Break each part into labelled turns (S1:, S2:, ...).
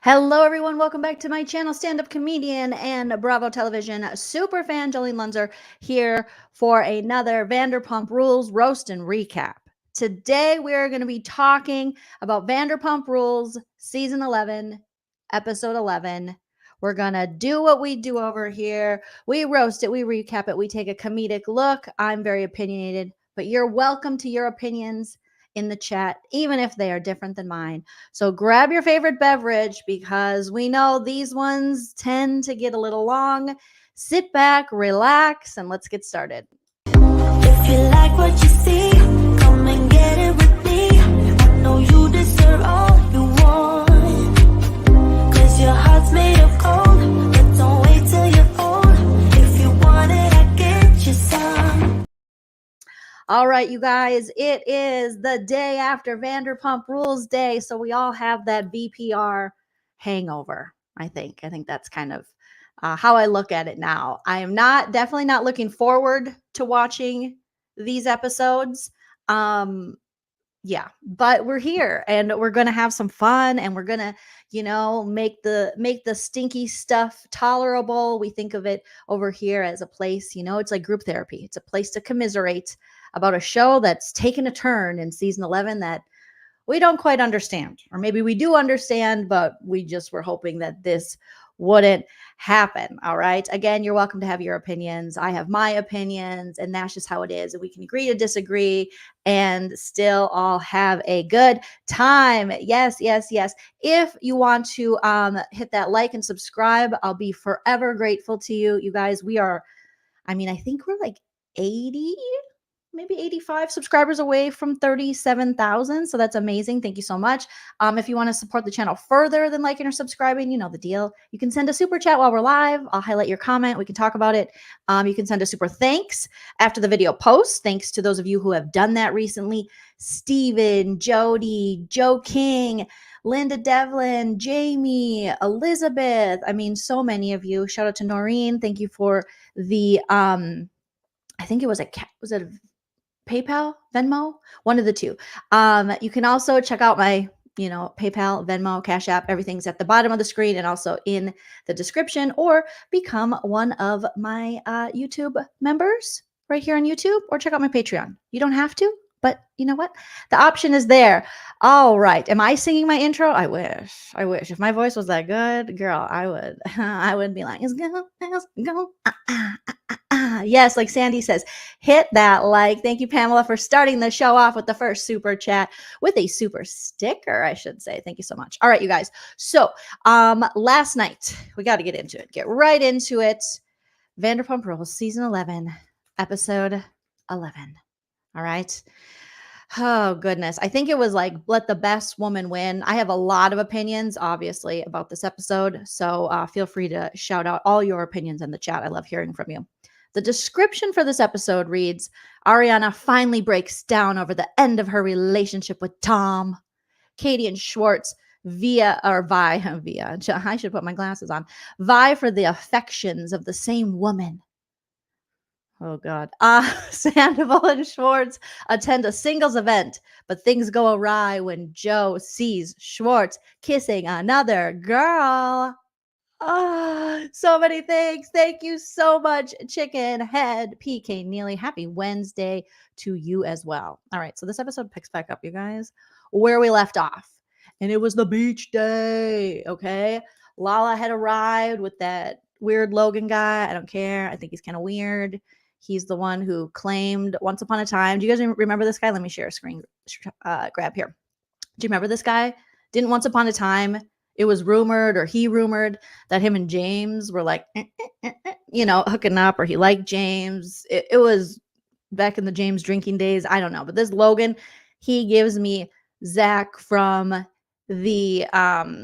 S1: Hello, everyone. Welcome back to my channel, stand-up comedian and Bravo Television super fan Joleen Lunzer here for another Vanderpump Rules roast and recap. Today, we're going to be talking about Vanderpump Rules season 11, episode 11. We're going to do what we do over here. We roast it, we recap it, we take a comedic look. I'm very opinionated, but you're welcome to your opinions in the chat, even if they are different than mine. So grab your favorite beverage because we know these ones tend to get a little long. Sit back, relax, and let's get started.
S2: If you like what you see, come and get it with me. I know you deserve all you want, 'cause your heart's made of gold. But don't wait till you're old. If you want it, I get you some.
S1: All right, you guys, it is the day after Vanderpump Rules Day, so we all have that VPR hangover. I think that's kind of how I look at it now. I am definitely not looking forward to watching these episodes. Yeah, but we're here and we're gonna have some fun, and we're gonna, make the stinky stuff tolerable. We think of it over here as a place, it's like group therapy. It's a place to commiserate about a show that's taken a turn in season 11 that we don't quite understand, or maybe we do understand, but we just were hoping that this wouldn't happen. All right. Again, you're welcome to have your opinions. I have my opinions, and that's just how it is. And we can agree to disagree and still all have a good time. Yes, yes, yes. If you want to hit that like and subscribe, I'll be forever grateful to you. You guys, I think we're like 80, maybe 85 subscribers away from 37,000. So that's amazing. Thank you so much. If you want to support the channel further than liking or subscribing, you know the deal. You can send a super chat while we're live. I'll highlight your comment. We can talk about it. You can send a super thanks after the video posts. Thanks to those of you who have done that recently. Steven, Jody, Joe King, Linda Devlin, Jamie, Elizabeth. So many of you. Shout out to Noreen. Thank you for the I think it was a PayPal, Venmo, one of the two. You can also check out my, PayPal, Venmo, Cash App. Everything's at the bottom of the screen and also in the description, or become one of my YouTube members right here on YouTube, or check out my Patreon. You don't have to, but you know what? The option is there. All right. Am I singing my intro? I wish. If my voice was that good, girl, I would. I would be like, let's go. Yes, like Sandy says, hit that like. Thank you, Pamela, for starting the show off with the first super chat with a super sticker, I should say. Thank you so much. All right, you guys. So, last night, we got to get into it. Get right into it. Vanderpump Rules, season 11, episode 11. All right. Oh, goodness. I think it was like, let the best woman win. I have a lot of opinions, obviously, about this episode. So feel free to shout out all your opinions in the chat. I love hearing from you. The description for this episode reads, Ariana finally breaks down over the end of her relationship with Tom. Katie and Schwartz vie. I should put my glasses on. Vie for the affections of the same woman. Oh, God. Sandoval and Schwartz attend a singles event, but things go awry when Joe sees Schwartz kissing another girl. So many things. Thank you so much, Chicken Head PK Neely. Happy Wednesday to you as well. All right, so this episode picks back up, you guys, where we left off. And it was the beach day, okay? Lala had arrived with that weird Logan guy. I don't care. I think he's kind of weird. He's the one who claimed once upon a time. Do you guys remember this guy? Let me share a screen grab here. Do you remember this guy? Didn't once upon a time, it was rumored, or he rumored, that him and James were like, hooking up, or he liked James. It was back in the James drinking days. I don't know. But this Logan, he gives me Zach from the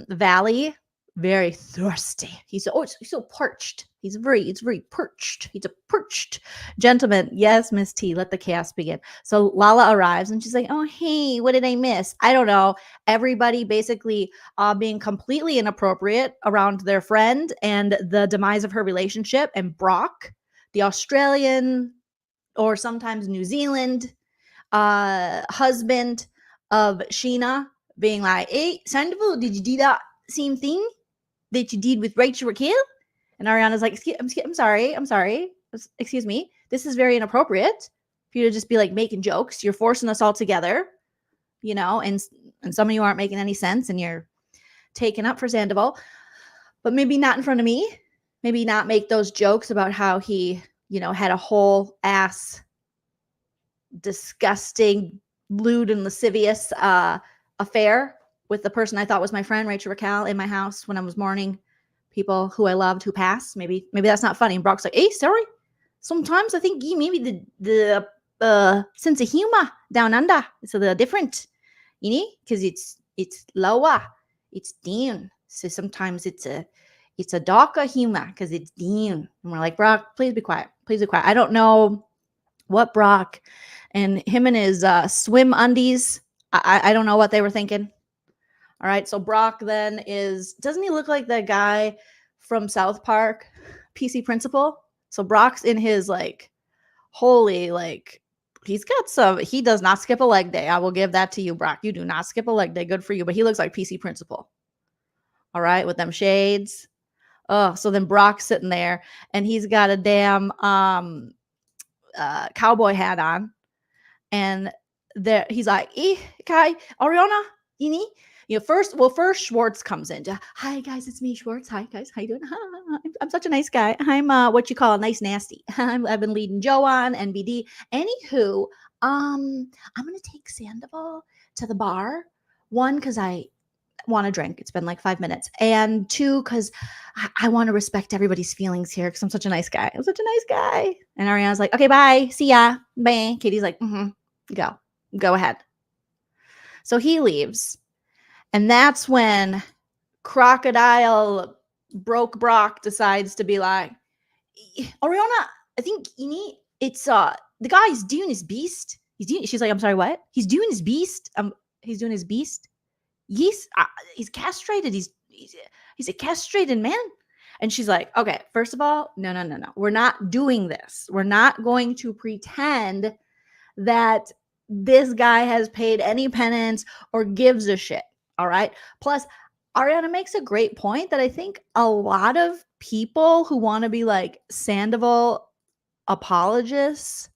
S1: Valley. Very thirsty. He's so parched. He's very perched. He's a perched gentleman. Yes, Miss T, let the chaos begin. So Lala arrives and she's like, oh, hey, what did I miss? I don't know. Everybody basically being completely inappropriate around their friend and the demise of her relationship. And Brock, the Australian or sometimes New Zealand husband of Sheena, being like, hey, Sandoval, did you do that same thing that you did with Rachel Raquel? And Ariana's like, I'm sorry. Excuse me. This is very inappropriate for you to just be like making jokes. You're forcing us all together, you know, and some of you aren't making any sense and you're taking up for Sandoval, but maybe not in front of me. Maybe not make those jokes about how he, you know, had a whole ass, disgusting, lewd and lascivious affair with the person I thought was my friend, Rachel Raquel, in my house when I was mourning people who I loved who passed. Maybe that's not funny. And Brock's like, hey, sorry. Sometimes I think maybe the sense of humor down under is a little different, you know, because it's lower, it's down. So sometimes it's a darker humor because it's down. And we're like, Brock, please be quiet. Please be quiet. I don't know what Brock and him and his swim undies. I don't know what they were thinking. All right. So Brock then doesn't he look like the guy from South Park, PC Principal? So Brock's in his like holy, like he does not skip a leg day. I will give that to you, Brock. You do not skip a leg day. Good for you. But he looks like PC Principal. All right. With them shades. Oh, so then Brock's sitting there and he's got a damn cowboy hat on. And there he's like, Kai, Ariana, first Schwartz comes in. Hi guys, it's me, Schwartz. Hi guys, how you doing? I'm such a nice guy. I'm what you call a nice nasty. I've been leading Joe on NBD. Anywho, I'm gonna take Sandoval to the bar. One, because I want to drink. It's been like 5 minutes. And two, because I want to respect everybody's feelings here because I'm such a nice guy. I'm such a nice guy. And Ariana's like, okay, bye. See ya. Bye. Katie's like, go ahead. So he leaves. And that's when Crocodile Broke Brock decides to be like, Ariana, I think it's the guy's doing his beast. She's like, I'm sorry, what? He's doing his beast. He's doing his beast. He's castrated. He's a castrated man. And she's like, okay, first of all, no. We're not doing this. We're not going to pretend that this guy has paid any penance or gives a shit. All right. Plus, Ariana makes a great point that I think a lot of people who want to be like Sandoval apologists,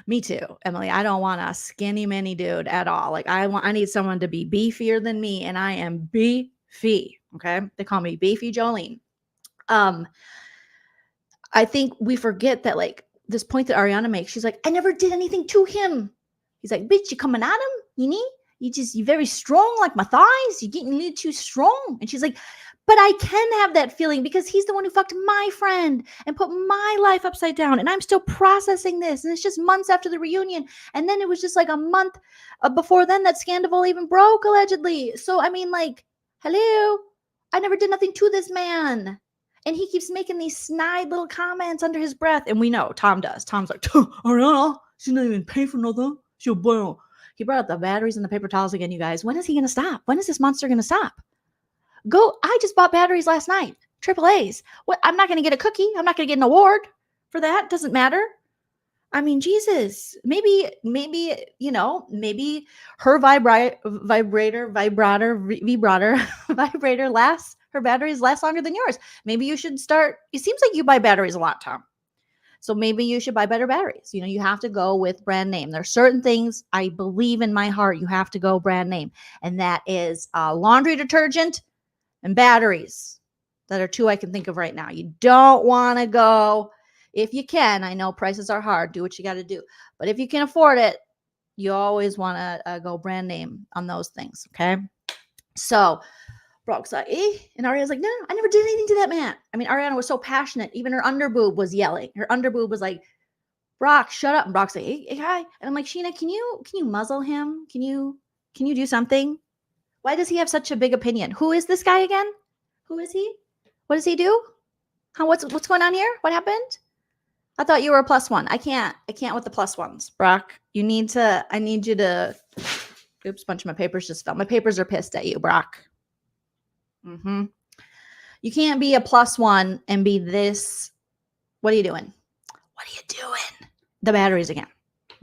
S1: me too, Emily. I don't want a skinny mini dude at all. Like I need someone to be beefier than me, and I am beefy. Okay, they call me Beefy Jolene. I think we forget that like this point that Ariana makes. She's like, I never did anything to him. He's like, bitch, you coming at him? You're very strong like my thighs. You're getting a little too strong. And she's like, but I can have that feeling because he's the one who fucked my friend and put my life upside down. And I'm still processing this. And it's just months after the reunion. And then it was just like a month before then that Sandoval even broke, allegedly. So, I mean, like, hello, I never did nothing to this man. And he keeps making these snide little comments under his breath. And we know Tom does. Tom's like, Ariana, she's not even paying for nothing. She'll boil. He brought up the batteries and the paper towels again, you guys. When is he going to stop? When is this monster going to stop? I just bought batteries last night. AAA's. What? I'm not going to get a cookie. I'm not going to get an award for that. Doesn't matter. I mean, Jesus. Maybe, her vibrator lasts, her batteries last longer than yours. Maybe you should start. It seems like you buy batteries a lot, Tom. So maybe you should buy better batteries. You have to go with brand name. There are certain things I believe in my heart you have to go brand name. And that is laundry detergent and batteries. That are two I can think of right now. You don't want to go, if you can, I know prices are hard. Do what you got to do. But if you can afford it, you always want to go brand name on those things. Okay. So Brock's like, and Ariana's like, no, I never did anything to that man. I mean, Ariana was so passionate. Even her underboob was yelling. Her underboob was like, Brock, shut up. And Brock's like, hey, hi. And I'm like, Sheena, can you muzzle him? Can you do something? Why does he have such a big opinion? Who is this guy again? Who is he? What does he do? What's going on here? What happened? I thought you were a +1. I can't with the +1s. Brock, I need you to, oops, a bunch of my papers just fell. My papers are pissed at you, Brock. You can't be a +1 and be this. What are you doing? The batteries again.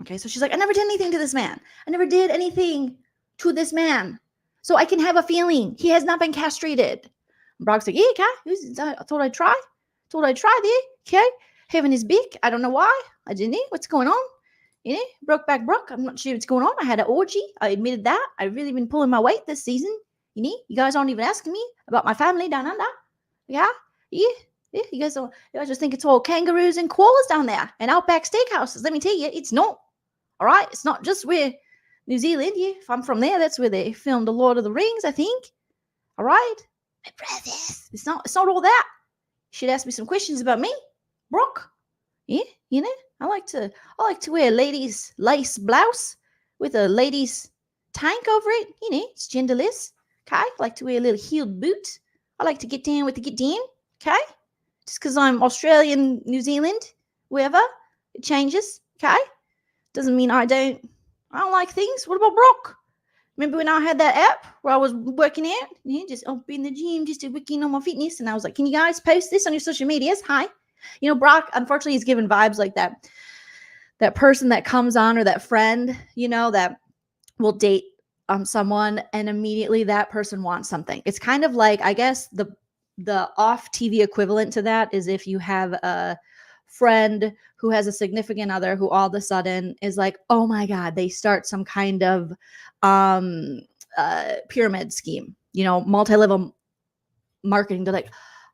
S1: Okay. So she's like, I never did anything to this man. I never did anything to this man. so I can have a feeling. He has not been castrated. And Brock's like, yeah, okay. I thought I'd try. there. Okay. Having his beak. I don't know why. I didn't know what's going on. Brook. I'm not sure what's going on. I had an orgy. I admitted that. I've really been pulling my weight this season. You guys aren't even asking me about my family down under. Yeah. You guys just think it's all kangaroos and koalas down there and Outback Steakhouses. Let me tell you, it's not. All right. It's not just where New Zealand. Yeah. If I'm from there, that's where they filmed The Lord of the Rings, I think. All right. My brothers. It's not all that. You should ask me some questions about me, Brock. Yeah. I like to wear a lady's lace blouse with a lady's tank over it. It's genderless. Okay. I like to wear a little heeled boot. I like to get down with the get down. Okay. Just because I'm Australian, New Zealand, wherever, it changes. Okay. Doesn't mean I don't like things. What about Brock? Remember when I had that app where I was working out? Just up in the gym, just working on my fitness. And I was like, can you guys post this on your social medias? Hi. Brock, unfortunately, he's given vibes like that person that comes on or that friend, that will date someone and immediately that person wants something. It's kind of like, I guess the off TV equivalent to that is if you have a friend who has a significant other who all of a sudden is like, oh my God, they start some kind of pyramid scheme, multi-level marketing. They're like,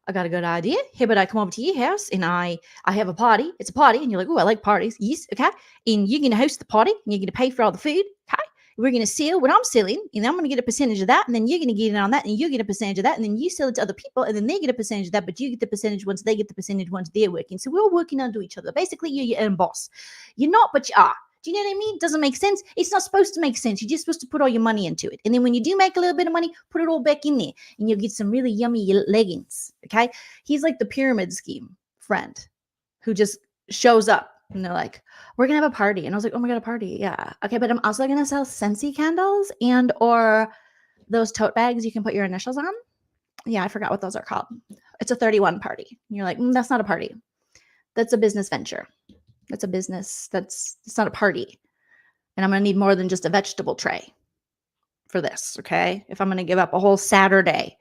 S1: I got a good idea. Hey, but I come over to your house and I have a party. It's a party. And you're like, oh, I like parties. Yes. Okay. And you're going to host the party and you're going to pay for all the food. Okay. We're going to sell what I'm selling and I'm going to get a percentage of that. And then you're going to get in on that and you get a percentage of that. And then you sell it to other people and then they get a percentage of that, but you get the percentage once they get the percentage once they're working. So we're all working under each other. Basically, you're your own boss. You're not, but you are. Do you know what I mean? Doesn't make sense. It's not supposed to make sense. You're just supposed to put all your money into it. And then when you do make a little bit of money, put it all back in there and you'll get some really yummy leggings. Okay. He's like the pyramid scheme friend who just shows up and they're like, we're going to have a party. And I was like, oh my God, a party. Yeah. Okay. But I'm also going to sell Scentsy candles and or those tote bags you can put your initials on. Yeah. I forgot what those are called. It's a 31 party. And you're like, that's not a party. That's a business venture. That's a business. It's not a party. And I'm going to need more than just a vegetable tray for this. Okay. If I'm going to give up a whole Saturday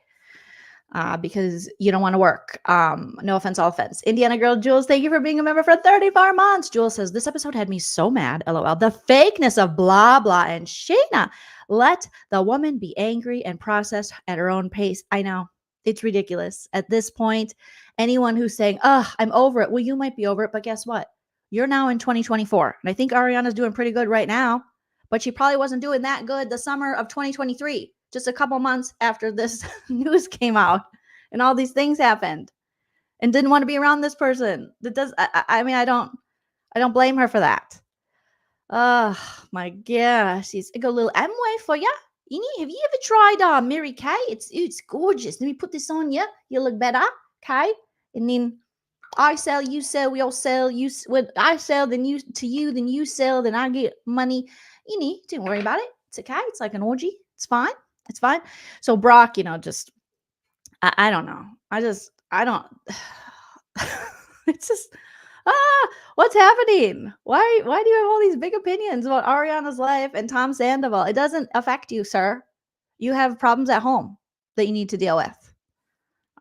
S1: because you don't want to work. No offense, all offense. Indiana girl Jules, thank you for being a member for 34 months. Jules says, this episode had me so mad. LOL. The fakeness of blah, blah. And Shayna, let the woman be angry and process at her own pace. I know. It's ridiculous. At this point, anyone who's saying, I'm over it. Well, you might be over it, but guess what? You're now in 2024. And I think Ariana's doing pretty good right now, but she probably wasn't doing that good the summer of 2023, just a couple months after this news came out and all these things happened and didn't want to be around this person. I don't blame her for that. Oh my gosh. I got a little Amway for you. Have you ever tried Mary Kay? It's gorgeous. Let me put this on you. You look better. Okay. And then I sell, you sell, we all sell. When I sell, then you sell, then I get money. Don't worry about it. It's okay. It's like an orgy. It's fine. So Brock, just I don't know. I don't. It's just what's happening? Why do you have all these big opinions about Ariana's life and Tom Sandoval? It doesn't affect you, sir. You have problems at home that you need to deal with.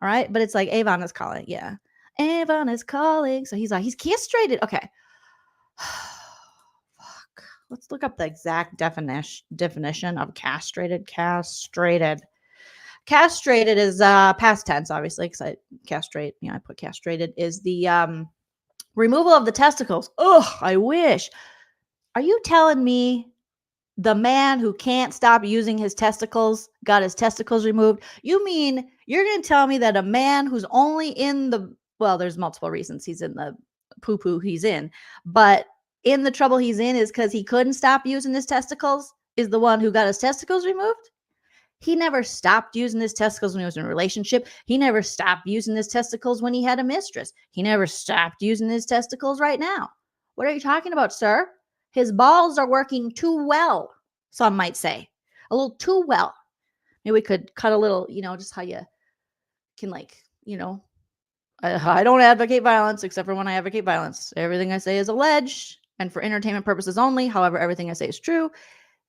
S1: All right, but it's like Avon is calling. Yeah. Avon is calling. So he's like, he's castrated. Okay. Fuck. Let's look up the exact definition of castrated. Castrated is past tense, obviously, because I castrate. I put castrated is the removal of the testicles. Ugh, I wish. Are you telling me the man who can't stop using his testicles got his testicles removed? You mean you're going to tell me that a man who's only in the, well, there's multiple reasons he's in the poo-poo he's in, but in the trouble he's in is because he couldn't stop using his testicles, is the one who got his testicles removed? He never stopped using his testicles when he was in a relationship. He never stopped using his testicles when he had a mistress. He never stopped using his testicles right now. What are you talking about, sir? His balls are working too well, some might say. A little too well. Maybe we could cut a little, just how you can I don't advocate violence except for when I advocate violence. Everything I say is alleged and for entertainment purposes only. However, everything I say is true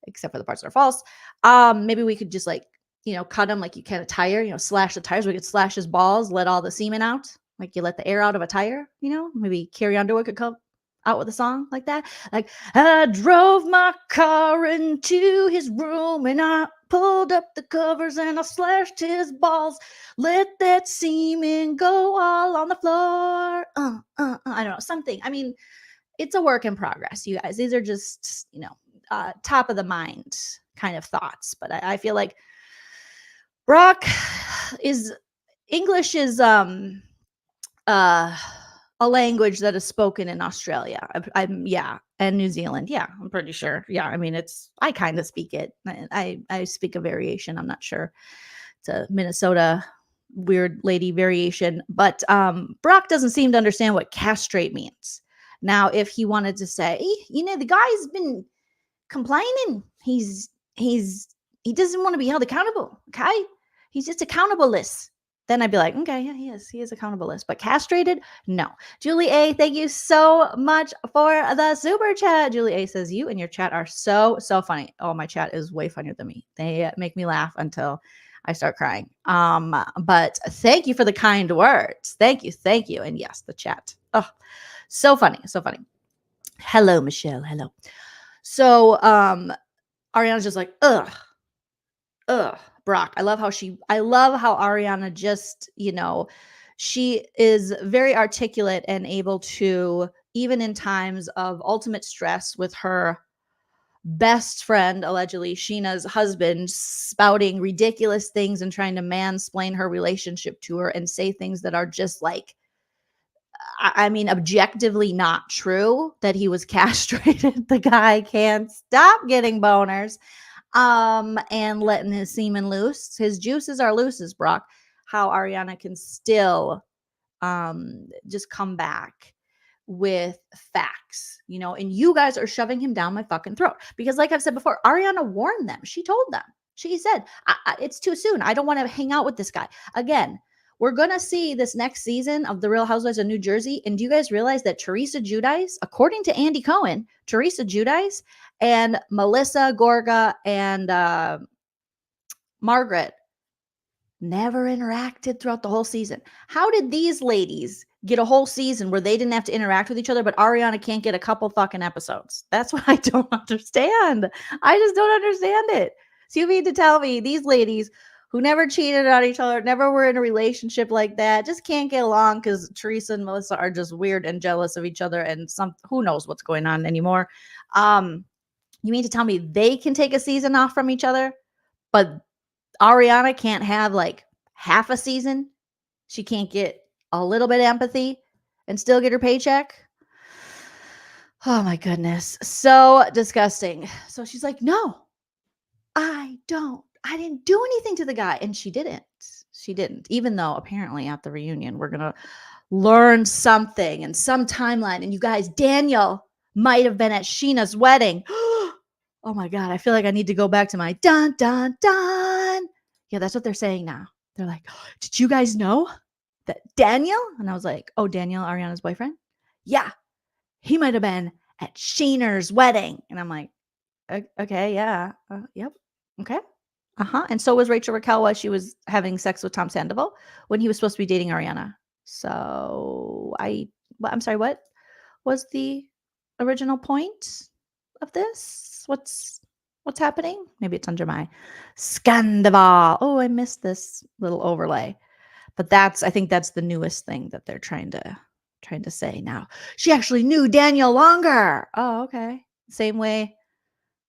S1: except for the parts that are false. Maybe we could just cut him like you can a tire, slash the tires. We could slash his balls, let all the semen out. Like you let the air out of a tire, maybe Carrie Underwood could come out with a song like that. Like, I drove my car into his room and I pulled up the covers and I slashed his balls. Let that semen go all on the floor. I don't know, something. I mean, it's a work in progress, you guys. These are just, top of the mind kind of thoughts. But I feel like Brock English is a language that is spoken in Australia. And New Zealand. Yeah, I'm pretty sure. Yeah, I mean, I kind of speak it. I speak a variation. I'm not sure. It's a Minnesota weird lady variation. But Brock doesn't seem to understand what castrate means. Now, if he wanted to say, the guy's been complaining. He doesn't want to be held accountable. Okay, he's just accountable-less. Then I'd be like, okay, yeah, he is accountable-less. But castrated, no. Julie A, thank you so much for the super chat. Julie A says, you and your chat are so funny. Oh, my chat is way funnier than me. They make me laugh until I start crying. But thank you for the kind words. Thank you. And yes, the chat. Oh, so funny. Hello, Michelle. Hello. So Ariana's just like, ugh, Brock. I love how Ariana just, she is very articulate and able to, even in times of ultimate stress with her best friend, allegedly Sheena's husband, spouting ridiculous things and trying to mansplain her relationship to her and say things that are just like, I mean, objectively not true, that he was castrated. The guy can't stop getting boners and letting his semen loose. His juices are loose, Brock. How Ariana can still just come back with facts, and you guys are shoving him down my fucking throat. Because like I've said before, Ariana warned them. She told them. She said, it's too soon. I don't want to hang out with this guy. Again, we're going to see this next season of The Real Housewives of New Jersey. And do you guys realize that Teresa Giudice, according to Andy Cohen, Teresa Giudice and Melissa Gorga and Margaret never interacted throughout the whole season? How did these ladies get a whole season where they didn't have to interact with each other, but Ariana can't get a couple fucking episodes? That's what I don't understand. I just don't understand it. So you mean to tell me these ladies who never cheated on each other, never were in a relationship like that, just can't get along because Teresa and Melissa are just weird and jealous of each other and who knows what's going on anymore. You mean to tell me they can take a season off from each other, but Ariana can't have like half a season? She can't get a little bit of empathy and still get her paycheck? Oh my goodness. So disgusting. So she's like, no, I didn't do anything to the guy. And she didn't. Even though apparently at the reunion, we're going to learn something and some timeline. And you guys, Daniel might have been at Sheena's wedding. Oh my God. I feel like I need to go back to my dun, dun, dun. Yeah, that's what they're saying now. They're like, did you guys know that Daniel? And I was like, oh, Daniel, Ariana's boyfriend? Yeah, he might have been at Sheena's wedding. And I'm like, okay, yeah, yep, okay. And so was Rachel Raquel while she was having sex with Tom Sandoval when he was supposed to be dating Ariana. So I'm sorry, what was the original point of this? What's happening? Maybe it's under my Sandoval. Oh, I missed this little overlay. But I think that's the newest thing that they're trying to say now. She actually knew Daniel longer. Oh, okay. Same way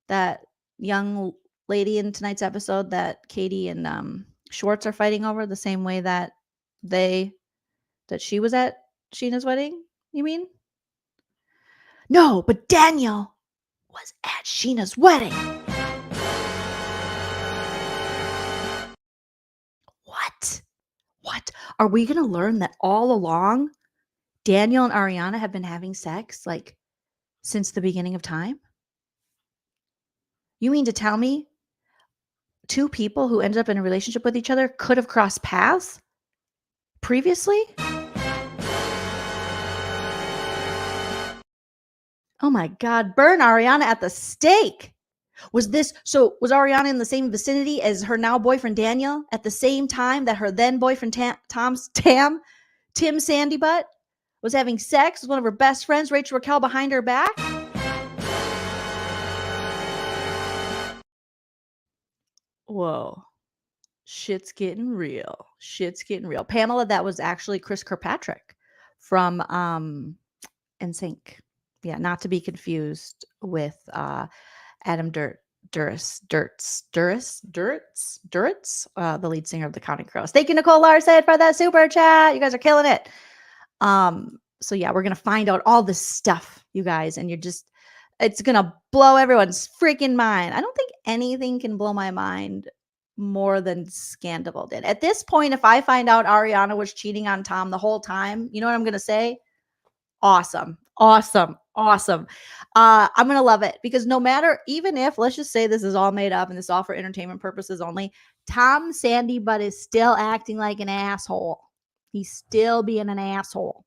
S1: that young lady in tonight's episode that Katie and Schwartz are fighting over, the same way that she was at Sheena's wedding, you mean? No, but Daniel was at Sheena's wedding. What? Are we going to learn that all along Daniel and Ariana have been having sex like since the beginning of time? You mean to tell me two people who ended up in a relationship with each other could have crossed paths previously? Oh my God, burn Ariana at the stake. Was Ariana in the same vicinity as her now boyfriend Daniel at the same time that her then boyfriend Tim Sandy Butt was having sex with one of her best friends, Rachel Raquel, behind her back? Whoa. Shit's getting real. Pamela, that was actually Chris Kirkpatrick from NSYNC. Yeah, not to be confused with Adam Duritz, the lead singer of the Counting Crows. Thank you, Nicole Larson, for that super chat. You guys are killing it. So yeah, we're gonna find out all this stuff, you guys, and it's gonna blow everyone's freaking mind. I don't think anything can blow my mind more than Sandoval did. At this point, if I find out Ariana was cheating on Tom the whole time, you know what I'm gonna say? Awesome. I'm gonna love it, because no matter, even if, let's just say this is all made up and this is all for entertainment purposes only, Tom Sandy Butt is still acting like an asshole. He's still being an asshole.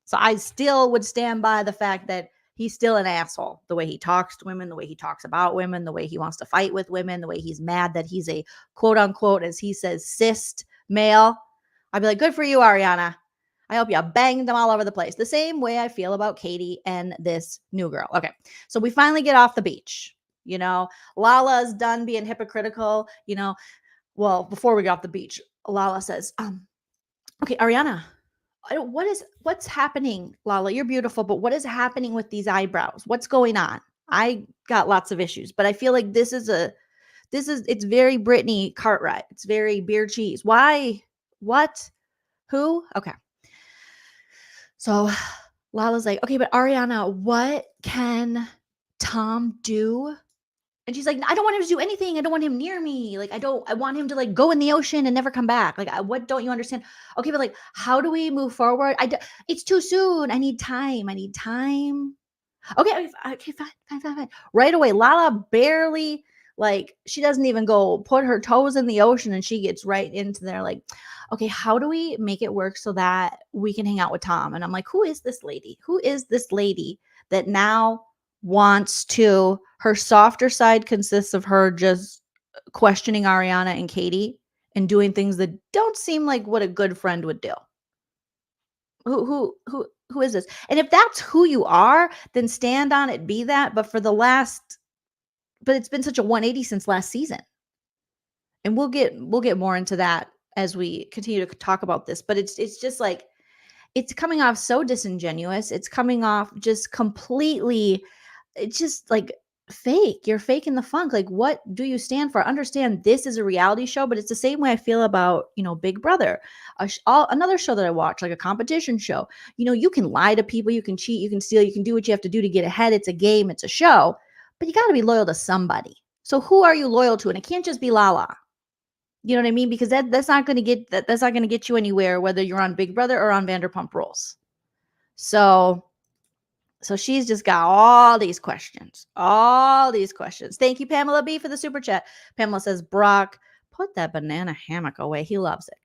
S1: So I still would stand by the fact that he's still an asshole. The way he talks to women, the way he talks about women, the way he wants to fight with women, the way he's mad that he's a quote unquote, as he says, cis male. I'd be like, good for you, Ariana. I hope you banged them all over the place. The same way I feel about Katie and this new girl. Okay, so we finally get off the beach. Lala's done being hypocritical. Well, before we got off the beach, Lala says, okay, Ariana, what's happening, Lala? You're beautiful, but what is happening with these eyebrows? What's going on? I got lots of issues, but I feel like it's very Brittany Cartwright. It's very beer cheese. Why? What? Who? Okay. So Lala's like, okay, but Ariana, what can Tom do? And she's like, I don't want him to do anything. I don't want him near me. Like, I want him to go in the ocean and never come back. Like, what don't you understand? Okay, but how do we move forward? It's too soon. I need time. Okay, fine. Right away, Lala barely, she doesn't even go put her toes in the ocean and she gets right into there. Like, okay, how do we make it work so that we can hang out with Tom? And I'm like, who is this lady? Who is this lady that now wants to, her softer side consists of her just questioning Ariana and Katie and doing things that don't seem like what a good friend would do. Who is this? And if that's who you are, then stand on it, be that. But it's been such a 180 since last season. And we'll get more into that as we continue to talk about this. But it's just it's coming off so disingenuous. It's coming off just completely, it's just fake. You're faking the funk. What do you stand for? Understand this is a reality show, but it's the same way I feel about, Big Brother, another show that I watch, like a competition show. You can lie to people, you can cheat, you can steal, you can do what you have to do to get ahead. It's a game, it's a show, but you got to be loyal to somebody. So who are you loyal to? And it can't just be Lala. You know what I mean? Because that's not going to get you anywhere, whether you're on Big Brother or on Vanderpump Rules. So she's just got all these questions. Thank you, Pamela B, for the super chat. Pamela says, Brock, put that banana hammock away. He loves it.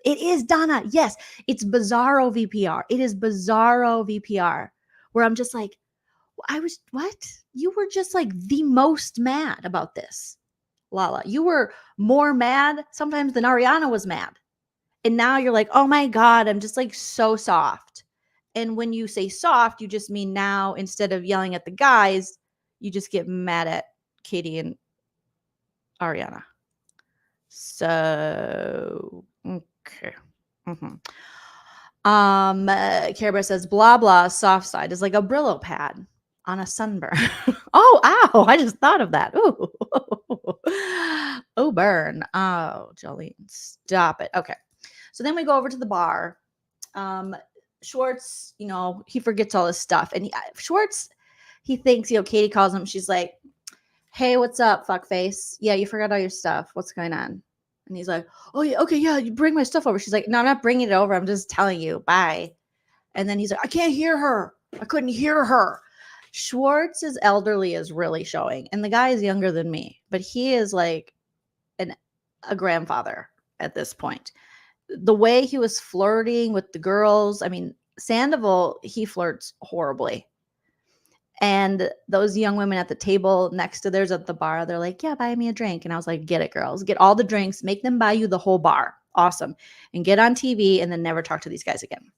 S1: It is, Donna. Yes, it's bizarro VPR. It is bizarro VPR, where I'm just like, what? You were just the most mad about this, Lala. You were more mad sometimes than Ariana was mad. And now you're like, oh my God, I'm just so soft. And when you say soft, you just mean now, instead of yelling at the guys, you just get mad at Katie and Ariana. So, okay. Care Bear says, blah, blah, soft side is like a Brillo pad on a sunburn. Oh, ow. I just thought of that. Ooh. Oh, burn. Oh, Jolene, stop it. Okay. So then we go over to the bar. Schwartz, he forgets all his stuff. And Schwartz, he thinks, Katie calls him. She's like, hey, what's up, fuckface? Yeah, you forgot all your stuff. What's going on? And he's like, oh, yeah, okay, yeah, you bring my stuff over. She's like, no, I'm not bringing it over. I'm just telling you. Bye. And then he's like, I can't hear her. I couldn't hear her. Schwartz's elderly is really showing. And the guy is younger than me. But he is like a grandfather at this point. The way he was flirting with the girls. I mean, Sandoval, he flirts horribly. And those young women at the table next to theirs at the bar, they're like, yeah, buy me a drink. And I was like, get it, girls. Get all the drinks. Make them buy you the whole bar. Awesome. And get on TV and then never talk to these guys again.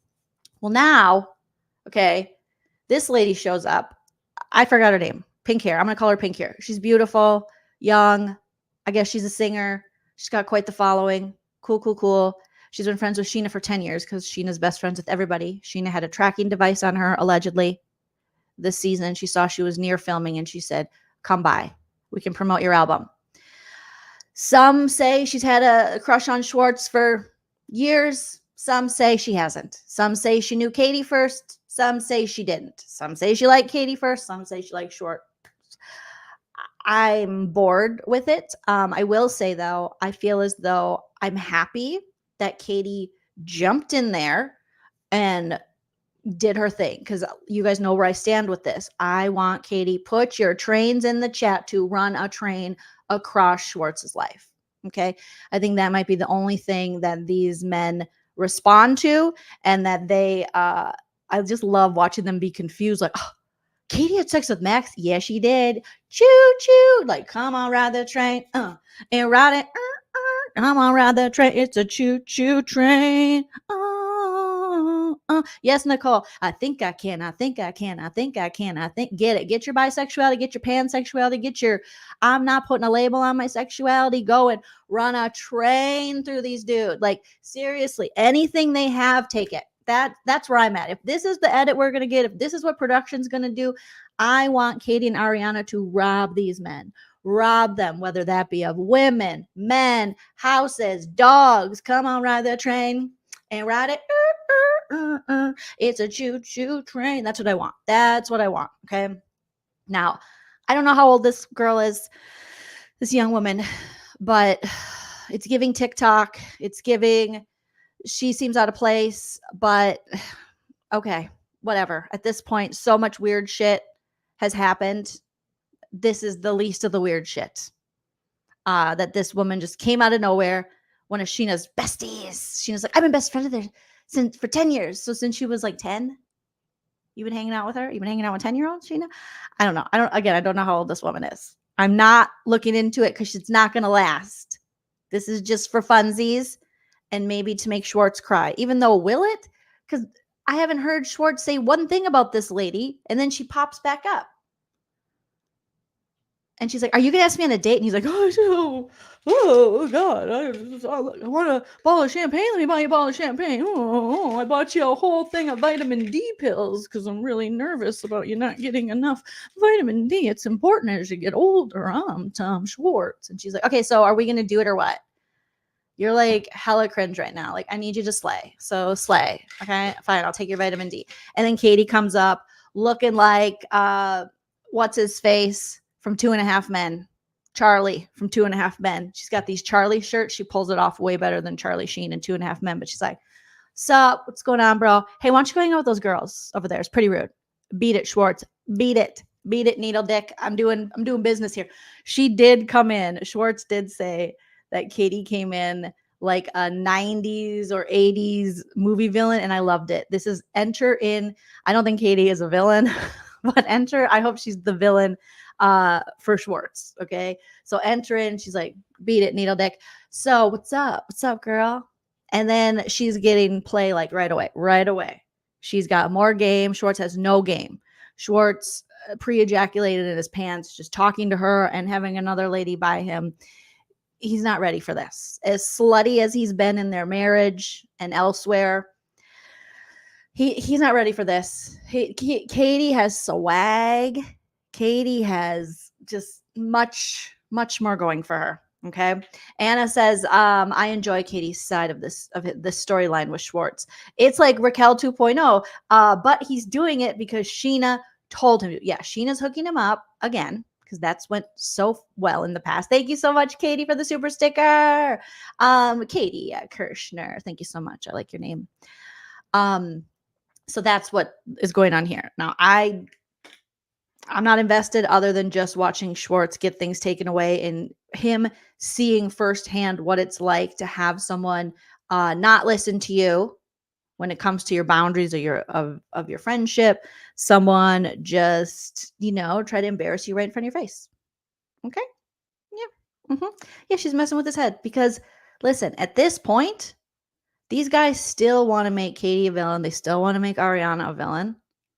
S1: Well, now, okay, this lady shows up. I forgot her name. Pink hair. I'm going to call her Pink hair. She's beautiful, young. I guess she's a singer. She's got quite the following. Cool. She's been friends with Sheena for 10 years because Sheena's best friends with everybody. Sheena had a tracking device on her, allegedly. This season, she saw she was near filming and she said, come by. We can promote your album. Some say she's had a crush on Schwartz for years. Some say she hasn't. Some say she knew Katie first. Some say she didn't. Some say she liked Katie first. Some say she liked Schwartz. I'm bored with it. I will say, though, I feel as though I'm happy that Katie jumped in there and did her thing, because you guys know where I stand with this. I want Katie, put your trains in the chat to run a train across Schwartz's life. Okay. I think that might be the only thing that these men respond to, and that they, I just love watching them be confused. Like, oh, Katie had sex with Max. Yeah, she did. Choo choo. Like, come on, ride the train. And ride it. Come on, ride the train. It's a choo choo train. Yes, Nicole. I think I can. Get it. Get your bisexuality. Get your pansexuality. Get your, I'm not putting a label on my sexuality. Go and run a train through these dudes. Like, seriously, anything they have, take it. That's where I'm at. If this is the edit we're going to get, if this is what production's going to do, I want Katie and Ariana to rob these men. Rob them, whether that be of women, men, houses, dogs. Come on, ride the train and ride it. It's a choo-choo train. That's what I want. Okay. Now, I don't know how old this girl is, this young woman, but it's giving TikTok. It's giving, she seems out of place, but okay, whatever. At this point, so much weird shit has happened. This is the least of the weird shit. That this woman just came out of nowhere. One of Sheena's besties. Sheena's like, I've been best friend with her for 10 years. So since she was like 10, you've been hanging out with her? You've been hanging out with 10-year-olds, Sheena? I don't know. I don't know how old this woman is. I'm not looking into it because it's not going to last. This is just for funsies and maybe to make Schwartz cry. Even though, will it? Because I haven't heard Schwartz say one thing about this lady, and then she pops back up. And she's like, are you going to ask me on a date? And he's like, oh God, I want a bottle of champagne. Let me buy you a bottle of champagne. Oh, I bought you a whole thing of vitamin D pills because I'm really nervous about you not getting enough vitamin D. It's important as you get older. I'm Tom Schwartz. And she's like, okay, so are we going to do it or what? You're like hella cringe right now. Like, I need you to slay. So slay. Okay, fine. I'll take your vitamin D. And then Katie comes up looking like, what's his face from 2.5 Men, Charlie from 2.5 Men. She's got these Charlie shirts. She pulls it off way better than Charlie Sheen in 2.5 Men. But she's like, sup? What's going on, bro? Hey, why don't you go hang out with those girls over there? It's pretty rude. Beat it, Schwartz. Beat it, needle dick. I'm doing business here. She did come in. Schwartz did say that Katie came in like a 90s or 80s movie villain, and I loved it. This is enter in. I don't think Katie is a villain, but enter. I hope she's the villain for Schwartz. Okay. So enter in, she's like, beat it, needle dick. So what's up? What's up, girl? And then she's getting play like right away. She's got more game. Schwartz has no game. Schwartz pre-ejaculated in his pants, just talking to her and having another lady by him. He's not ready for this. As slutty as he's been in their marriage and elsewhere, he's not ready for this. Katie has swag. Katie has just much more going for her. Okay. Anna says, I enjoy Katie's side of this storyline with Schwartz. It's like Raquel 2.0, but he's doing it because Sheena told him to. Yeah, Sheena's hooking him up again because that's went so well in the past. Thank you so much, Katie, for the super sticker. Katie Kirschner, thank you so much. I like your name. So that's what is going on here. Now, I'm not invested other than just watching Schwartz get things taken away and him seeing firsthand what it's like to have someone not listen to you, when it comes to your boundaries of your friendship, someone just, try to embarrass you right in front of your face. Okay? Yeah. Yeah, she's messing with his head because, listen, at this point, these guys still want to make Katie a villain. They still want to make Ariana a villain.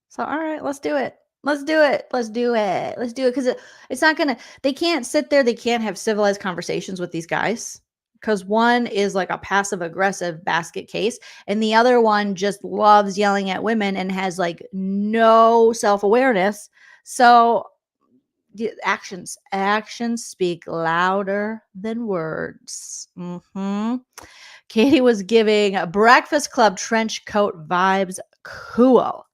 S1: So, all right, let's do it. Let's do it. Let's do it. Let's do it. Because it's not going to, they can't sit there. They can't have civilized conversations with these guys. Because one is like a passive aggressive basket case. And the other one just loves yelling at women and has like no self awareness. So, actions speak louder than words. Katie was giving Breakfast Club trench coat vibes. Cool.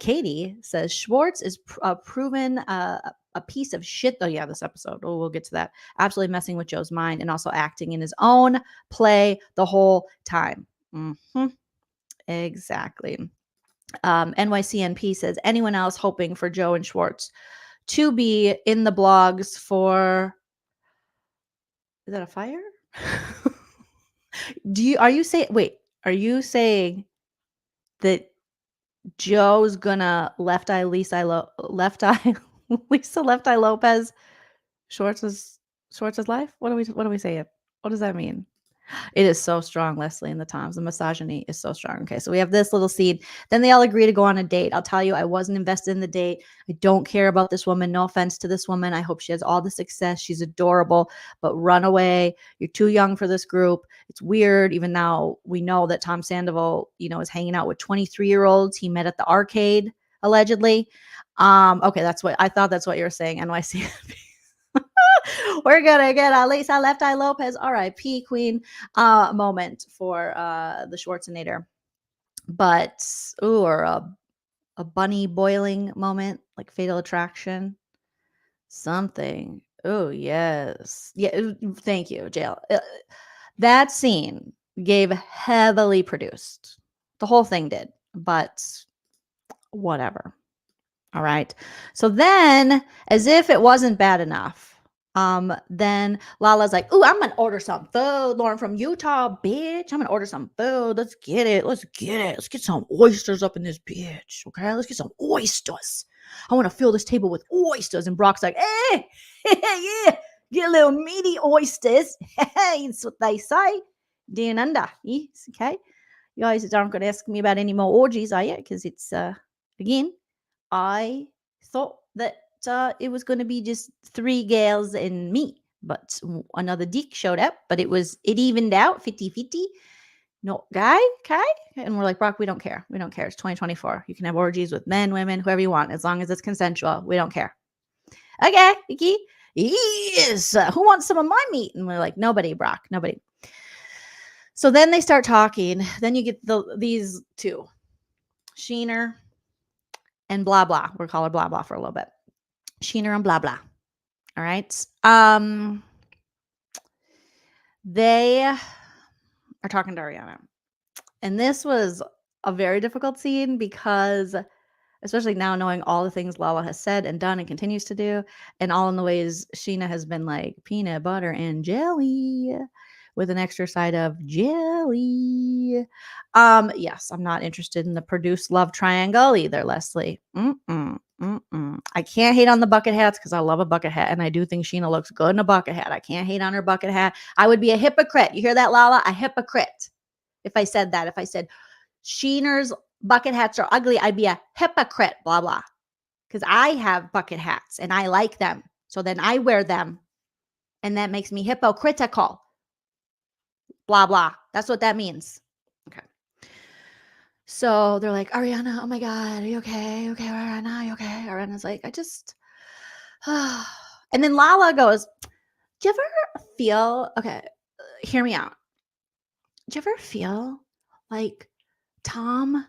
S1: Katie says Schwartz is proven a piece of shit. Oh yeah, this episode. Oh, we'll get to that. Absolutely messing with Joe's mind and also acting in his own play the whole time. Exactly. NYCNP says anyone else hoping for Joe and Schwartz to be in the blogs for, is that a fire? Are you saying that Joe's gonna left eye Lisa Lopez Schwartz's life? What are we saying? What does that mean? It is so strong, Leslie, in the Toms. The misogyny is so strong. Okay, so we have this little scene. Then they all agree to go on a date. I'll tell you, I wasn't invested in the date. I don't care about this woman. No offense to this woman. I hope she has all the success. She's adorable, but run away. You're too young for this group. It's weird. Even now, we know that Tom Sandoval, is hanging out with 23-year-olds he met at the arcade, allegedly. Okay, that's what I thought. That's what you were saying, NYC. We're gonna get Lisa Left Eye Lopez, R.I.P. Queen, moment for the Schwarzenegger, but or a bunny boiling moment like Fatal Attraction, something. Oh yes, yeah. Thank you, Jail. That scene gave heavily produced. The whole thing did, but whatever. All right. So then, as if it wasn't bad enough. Then Lala's like, "Ooh, I'm gonna order some food, Lauren from Utah, bitch. I'm gonna order some food. Let's get it. Let's get some oysters up in this bitch. Okay, let's get some oysters. I want to fill this table with oysters." And Brock's like, "Hey, yeah, get a little meaty oysters. That's what they say. Down under. Yes, okay. You guys aren't gonna ask me about any more orgies, are you? Because it's again, I thought that." It was going to be just 3 gals and me, but another dick showed up, but it evened out 50-50. No guy, okay? And we're like, Brock, we don't care. We don't care. It's 2024. You can have orgies with men, women, whoever you want, as long as it's consensual. We don't care. Okay, Vicky. Yes. Who wants some of my meat? And we're like, nobody, Brock, nobody. So then they start talking. Then you get these two, Sheener and blah, blah. We'll call her blah, blah for a little bit. Sheener and blah blah. All right. They are talking to Ariana. And this was a very difficult scene because, especially now knowing all the things Lala has said and done and continues to do, and all in the ways Sheena has been like peanut butter and jelly with an extra side of jelly. Yes, I'm not interested in the produced love triangle either, Leslie. I can't hate on the bucket hats because I love a bucket hat, and I do think Sheena looks good in a bucket hat. I can't hate on her bucket hat. I would be a hypocrite. You hear that, Lala? A hypocrite. If I said that, if I said Sheener's bucket hats are ugly, I'd be a hypocrite, blah, blah. Because I have bucket hats, and I like them. So then I wear them, and that makes me hypocritical. Blah, blah. That's what that means. Okay. So they're like, Ariana, oh my God, are you okay? Okay, Ariana, are you okay? Ariana's like, I just, and then Lala goes, do you ever feel, okay, hear me out. Do you ever feel like Tom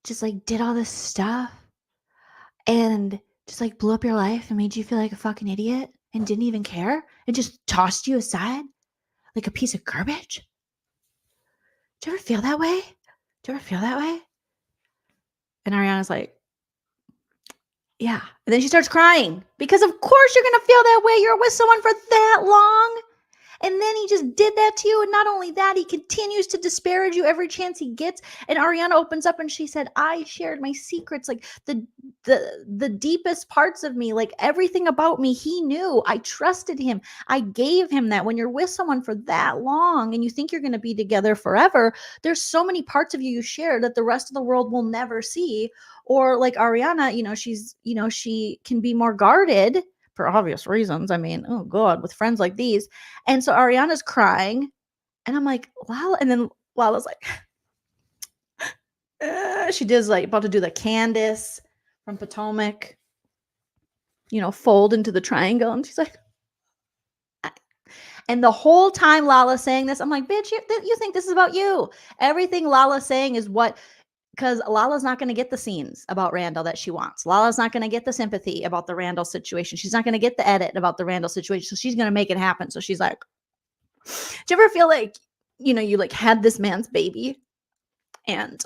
S1: just like did all this stuff and just like blew up your life and made you feel like a fucking idiot and didn't even care and just tossed you aside like a piece of garbage? Do you ever feel that way? Do you ever feel that way? And Ariana's like, yeah. And then she starts crying because of course you're going to feel that way. You're with someone for that long And then he just did that to you. And not only that, he continues to disparage you every chance he gets. And Ariana opens up and she said, I shared my secrets, like the deepest parts of me, like everything about me, he knew. I trusted him. I gave him that. When you're with someone for that long and you think you're going to be together forever, there's so many parts of you share that the rest of the world will never see. Or like Ariana, she can be more guarded for obvious reasons. I mean, oh God, with friends like these. And so Ariana's crying and I'm like, Lala. And then Lala's like, she does like about to do the Candace from Potomac, fold into the triangle. And she's like, and the whole time Lala's saying this, I'm like, bitch, you think this is about you. Everything Lala's saying is because Lala's not going to get the scenes about Randall that she wants. Lala's not going to get the sympathy about the Randall situation. She's not going to get the edit about the Randall situation. So she's going to make it happen. So she's like, do you ever feel like, you like had this man's baby? And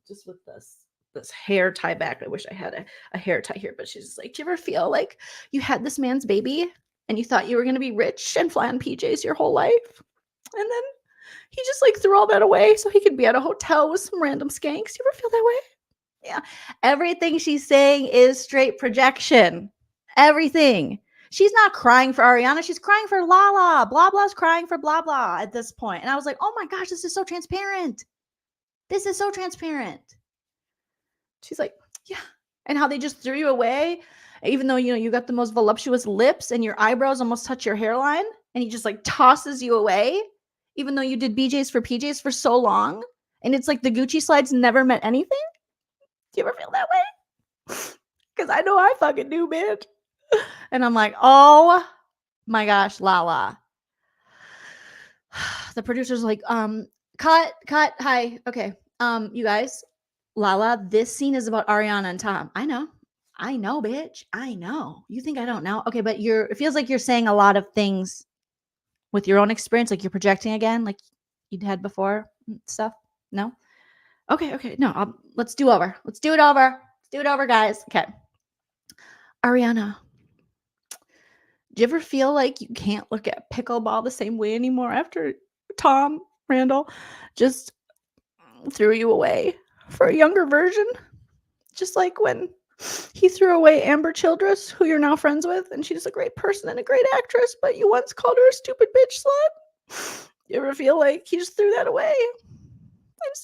S1: just with this hair tie back, I wish I had a hair tie here, but she's just like, do you ever feel like you had this man's baby and you thought you were going to be rich and fly on PJs your whole life? And then he just like threw all that away so he could be at a hotel with some random skanks. You ever feel that way? Yeah. Everything she's saying is straight projection. Everything. She's not crying for Ariana. She's crying for Lala. Blah, blah's crying for blah, blah at this point. And I was like, oh my gosh, this is so transparent. This is so transparent. She's like, yeah. And how they just threw you away, even though, you got the most voluptuous lips and your eyebrows almost touch your hairline. And he just like tosses you away. Even though you did BJs for PJs for so long. And it's like the Gucci slides never meant anything. Do you ever feel that way? Because I know I fucking do, bitch. And I'm like, oh my gosh, Lala. The producer's like, cut, hi, okay. You guys, Lala, this scene is about Ariana and Tom. I know, bitch. I know. You think I don't know? Okay, but it feels like you're saying a lot of things with your own experience, like you're projecting again, like you'd had before stuff. No? Okay. No, let's do over. Let's do it over, guys. Okay. Ariana, do you ever feel like you can't look at pickleball the same way anymore after Tom Randall just threw you away for a younger version? Just like when he threw away Amber Childress, who you're now friends with, and she's a great person and a great actress, but you once called her a stupid bitch slut. You ever feel like he just threw that away?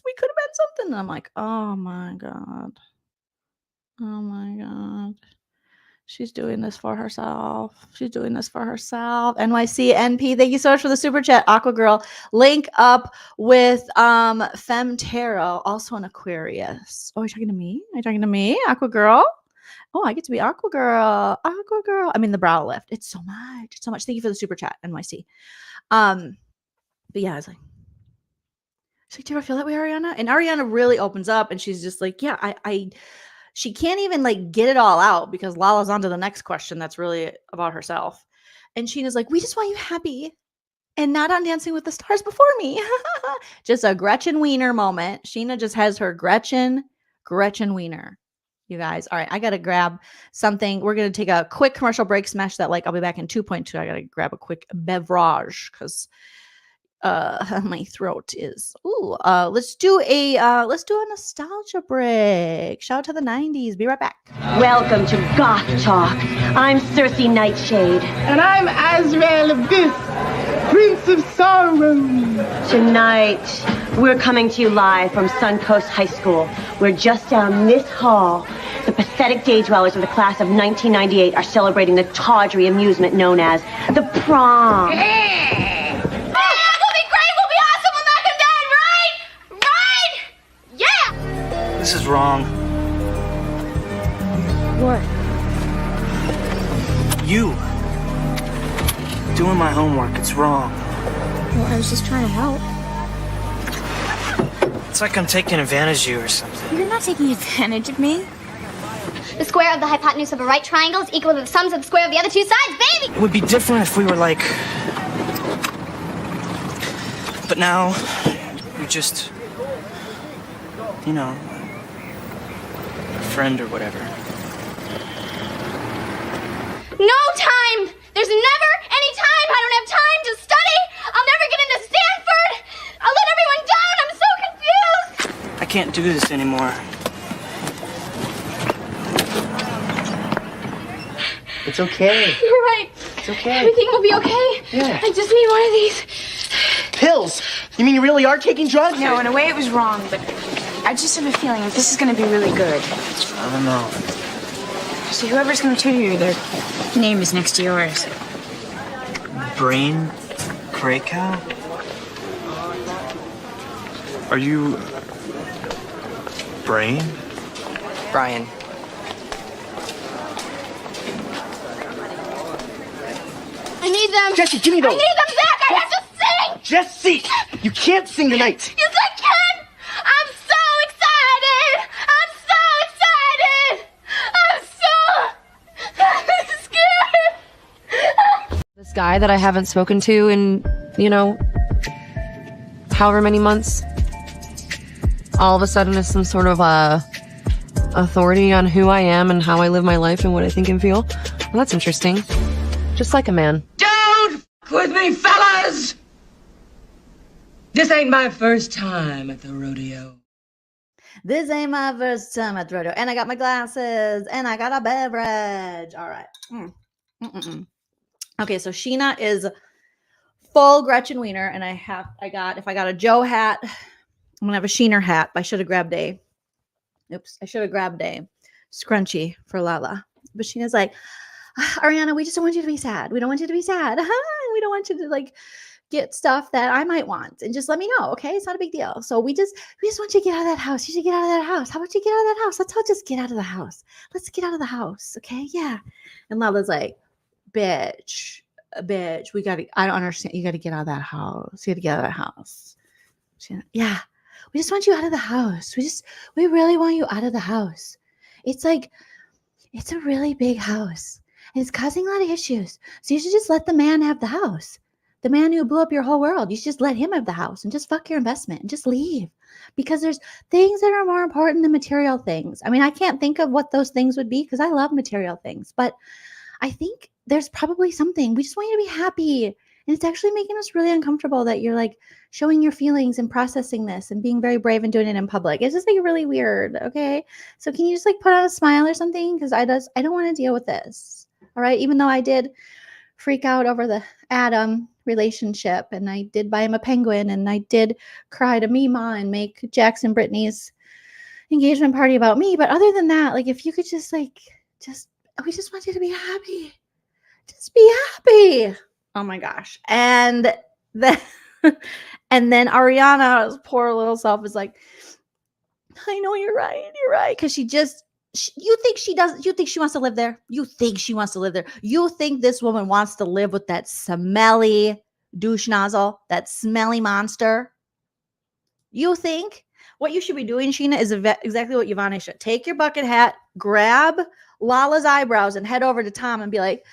S1: We could have been something. And I'm like, oh my God. She's doing this for herself. NYC NP, thank you so much for the super chat. Aqua Girl, link up with Femtero, also an Aquarius. Oh, are you talking to me? Aqua Girl? Oh, I get to be Aqua Girl. I mean, the brow lift. It's so much. Thank you for the super chat, NYC. But yeah, I was like, do you ever feel that way, Ariana? And Ariana really opens up and she's just like, yeah, she can't even like get it all out because Lala's on to the next question that's really about herself. And Sheena's like, we just want you happy and not on Dancing with the Stars before me. Just a Gretchen Wiener moment. Sheena just has her Gretchen Wiener. You guys. All right. I got to grab something. We're going to take a quick commercial break. Smash that like. I'll be back in 2.2. I got to grab a quick beverage because my throat is let's do a nostalgia break. Shout out to the 90s. Be right back.
S3: Welcome to Goth Talk. I'm Cersei Nightshade.
S4: And I'm Azrael Abyss, Prince of Sorrow.
S3: Tonight, we're coming to you live from Suncoast High School. We're just down this hall. The pathetic day dwellers of the class of 1998 are celebrating the tawdry amusement known as the prom.
S5: This is wrong.
S6: What?
S5: You. Doing my homework, it's wrong.
S6: Well, I was just trying to help.
S5: It's like I'm taking advantage of you or something.
S6: You're not taking advantage of me.
S7: The square of the hypotenuse of a right triangle is equal to the sums of the square of the other two sides, baby!
S5: It would be different if we were like... But now, you're just... friend or whatever.
S7: No time! There's never any time! I don't have time!
S5: can't do this anymore.
S8: It's okay.
S6: You're right.
S8: It's okay.
S6: Everything will be okay.
S8: Yeah.
S6: I just need one of these.
S8: Pills? You mean you really are taking drugs?
S6: No, in a way it was wrong, but I just have a feeling that this is going to be really good.
S5: I don't know.
S6: So whoever's going to tutor you, their name is next to yours.
S5: Brain cray cow?
S9: Are you... Brain?
S8: Brian.
S7: I need them.
S8: Jesse, give me those.
S7: I need them back. I have to sing.
S8: Jesse! You can't sing tonight.
S7: Yes, I can. I'm so excited. I'm so scared.
S10: This guy that I haven't spoken to in, however many months, all of a sudden is some sort of authority on who I am and how I live my life and what I think and feel. Well, that's interesting. Just like a man.
S11: Don't f*** with me, fellas! This ain't my first time at the rodeo.
S1: This ain't my first time at the rodeo. And I got my glasses and I got a beverage. All right. Okay, so Sheena is full Gretchen Wiener, and if I got a Joe hat, I'm gonna have a Sheener hat. I should have grabbed a scrunchie for Lala. But Sheena's like, Ariana, we just don't want you to be sad. We don't want you to be sad. We don't want you to get stuff that I might want, and just let me know. Okay, it's not a big deal. So we just want you to get out of that house. You should get out of that house. How about you get out of that house? Let's all just get out of the house. Let's get out of the house. Okay, yeah. And Lala's like, bitch, I don't understand. You got to get out of that house. You got to get out of that house. Yeah, we just want you out of the house. We really want you out of the house. It's a really big house. And it's causing a lot of issues. So you should just let the man have the house. The man who blew up your whole world. You should just let him have the house and just fuck your investment and just leave. Because there's things that are more important than material things. I mean, I can't think of what those things would be because I love material things. But I think there's probably something. We just want you to be happy. And it's actually making us really uncomfortable that you're showing your feelings and processing this and being very brave and doing it in public. It's just really weird. Okay. So can you just put on a smile or something? Because I don't want to deal with this. All right. Even though I did freak out over the Adam relationship and I did buy him a penguin and I did cry to Mima and make Jackson Brittany's engagement party about me. But other than that, if you could we just want you to be happy. Just be happy. Oh my gosh. And then Ariana's poor little self is like, I know you're right. Because you think she wants to live there? You think she wants to live there? You think this woman wants to live with that smelly douche nozzle, that smelly monster? You think? What you should be doing, Sheena, is exactly what Yvonne should. Take your bucket hat, grab Lala's eyebrows, and head over to Tom and be like,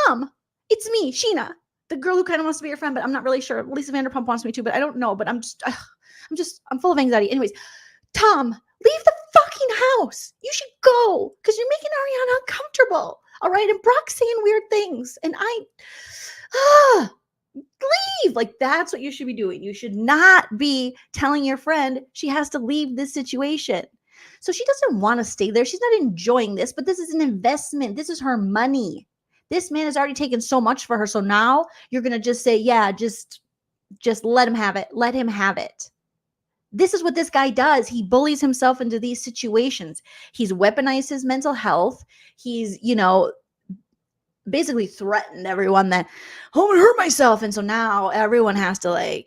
S1: Tom, it's me, Sheena, the girl who kind of wants to be your friend, but I'm not really sure. Lisa Vanderpump wants me to, but I don't know. But I'm full of anxiety. Anyways, Tom, leave the fucking house. You should go because you're making Ariana uncomfortable. All right. And Brock's saying weird things. And leave. That's what you should be doing. You should not be telling your friend she has to leave this situation. So she doesn't want to stay there. She's not enjoying this, but this is an investment. This is her money. This man has already taken so much for her. So now you're going to just say, yeah, just let him have it. Let him have it. This is what this guy does. He bullies himself into these situations. He's weaponized his mental health. He's, basically threatened everyone that, I'm going to hurt myself. And so now everyone has to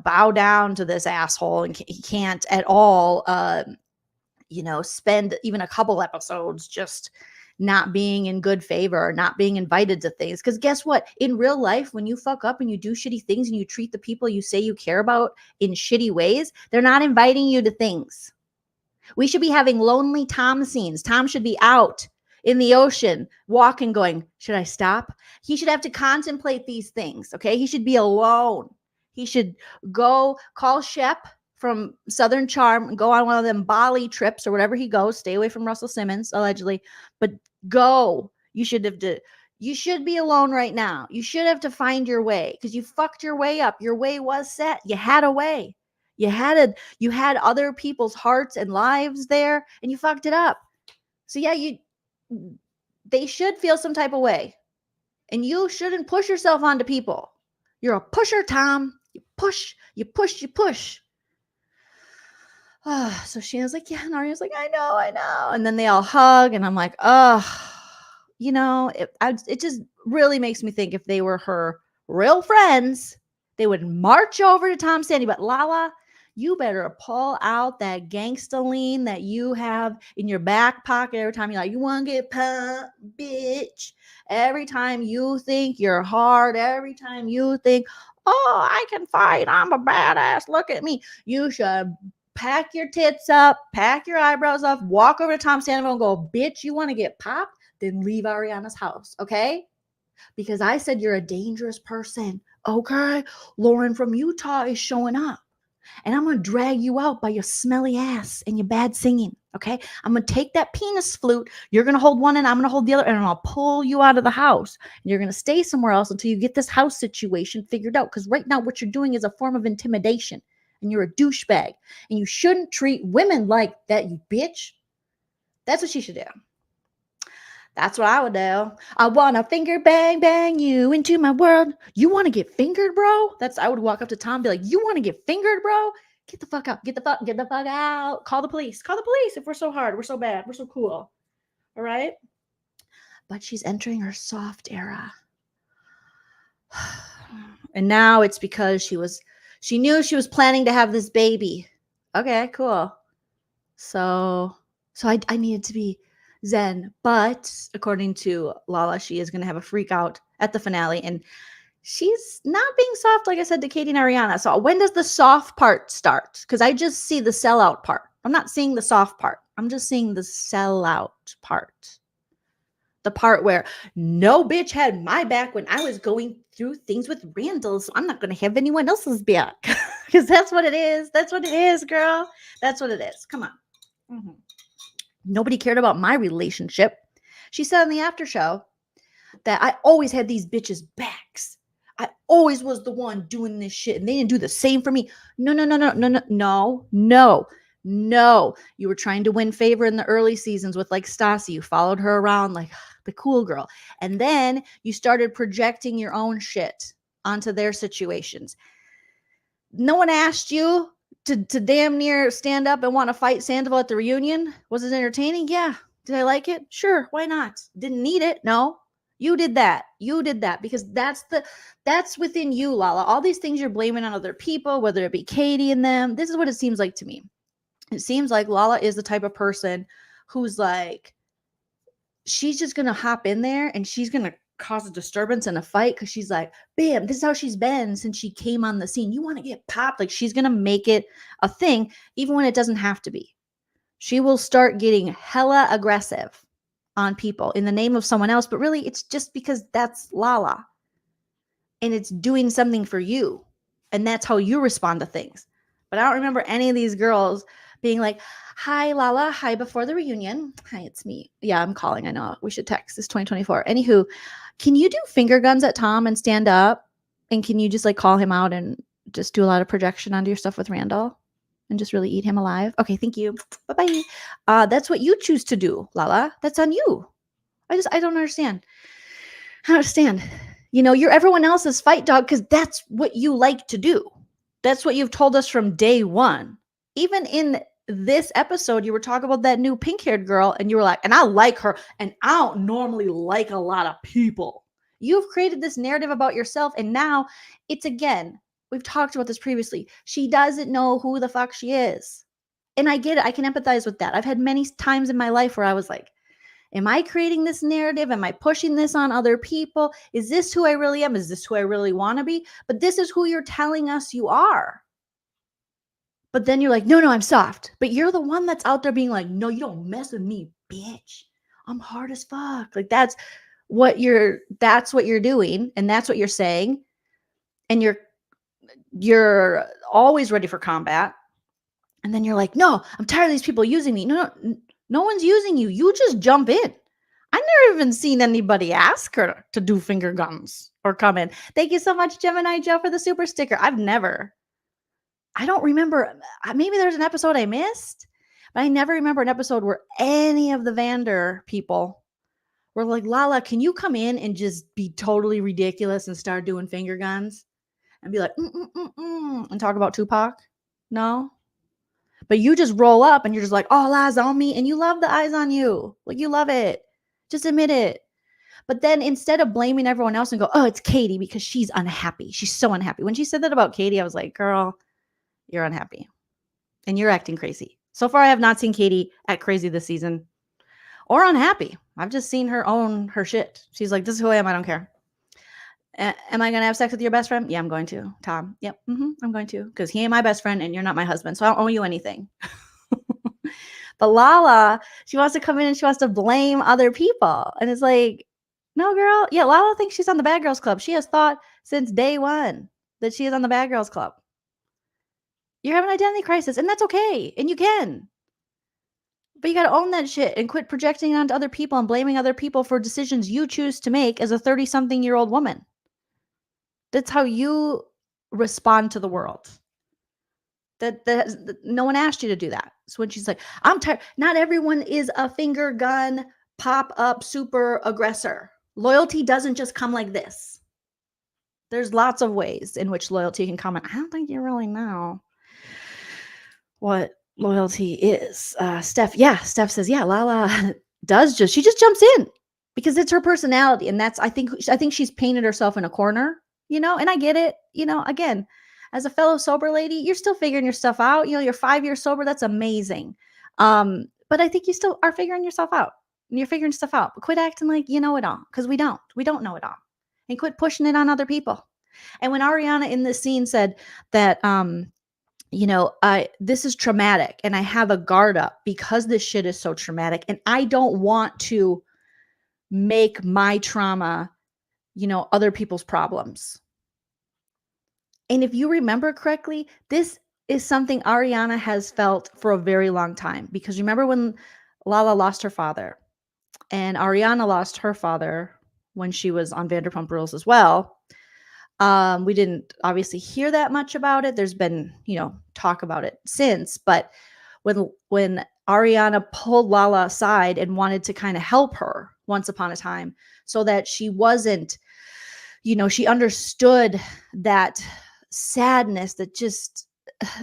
S1: bow down to this asshole, and he can't at all, spend even a couple episodes just not being in good favor or not being invited to things. Because guess what? In real life, when you fuck up and you do shitty things and you treat the people you say you care about in shitty ways, they're not inviting you to things. We should be having lonely Tom scenes. Tom should be out in the ocean, walking, going, should I stop? He should have to contemplate these things, okay? He should be alone. He should go call Shep from Southern Charm and go on one of them Bali trips or whatever he goes. Stay away from Russell Simmons, allegedly, but go. You should be alone right now. You should have to find your way because you fucked your way up. Your way was set. You had a way. You had other people's hearts and lives there, and you fucked it up. So yeah, they should feel some type of way. And you shouldn't push yourself onto people. You're a pusher, Tom. You push. So Sheena's like, yeah, and Ariana's like, I know. And then they all hug, and I'm like, it just really makes me think if they were her real friends, they would march over to Tom Sandy. But Lala, you better pull out that gangsta lean that you have in your back pocket every time you're like, you want to get pumped, bitch. Every time you think you're hard, every time you think, oh, I can fight, I'm a badass, look at me. You should pack your tits up, pack your eyebrows up, walk over to Tom Sandoval and go, bitch, you want to get popped? Then leave Ariana's house, okay? Because I said you're a dangerous person, okay? Lauren from Utah is showing up. And I'm going to drag you out by your smelly ass and your bad singing, okay? I'm going to take that penis flute. You're going to hold one and I'm going to hold the other, and I'll pull you out of the house. And you're going to stay somewhere else until you get this house situation figured out. Because right now what you're doing is a form of intimidation. And you're a douchebag. And you shouldn't treat women like that, you bitch. That's what she should do. That's what I would do. I want to finger bang bang you into my world. You want to get fingered, bro? I would walk up to Tom and be like, you want to get fingered, bro? Get the fuck out. Get the fuck out. Call the police. Call the police if we're so hard. We're so bad. We're so cool. All right? But she's entering her soft era. And now it's because she knew she was planning to have this baby. Okay, cool. So I needed to be zen. But according to Lala, she is going to have a freak out at the finale. And she's not being soft, like I said, to Katie and Ariana. So when does the soft part start? Because I just see the sellout part. I'm not seeing the soft part. I'm just seeing the sellout part. The part where no bitch had my back when I was going through things with Randall, so I'm not going to have anyone else's back. Because that's what it is. That's what it is, girl. That's what it is. Come on. Mm-hmm. Nobody cared about my relationship. She said on the after show that I always had these bitches' backs. I always was the one doing this shit, and they didn't do the same for me. No. You were trying to win favor in the early seasons with like Stassi. You followed her around like the cool girl. And then you started projecting your own shit onto their situations. No one asked you to damn near stand up and want to fight Sandoval at the reunion. Was it entertaining? Yeah. Did I like it? Sure. Why not? Didn't need it. No. You did that. Because that's within you, Lala. All these things you're blaming on other people, whether it be Katie and them. This is what it seems like to me. It seems like Lala is the type of person who's like, she's just going to hop in there and she's going to cause a disturbance and a fight because she's like, bam, this is how she's been since she came on the scene. You want to get popped? Like, she's going to make it a thing even when it doesn't have to be. She will start getting hella aggressive on people in the name of someone else, but really it's just because that's Lala and it's doing something for you. And that's how you respond to things. But I don't remember any of these girls being like, hi, Lala. Hi, before the reunion. Hi, it's me. Yeah, I'm calling. I know. We should text. It's 2024. Anywho, can you do finger guns at Tom and stand up? And can you just like call him out and just do a lot of projection onto your stuff with Randall and just really eat him alive? Okay, thank you. Bye-bye. That's what you choose to do, Lala. That's on you. I don't understand. I don't understand. You know, you're everyone else's fight dog because that's what you like to do. That's what you've told us from day one. Even in this episode, you were talking about that new pink-haired girl, and you were like, and I like her, and I don't normally like a lot of people. You've created this narrative about yourself, and now it's again, we've talked about this previously. She doesn't know who the fuck she is. And I get it. I can empathize with that. I've had many times in my life where I was like, am I creating this narrative? Am I pushing this on other people? Is this who I really am? Is this who I really want to be? But this is who you're telling us you are. But then you're like, no, I'm soft. But you're the one that's out there being like, no, you don't mess with me, bitch. I'm hard as fuck. Like that's what you're doing. And that's what you're saying. And you're always ready for combat. And then you're like, no, I'm tired of these people using me. No one's using you. You just jump in. I've never even seen anybody ask her to do finger guns or come in. Thank you so much, Gemini Joe, for the super sticker. I've never I don't remember. Maybe there's an episode I missed, but I never remember an episode where any of the Vander people were like, Lala, can you come in and just be totally ridiculous and start doing finger guns and be like, and talk about Tupac? No. But you just roll up and you're just like, all eyes on me. And you love the eyes on you. Like, you love it. Just admit it. But then instead of blaming everyone else and go, oh, it's Katie because she's unhappy. She's so unhappy. When she said that about Katie, I was like, girl, you're unhappy and you're acting crazy. So far, I have not seen Katie act crazy this season or unhappy. I've just seen her own her shit. She's like, this is who I am. I don't care. Am I going to have sex with your best friend? Yeah, I'm going to. Tom. Yep. I'm going to, because he ain't my best friend and you're not my husband. So I don't owe you anything. But Lala, she wants to come in and she wants to blame other people. And it's like, no, girl. Yeah, Lala thinks she's on the Bad Girls Club. She has thought since day one that she is on the Bad Girls Club. You're having an identity crisis, and that's okay. And you can. But you got to own that shit and quit projecting it onto other people and blaming other people for decisions you choose to make as a 30-something-year-old woman. That's how you respond to the world. That no one asked you to do that. So when she's like, I'm tired. Not everyone is a finger gun, pop-up super aggressor. Loyalty doesn't just come like this. There's lots of ways in which loyalty can come. And I don't think you really know what loyalty is. Steph says, yeah, Lala she just jumps in because it's her personality. And I think she's painted herself in a corner, and I get it, again, as a fellow sober lady, you're still figuring your stuff out. You're 5 years sober. That's amazing. But I think you still are figuring yourself out. You're figuring stuff out. But quit acting like you know it all, because we don't. We don't know it all. And quit pushing it on other people. And when Ariana in this scene said that, this is traumatic and I have a guard up because this shit is so traumatic and I don't want to make my trauma, other people's problems. And if you remember correctly, this is something Ariana has felt for a very long time, because remember when Lala lost her father and Ariana lost her father when she was on Vanderpump Rules as well. We didn't obviously hear that much about it. There's been, talk about it since, but when Ariana pulled Lala aside and wanted to kind of help her once upon a time so that she wasn't, she understood that sadness, that just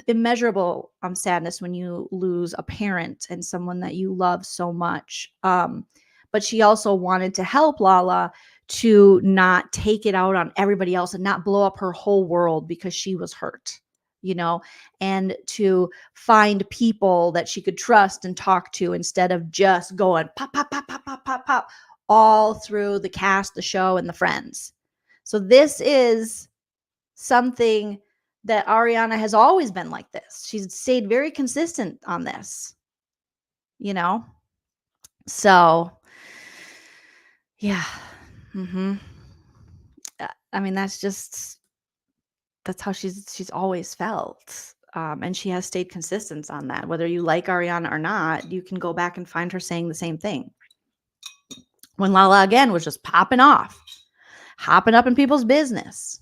S1: immeasurable sadness when you lose a parent and someone that you love so much. But she also wanted to help Lala to not take it out on everybody else and not blow up her whole world because she was hurt, and to find people that she could trust and talk to instead of just going pop, pop, pop, pop, pop, pop, pop, all through the cast, the show, and the friends. So this is something that Ariana has always been like this. She's stayed very consistent on this, So, yeah. I mean, that's how she's always felt. And she has stayed consistent on that. Whether you like Ariana or not, you can go back and find her saying the same thing. When Lala, again, was just popping off, hopping up in people's business,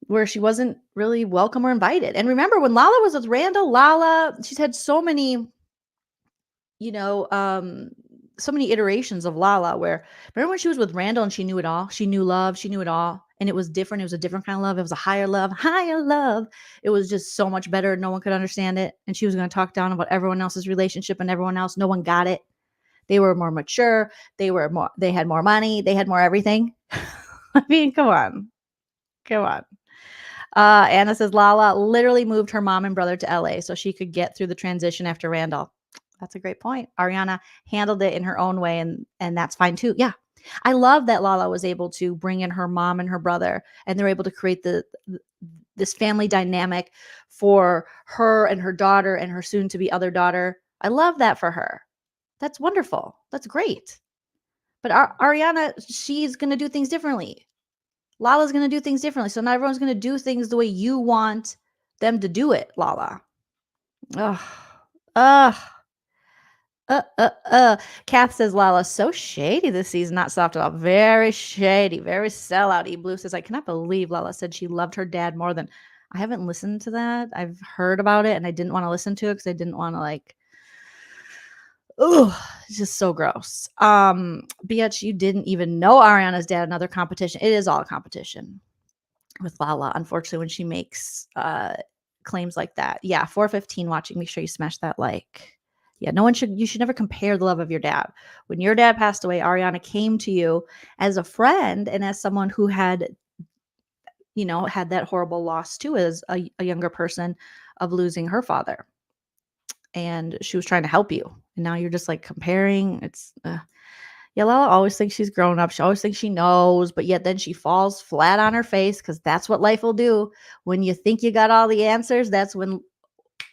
S1: where she wasn't really welcome or invited. And remember, when Lala was with Randall, she's had so many, so many iterations of Lala, where remember when she was with Randall and she knew it all? She knew love. She knew it all. And it was different. It was a different kind of love. It was a higher love. It was just so much better. No one could understand it. And she was going to talk down about everyone else's relationship and everyone else. No one got it. They were more mature. They had more money. They had more everything. I mean, come on. Anna says Lala literally moved her mom and brother to LA so she could get through the transition after Randall. That's a great point. Ariana handled it in her own way, and that's fine too. Yeah. I love that Lala was able to bring in her mom and her brother, and they're able to create this family dynamic for her and her daughter and her soon to be other daughter. I love that for her. That's wonderful. That's great. But Ariana, she's going to do things differently. Lala's going to do things differently. So not everyone's going to do things the way you want them to do it, Lala. Kath says Lala's so shady this season, not soft at all. Very shady, very sellout. Blue says, I cannot believe Lala said she loved her dad more than I haven't listened to that. I've heard about it and I didn't want to listen to it because I didn't want to like, oh, it's just so gross. Bitch, you didn't even know Ariana's dad, another competition. It is all a competition with Lala, unfortunately, when she makes claims like that. Yeah, 415 watching. Make sure you smash that like. Yeah, you should never compare the love of your dad. When your dad passed away, Ariana came to you as a friend and as someone who had, had that horrible loss too, as a younger person of losing her father. And she was trying to help you. And now you're just like comparing. It's, yeah, Lala always thinks she's grown up. She always thinks she knows, but yet then she falls flat on her face because that's what life will do. When you think you got all the answers, that's when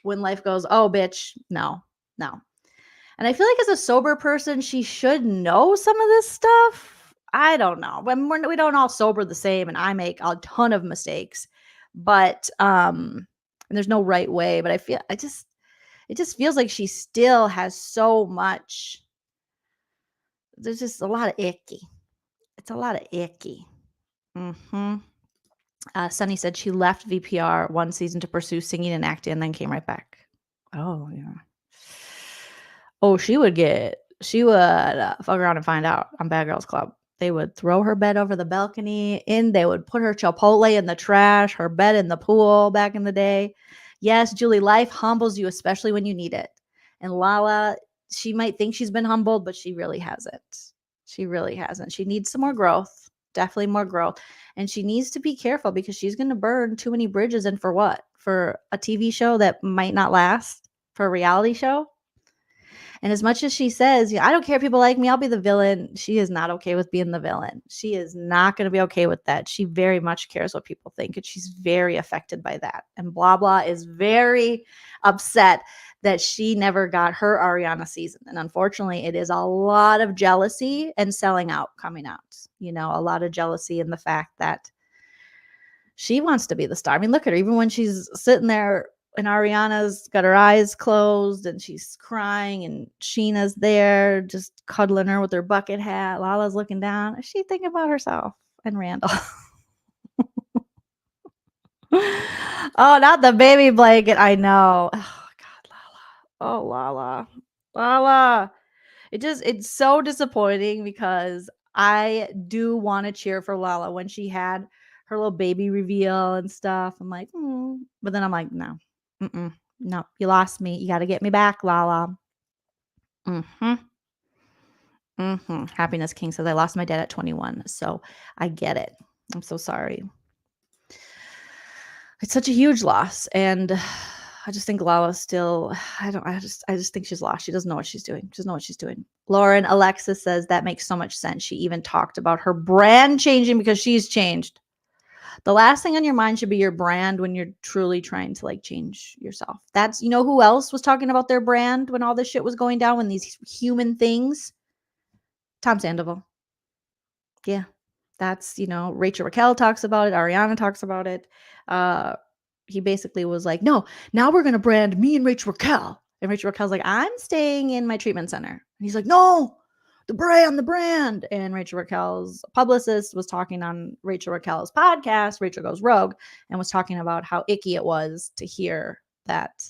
S1: life goes, oh, bitch, no. And I feel like as a sober person, she should know some of this stuff. I don't know. We don't all sober the same, and I make a ton of mistakes. But and there's no right way. But it just feels like she still has so much. There's just a lot of icky. It's a lot of icky. Sunny said she left VPR one season to pursue singing and acting and then came right back. Oh, yeah. Oh, she would fuck around and find out on Bad Girls Club. They would throw her bed over the balcony they would put her Chipotle in the trash, her bed in the pool back in the day. Yes, Julie, life humbles you, especially when you need it. And Lala, she might think she's been humbled, but she really hasn't. She really hasn't. She needs some more growth, definitely more growth. And she needs to be careful because she's going to burn too many bridges. And for what? For a TV show that might not last? For a reality show? And as much as she says, I don't care if people like me, I'll be the villain. She is not okay with being the villain. She is not going to be okay with that. She very much cares what people think. And she's very affected by that. And blah, blah is very upset that she never got her Ariana season. And unfortunately, it is a lot of jealousy and selling out coming out. A lot of jealousy in the fact that she wants to be the star. I mean, look at her. Even when she's sitting there and Ariana's got her eyes closed and she's crying and Sheena's there just cuddling her with her bucket hat. Lala's looking down. Is she thinking about herself and Randall? Oh, not the baby blanket. I know. Oh, God, Lala. Oh, Lala. It's so disappointing because I do want to cheer for Lala when she had her little baby reveal and stuff. I'm like, but then I'm like, no. No, you lost me. You got to get me back, Lala. Happiness King says, I lost my dad at 21. So I get it. I'm so sorry. It's such a huge loss. And I just think Lala still, I just think she's lost. She doesn't know what she's doing. She doesn't know what she's doing. Lauren Alexis says that makes so much sense. She even talked about her brand changing because she's changed. The last thing on your mind should be your brand when you're truly trying to like change yourself. That's, who else was talking about their brand when all this shit was going down, when these human things? Tom Sandoval. Yeah. That's, Rachel Raquel talks about it. Ariana talks about it. He basically was like, no, now we're going to brand me and Rachel Raquel. And Rachel Raquel's like, I'm staying in my treatment center. And he's like, no, the brand. And Rachel Raquel's publicist was talking on Rachel Raquel's podcast, Rachel Goes Rogue, and was talking about how icky it was to hear that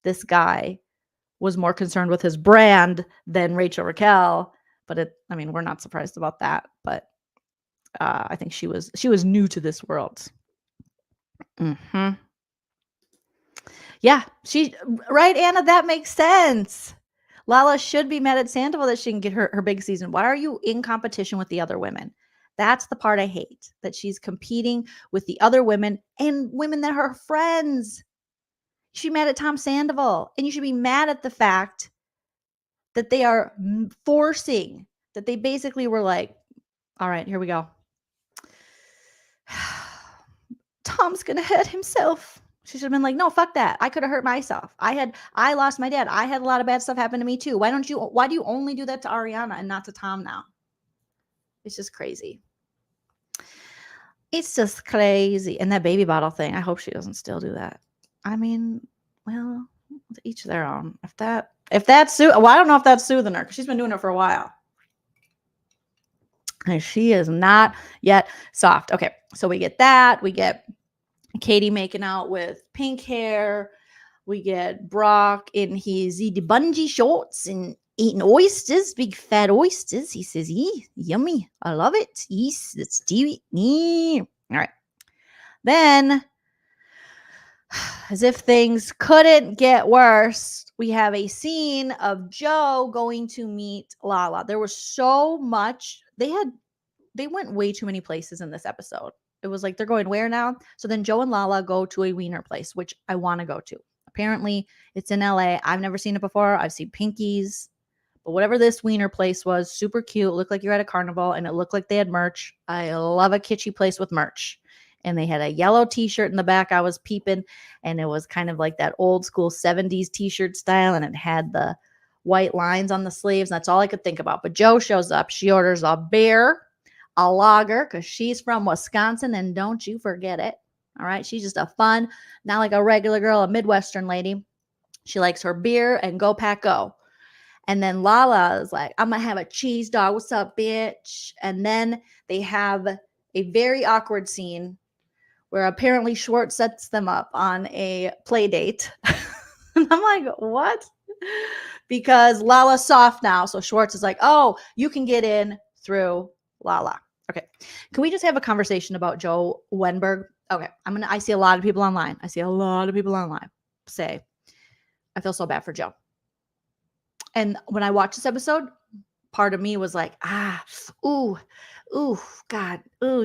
S1: this guy was more concerned with his brand than Rachel Raquel. But we're not surprised about that. But I think she was new to this world. Yeah, right, Anna, that makes sense. Lala should be mad at Sandoval that she can get her big season. Why are you in competition with the other women? That's the part I hate, that she's competing with the other women and women that are her friends. You should be mad at Tom Sandoval. And you should be mad at the fact that they are forcing, that they basically were like, all right, here we go. Tom's going to hurt himself. She should have been like, no, fuck that. I could have hurt myself. I lost my dad. I had a lot of bad stuff happen to me too. Why do you only do that to Ariana and not to Tom now? It's just crazy. It's just crazy. And that baby bottle thing, I hope she doesn't still do that. Well, each their own. If that's well, I don't know if that's soothing her because she's been doing it for a while. And she is not yet soft. Okay, so we get that. We get Katie making out with pink hair. We get Brock in his bungee shorts and eating oysters, big fat oysters. He says, yummy. I love it. Yes, let's do it. All right. Then, as if things couldn't get worse, we have a scene of Joe going to meet Lala. There was so much. They went way too many places in this episode. It was like, they're going where now? So then Joe and Lala go to a wiener place, which I want to go to. Apparently, it's in LA. I've never seen it before. I've seen Pinkies. But whatever this wiener place was, super cute. It looked like you're at a carnival, and it looked like they had merch. I love a kitschy place with merch. And they had a yellow t-shirt in the back. I was peeping, and it was kind of like that old school 70s t-shirt style, and it had the white lines on the sleeves. And that's all I could think about. But Joe shows up. She orders a beer, a lager, because she's from Wisconsin, and don't you forget it. All right. She's just a fun, not like a regular girl, a Midwestern lady. She likes her beer and go pack go. And then Lala is like, I'm going to have a cheese dog. What's up, bitch? And then they have a very awkward scene where apparently Schwartz sets them up on a play date. And I'm like, what? Because Lala's soft now. So Schwartz is like, oh, you can get in through Lala. Okay. Can we just have a conversation about Joe Wenberg? Okay. I see a lot of people online. Say, I feel so bad for Joe. And when I watched this episode, part of me was like, God,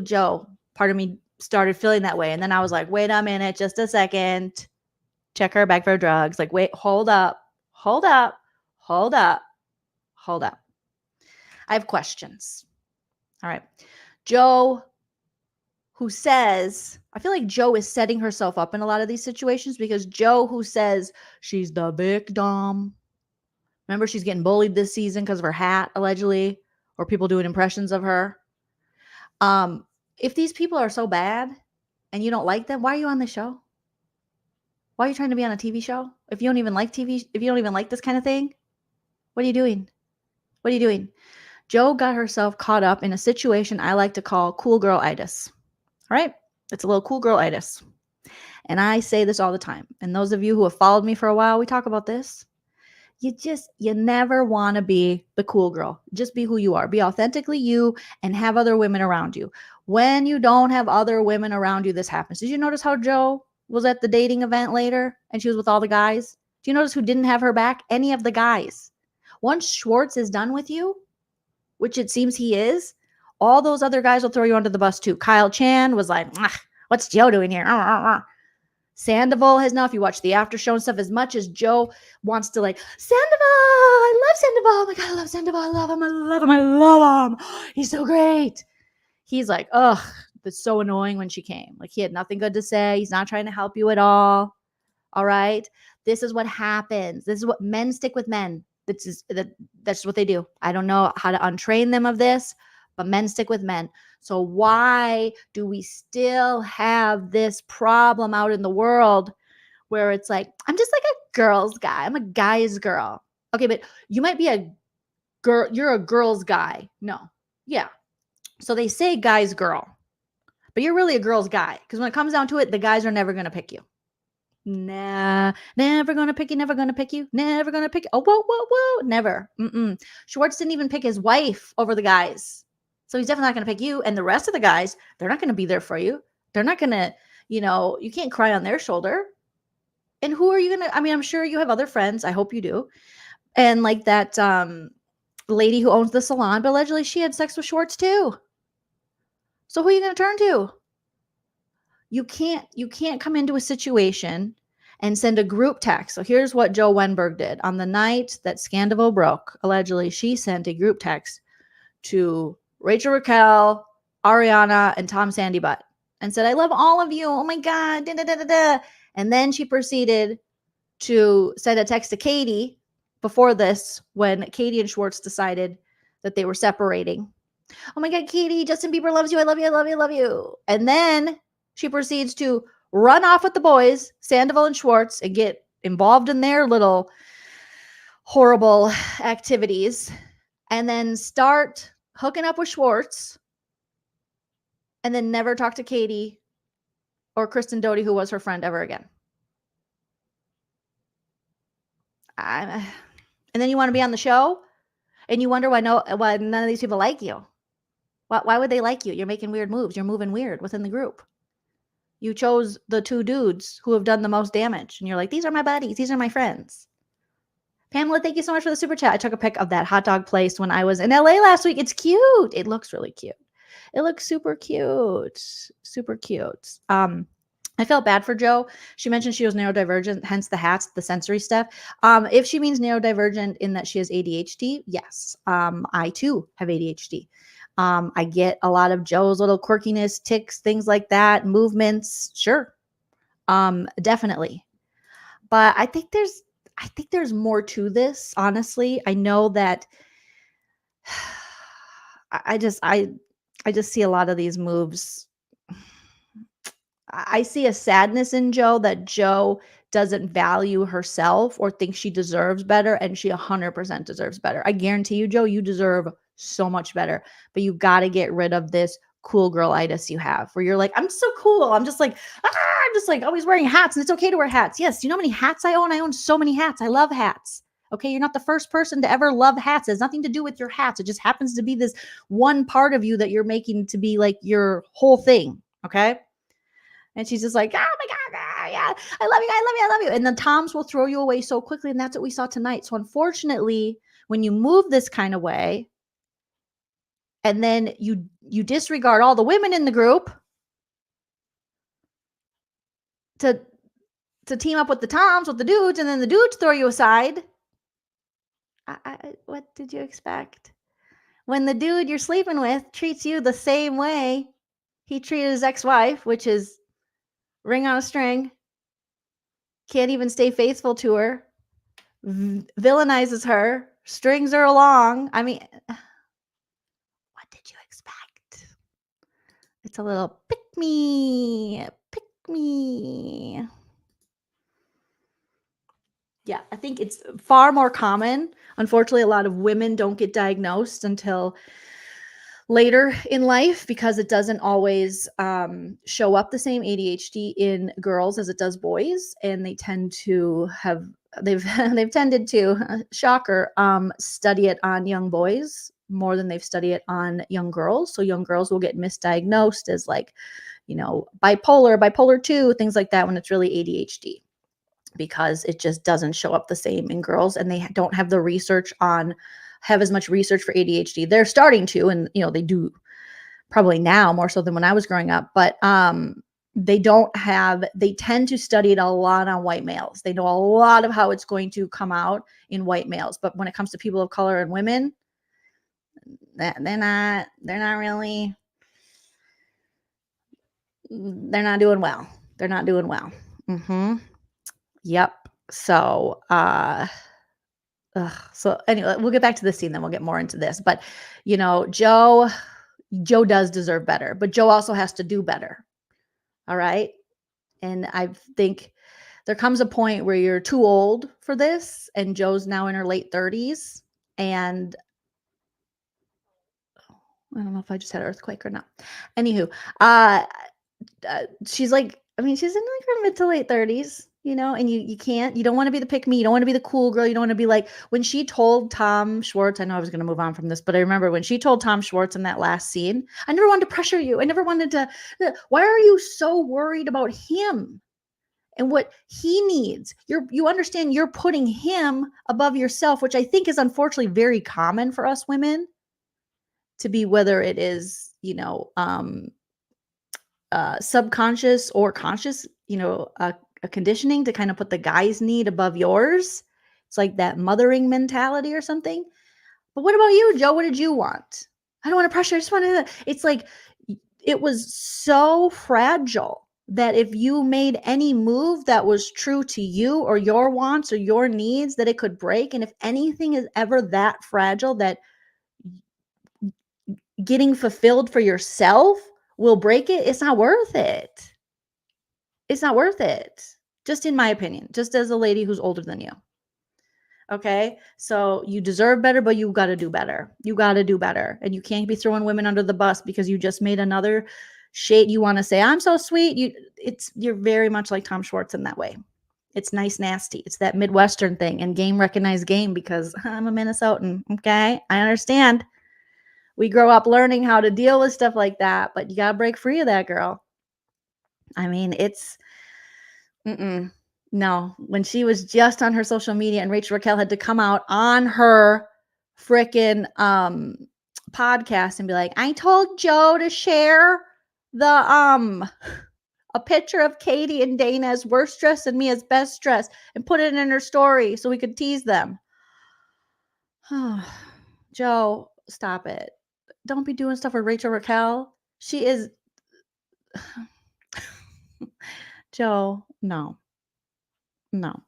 S1: Joe. Part of me started feeling that way. And then I was like, wait a minute, just a second. Check her bag for drugs. Like, wait, hold up. I have questions. All right. Joe, who says, I feel like Joe is setting herself up in a lot of these situations, because Joe, who says she's the victim. Remember, she's getting bullied this season because of her hat, allegedly, or people doing impressions of her. If these people are so bad and you don't like them, why are you on the show? Why are you trying to be on a TV show? If you don't even like TV, if you don't even like this kind of thing, what are you doing? Joe got herself caught up in a situation I like to call cool girl-itis. All right? It's a little cool girl-itis. And I say this all the time. And those of you who have followed me for a while, we talk about this. You never want to be the cool girl. Just be who you are. Be authentically you and have other women around you. When you don't have other women around you, this happens. Did you notice how Joe was at the dating event later and she was with all the guys? Do you notice who didn't have her back? Any of the guys. Once Schwartz is done with you, which it seems he is, all those other guys will throw you under the bus too. Kyle Chan was like, what's Joe doing here? Sandoval has now, if you watch the after show and stuff, as much as Joe wants to like, Sandoval, I love Sandoval. Oh my God, I love Sandoval. I love him. He's so great. He's like, ugh, that's so annoying when she came. Like, he had nothing good to say. He's not trying to help you at all. All right. This is what happens. This is what men stick with men. That's what they do. I don't know how to untrain them of this, but men stick with men. So why do we still have this problem out in the world where it's like, I'm just like a girl's guy. I'm a guy's girl. Okay, but you might be a girl. You're a girl's guy. No. Yeah. So they say guy's girl, but you're really a girl's guy. Because when it comes down to it, the guys are never going to pick you. Nah, never going to pick you. Never going to pick you. Never going to pick you. Oh, whoa. Never. Schwartz didn't even pick his wife over the guys. So he's definitely not going to pick you. And the rest of the guys, they're not going to be there for you. They're not going to, you can't cry on their shoulder. And who are you going to, I'm sure you have other friends. I hope you do. And like that lady who owns the salon, but allegedly she had sex with Schwartz too. So who are you going to turn to? You can't come into a situation and send a group text. So here's what Joe Wenberg did. On the night that Sandoval broke, allegedly, she sent a group text to Rachel Raquel, Ariana, and Tom Sandybutt and said, I love all of you. Oh my God. Da, da, da, da, da. And then she proceeded to send a text to Katie before this, when Katie and Schwartz decided that they were separating. Oh my God, Katie, Justin Bieber loves you. I love you. I love you. I love you. And then she proceeds to run off with the boys, Sandoval and Schwartz, and get involved in their little horrible activities, and then start hooking up with Schwartz, and then never talk to Katie or Kristen Doty, who was her friend, ever again. And then you want to be on the show and you wonder why none of these people like you. Why would they like you? You're making weird moves. You're moving weird within the group. You chose the two dudes who have done the most damage. And you're like, these are my buddies. These are my friends. Pamela, thank you so much for the super chat. I took a pic of that hot dog place when I was in LA last week. It's cute. It looks really cute. It looks super cute. Super cute. I felt bad for Jo. She mentioned she was neurodivergent, hence the hats, the sensory stuff. If she means neurodivergent in that she has ADHD, yes. I too have ADHD. I get a lot of Jo's little quirkiness, tics, things like that, movements. Sure. Definitely. But I think there's more to this, honestly. I know that I just see a lot of these moves. I see a sadness in Jo that Jo doesn't value herself or thinks she deserves better, and she 100% deserves better. I guarantee you, Jo, you deserve so much better, but you got to get rid of this cool girl-itis you have where you're like, I'm so cool. I'm just like always wearing hats, and it's okay to wear hats. Yes. You know how many hats I own? I own so many hats. I love hats. Okay. You're not the first person to ever love hats. It has nothing to do with your hats. It just happens to be this one part of you that you're making to be like your whole thing. Okay. And she's just like, oh my God, yeah, I love you, I love you, I love you. And the Toms will throw you away so quickly. And that's what we saw tonight. So unfortunately, when you move this kind of way, and then you disregard all the women in the group to team up with the Toms, with the dudes, and then the dudes throw you aside. What did you expect? When the dude you're sleeping with treats you the same way he treated his ex-wife, which is ring on a string, can't even stay faithful to her, villainizes her, strings her along. I mean, what did you expect? It's a little pick me. Yeah, I think it's far more common. Unfortunately, a lot of women don't get diagnosed until later in life because it doesn't always show up the same ADHD in girls as it does boys, and they tend to have they've tended to shocker study it on young boys more than they've studied it on young girls. So young girls will get misdiagnosed as like, bipolar 2, things like that, when it's really ADHD, because it just doesn't show up the same in girls, and they don't have the research have as much research for ADHD. They're starting to, and they do probably now more so than when I was growing up, but they tend to study it a lot on white males. They know a lot of how it's going to come out in white males, but when it comes to people of color and women, they're not doing well. They're not doing well. Yep. So, so anyway, we'll get back to this scene, then we'll get more into this. But, Jo does deserve better, but Jo also has to do better. All right. And I think there comes a point where you're too old for this, and Jo's now in her late 30s. And I don't know if I just had an earthquake or not. Anywho, she's like, she's in like her mid to late 30s. And you don't want to be the pick me. You don't want to be the cool girl. You don't want to be like, when she told Tom Schwartz, I know I was going to move on from this, but I remember when she told Tom Schwartz in that last scene, I never wanted to pressure you. I never wanted to, why are you so worried about him and what he needs? You understand you're putting him above yourself, which I think is unfortunately very common for us women to be, whether it is, subconscious or conscious, a conditioning to kind of put the guy's need above yours. It's like that mothering mentality or something. But what about you, Jo? What did you want? I don't want to pressure. I just want to. It's like it was so fragile that if you made any move that was true to you or your wants or your needs, that it could break. And if anything is ever that fragile that getting fulfilled for yourself will break it, it's not worth it. It's not worth it, just in my opinion, just as a lady who's older than you. Okay. So you deserve better, but you got to do better. You got to do better. And you can't be throwing women under the bus because you just made another shade. You want to say, I'm so sweet. You're very much like Tom Schwartz in that way. It's nice, nasty. It's that Midwestern thing, and game recognized game, because I'm a Minnesotan. Okay. I understand. We grow up learning how to deal with stuff like that, but you got to break free of that, girl. I mean, it's, no, when she was just on her social media and Rachel Raquel had to come out on her freaking podcast and be like, I told Joe to share the a picture of Katie and Dana as worst dressed and me as best dressed and put it in her story so we could tease them. Joe, stop it. Don't be doing stuff with Rachel Raquel. She is Joe, no.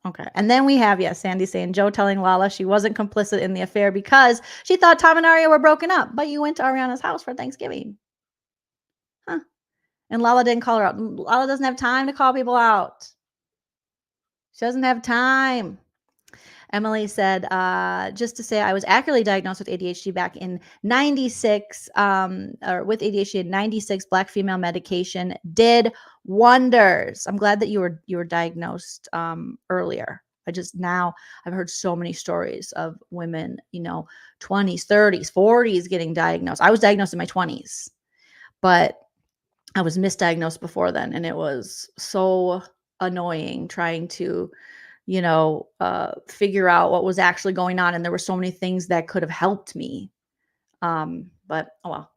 S1: Okay. And then we have, Sandy saying, Joe telling Lala she wasn't complicit in the affair because she thought Tom and Aria were broken up, but you went to Ariana's house for Thanksgiving. Huh. And Lala didn't call her out. Lala doesn't have time to call people out. She doesn't have time. Emily said, just to say, I was accurately diagnosed with ADHD back in 96, or with ADHD in 96, black female medication did wonders. I'm glad that you were diagnosed earlier. I've heard so many stories of women, 20s, 30s, 40s getting diagnosed. I was diagnosed in my 20s, but I was misdiagnosed before then. And it was so annoying trying to figure out what was actually going on. And there were so many things that could have helped me. But oh well,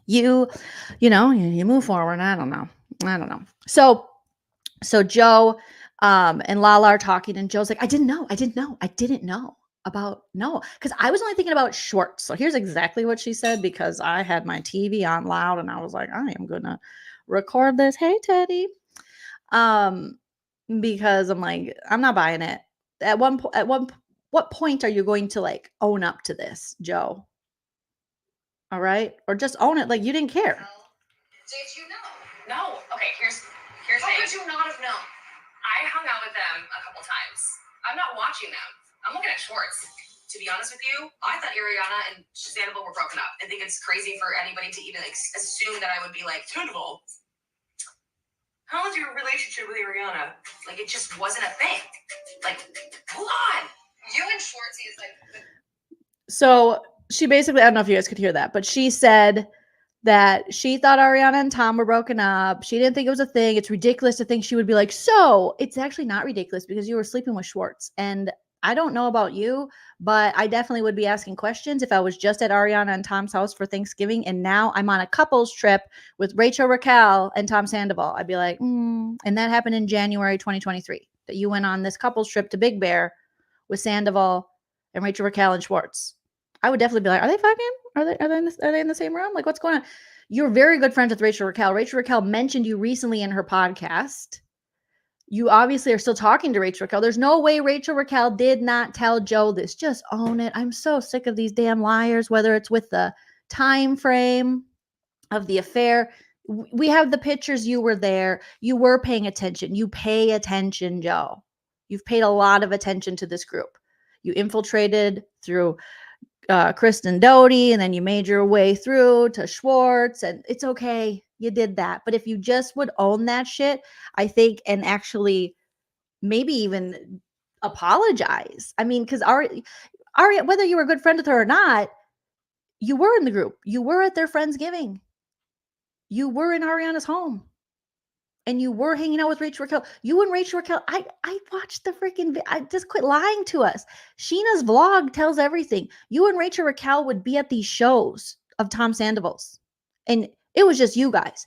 S1: you move forward. I don't know. So Joe, and Lala are talking, and Joe's like, I didn't know about, because I was only thinking about Schwartz. So here's exactly what she said, because I had my TV on loud and I was like, I am going to record this. Hey, Teddy. Because I'm like, I'm not buying it. What point are you going to like own up to this, Joe? All right, or just own it like you didn't care.
S9: Did you know? No. Okay, here's how could you not have known? I hung out with them a couple times. I'm not watching them. I'm looking at Schwartz. To be honest with you, I thought Ariana and Sandoval were broken up. I think it's crazy for anybody to even assume that I would be like, Sandoval, how was your relationship with Ariana? Like, it just wasn't a thing. Like, hold on. You and Schwartzy is like...
S1: So she basically, I don't know if you guys could hear that, but she said that she thought Ariana and Tom were broken up. She didn't think it was a thing. It's ridiculous to think she would be like, so it's actually not ridiculous because you were sleeping with Schwartz. And I don't know about you, but I definitely would be asking questions if I was just at Ariana and Tom's house for Thanksgiving, and now I'm on a couples trip with Rachel Raquel and Tom Sandoval. I'd be like, And that happened in January 2023, that you went on this couples trip to Big Bear with Sandoval and Rachel Raquel and Schwartz. I would definitely be like, are they fucking? Are they in the same room? Like, what's going on? You're very good friends with Rachel Raquel. Rachel Raquel mentioned you recently in her podcast. You obviously are still talking to Rachel Raquel. There's no way Rachel Raquel did not tell Joe this. Just own it. I'm so sick of these damn liars, whether it's with the time frame of the affair. We have the pictures. You were there. You were paying attention. You pay attention, Joe. You've paid a lot of attention to this group. You infiltrated through Kristen Doty, and then you made your way through to Schwartz, and it's okay. You did that. But if you just would own that shit, I think, and actually maybe even apologize. I mean, because Aria, whether you were a good friend with her or not, you were in the group. You were at their Friendsgiving. You were in Ariana's home. And you were hanging out with Rachel Raquel. You and Rachel Raquel, I watched the freaking, I just quit lying to us. Sheena's vlog tells everything. You and Rachel Raquel would be at these shows of Tom Sandoval's. And it was just you guys.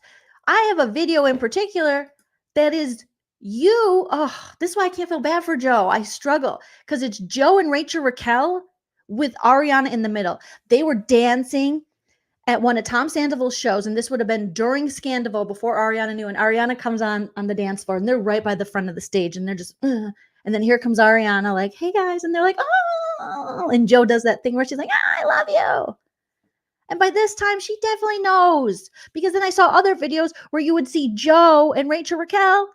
S1: I have a video in particular that is you. Oh, this is why I can't feel bad for Joe. I struggle because it's Joe and Rachel Raquel with Ariana in the middle. They were dancing at one of Tom Sandoval's shows, and this would have been during Scandival before Ariana knew, and Ariana comes on the dance floor, and they're right by the front of the stage, and they're just, and then here comes Ariana like, hey guys, and they're like, oh, and Joe does that thing where she's like, I love you. And by this time, she definitely knows, because then I saw other videos where you would see Joe and Rachel Raquel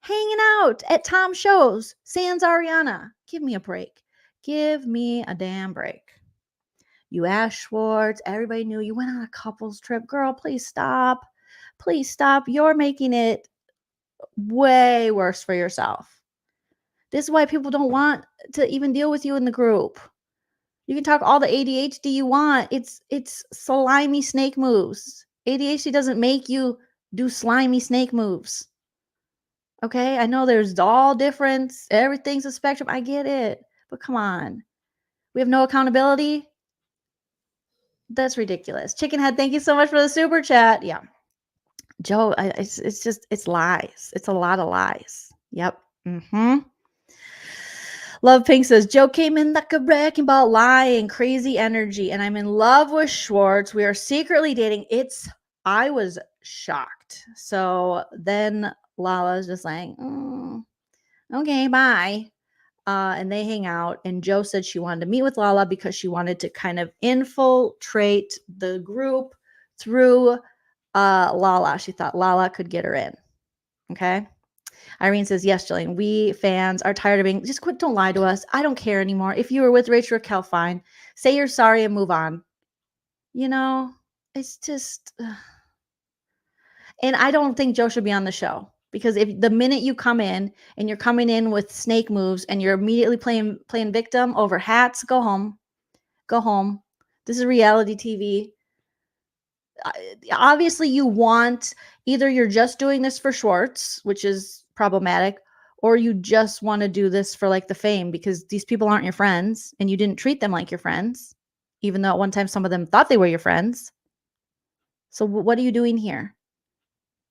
S1: hanging out at Tom's shows, sans Ariana. Give me a break. Give me a damn break. You asked Schwartz. Everybody knew you went on a couples trip. Girl, please stop. Please stop. You're making it way worse for yourself. This is why people don't want to even deal with you in the group. You can talk all the ADHD you want. It's slimy snake moves. ADHD doesn't make you do slimy snake moves. Okay? I know there's all difference. Everything's a spectrum. I get it. But come on. We have no accountability? That's ridiculous. Chickenhead, thank you so much for the super chat. Yeah. Joe, it's lies. It's a lot of lies. Yep. Mm-hmm. Love Pink says, Joe came in like a wrecking ball, lying, crazy energy, and I'm in love with Schwartz. We are secretly dating. I was shocked. So then Lala's just like, okay, bye. And they hang out. And Joe said she wanted to meet with Lala because she wanted to kind of infiltrate the group through Lala. She thought Lala could get her in. Okay. Irene says, yes, Jolene, we fans are tired of being, just quit, don't lie to us. I don't care anymore. If you were with Rachel Raquel, fine. Say you're sorry and move on. You know, it's just, and I don't think Joe should be on the show. Because if the minute you come in and you're coming in with snake moves and you're immediately playing victim over hats, go home. Go home. This is reality TV. Obviously, you want, either you're just doing this for Schwartz, which is problematic, or you just want to do this for like the fame because these people aren't your friends and you didn't treat them like your friends, even though at one time some of them thought they were your friends. So what are you doing here?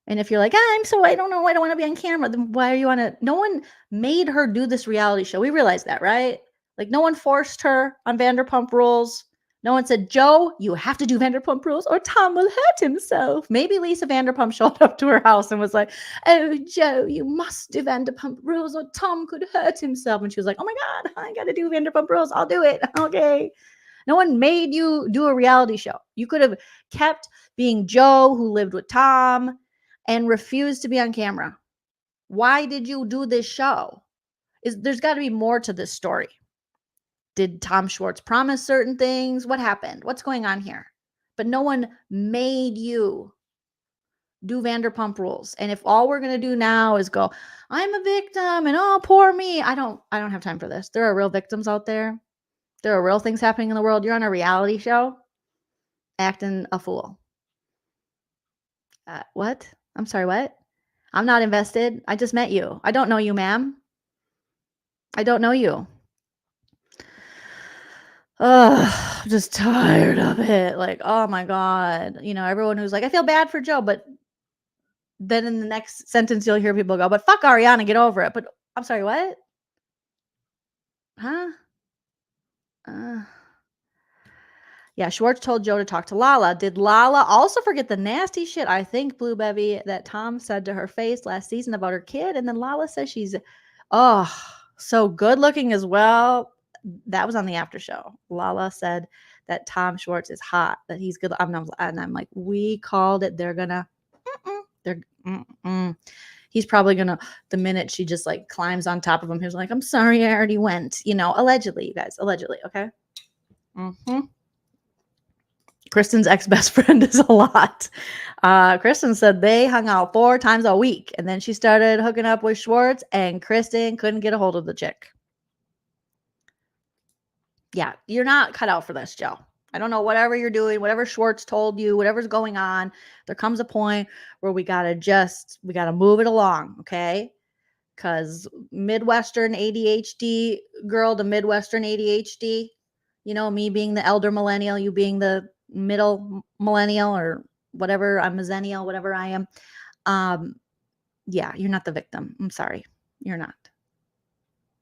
S1: And if you're like, I don't know, I don't want to be on camera, then why are you on it? No one made her do this reality show. We realize that, right? Like no one forced her on Vanderpump Rules. No one said, Joe, you have to do Vanderpump Rules or Tom will hurt himself. Maybe Lisa Vanderpump showed up to her house and was like, oh, Joe, you must do Vanderpump Rules or Tom could hurt himself. And she was like, oh my God, I got to do Vanderpump Rules. I'll do it. Okay. No one made you do a reality show. You could have kept being Joe who lived with Tom and refused to be on camera. Why did you do this show? There's got to be more to this story. Did Tom Schwartz promise certain things? What happened? What's going on here? But no one made you do Vanderpump Rules. And if all we're going to do now is go, I'm a victim and oh, poor me. I don't have time for this. There are real victims out there. There are real things happening in the world. You're on a reality show acting a fool. What? I'm sorry, what? I'm not invested. I just met you. I don't know you, ma'am. I don't know you. Oh, I'm just tired of it. Like, oh my God. You know, everyone who's like, I feel bad for Joe, but then in the next sentence, you'll hear people go, but fuck Ariana, get over it. But I'm sorry, what? Huh? Yeah, Schwartz told Joe to talk to Lala. Did Lala also forget the nasty shit, I think, Blue Bevy, that Tom said to her face last season about her kid? And then Lala says she's, so good looking as well. That was on the after show. Lala said that Tom Schwartz is hot, that he's good. And I'm like, we called it. They're gonna, he's probably gonna, the minute she just like climbs on top of him, he's like, I'm sorry, I already went. You know, allegedly, you guys, allegedly, okay? Kristen's ex-best friend is a lot. Kristen said they hung out 4 times a week, and then she started hooking up with Schwartz, and Kristen couldn't get a hold of the chick. Yeah, you're not cut out for this, Joe. I don't know, whatever you're doing, whatever Schwartz told you, whatever's going on, there comes a point where we got to move it along, okay? Because Midwestern ADHD girl to Midwestern ADHD, you know, me being the elder millennial, you being the middle millennial or whatever, I'm a zennial, whatever I am. Yeah, you're not the victim. I'm sorry. You're not.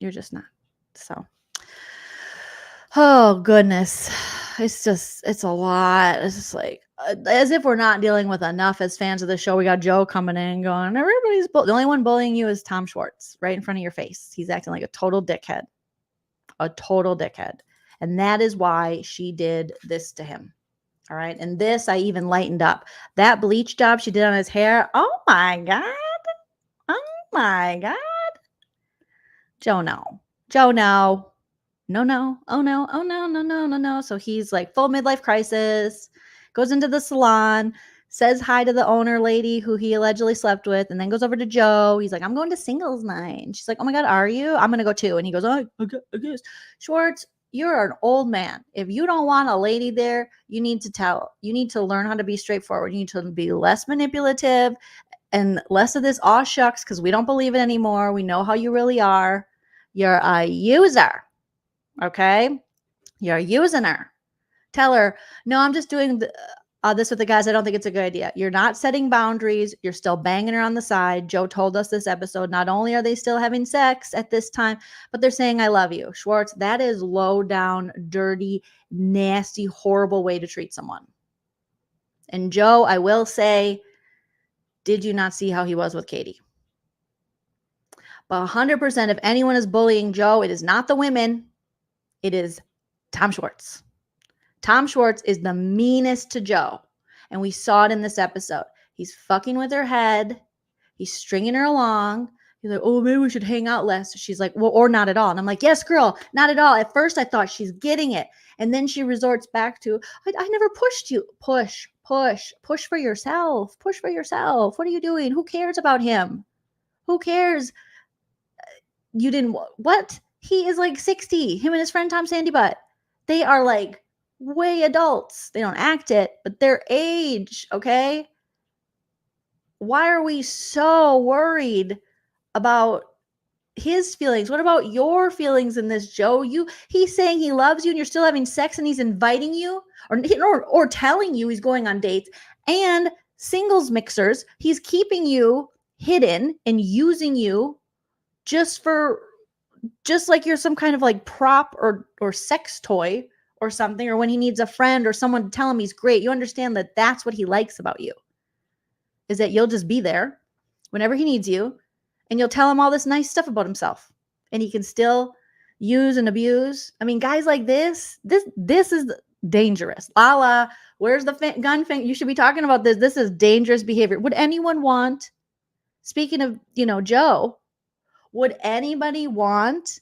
S1: You're just not. So, oh goodness. It's a lot. It's just like, as if we're not dealing with enough as fans of the show. We got Joe coming in going, everybody's the only one bullying you is Tom Schwartz right in front of your face. He's acting like a total dickhead. And that is why she did this to him. All right. And this, I even lightened up. That bleach job she did on his hair. Oh my God. Oh my God. Joe, no. no, no, oh no, oh no, no, no, no, no. So he's like full midlife crisis, goes into the salon, says hi to the owner lady who he allegedly slept with, and then goes over to Joe. He's like, I'm going to singles night. And she's like, oh my God, are you? I'm going to go too. And he goes, oh, I guess. Schwartz, you're an old man. If you don't want a lady there, you need to tell. You need to learn how to be straightforward. You need to be less manipulative and less of this aw shucks because we don't believe it anymore. We know how you really are. You're a user. Okay? You're using her. Tell her, no, I'm just doing this with the guys. I don't think it's a good idea. You're not setting boundaries. You're still banging her on the side. Joe told us this episode. Not only are they still having sex at this time, but they're saying, I love you. Schwartz, that is low down, dirty, nasty, horrible way to treat someone. And Joe, I will say, did you not see how he was with Katie? But 100%, if anyone is bullying Joe, it is not the women. It is Tom Schwartz. Tom Schwartz is the meanest to Joe. And we saw it in this episode. He's fucking with her head. He's stringing her along. He's like, oh, maybe we should hang out less. She's like, well, or not at all. And I'm like, yes, girl, not at all. At first I thought she's getting it. And then she resorts back to, I never pushed you. Push for yourself. Push for yourself. What are you doing? Who cares about him? Who cares? You didn't, what? He is like 60. Him and his friend Tom Sandybutt. They are like way adults. They don't act it, but their age, okay? Why are we so worried about his feelings? What about your feelings in this, Joe? He's saying he loves you and you're still having sex and he's inviting you or telling you he's going on dates and singles mixers. He's keeping you hidden and using you just like you're some kind of like prop or sex toy or something, or when he needs a friend or someone to tell him he's great. You understand that that's what he likes about you, is that you'll just be there whenever he needs you and you'll tell him all this nice stuff about himself and he can still use and abuse. I mean, guys like this is dangerous. Lala, where's the gun thing? You should be talking about this. This is dangerous behavior. Would anyone want, speaking of, Joe, would anybody want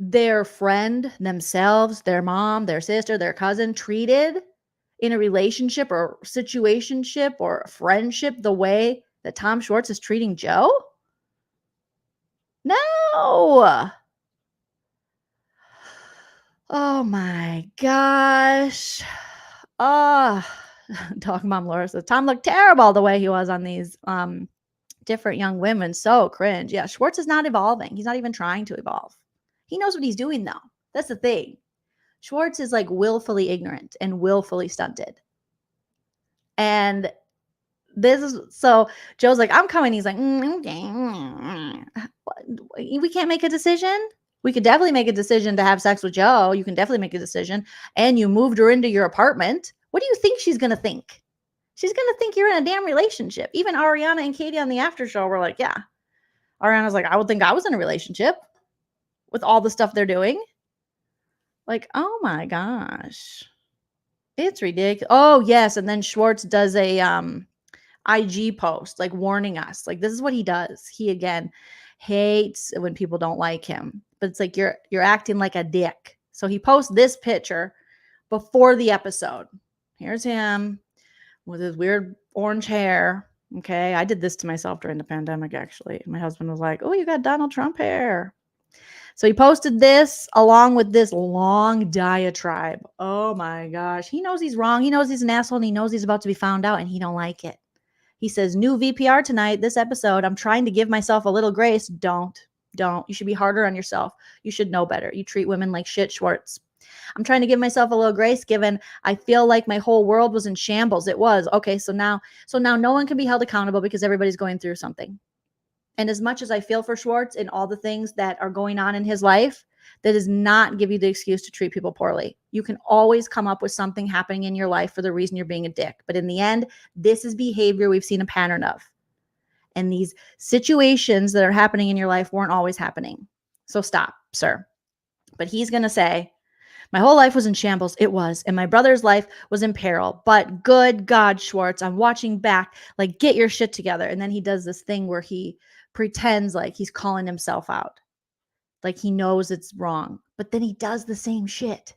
S1: their friend, themselves, their mom, their sister, their cousin treated in a relationship or situationship or a friendship the way that Tom Schwartz is treating Joe? No. Oh my gosh. Dog Mom Laura says Tom looked terrible the way he was on these different young women. So cringe. Yeah, Schwartz is not evolving. He's not even trying to evolve. He knows what he's doing, though. That's the thing. Schwartz is like willfully ignorant and willfully stunted. And this is, so Joe's like, I'm coming. He's like, okay. We can't make a decision. We could definitely make a decision to have sex with Joe. You can definitely make a decision. And you moved her into your apartment. What do you think she's going to think? She's going to think you're in a damn relationship. Even Ariana and Katie on the after show were like, yeah. Ariana's like, I would think I was in a relationship with all the stuff they're doing. Like, oh my gosh. It's ridiculous. Oh, yes. And then Schwartz does a IG post, like warning us. Like, this is what he does. He, again, hates when people don't like him. But it's like, you're acting like a dick. So he posts this picture before the episode. Here's him with his weird orange hair. Okay. I did this to myself during the pandemic, actually. My husband was like, oh, you got Donald Trump hair. So he posted this along with this long diatribe. Oh my gosh. He knows he's wrong. He knows he's an asshole and he knows he's about to be found out and he don't like it. He says, new VPR tonight, this episode, I'm trying to give myself a little grace. Don't. You should be harder on yourself. You should know better. You treat women like shit, Schwartz. I'm trying to give myself a little grace given I feel like my whole world was in shambles. It was. Okay, so now no one can be held accountable because everybody's going through something. And as much as I feel for Schwartz and all the things that are going on in his life, that does not give you the excuse to treat people poorly. You can always come up with something happening in your life for the reason you're being a dick. But in the end, this is behavior we've seen a pattern of. And these situations that are happening in your life weren't always happening. So stop, sir. But he's going to say, my whole life was in shambles. It was. And my brother's life was in peril. But good God, Schwartz, I'm watching back. Like, get your shit together. And then he does this thing where he pretends like he's calling himself out. Like he knows it's wrong, but then he does the same shit.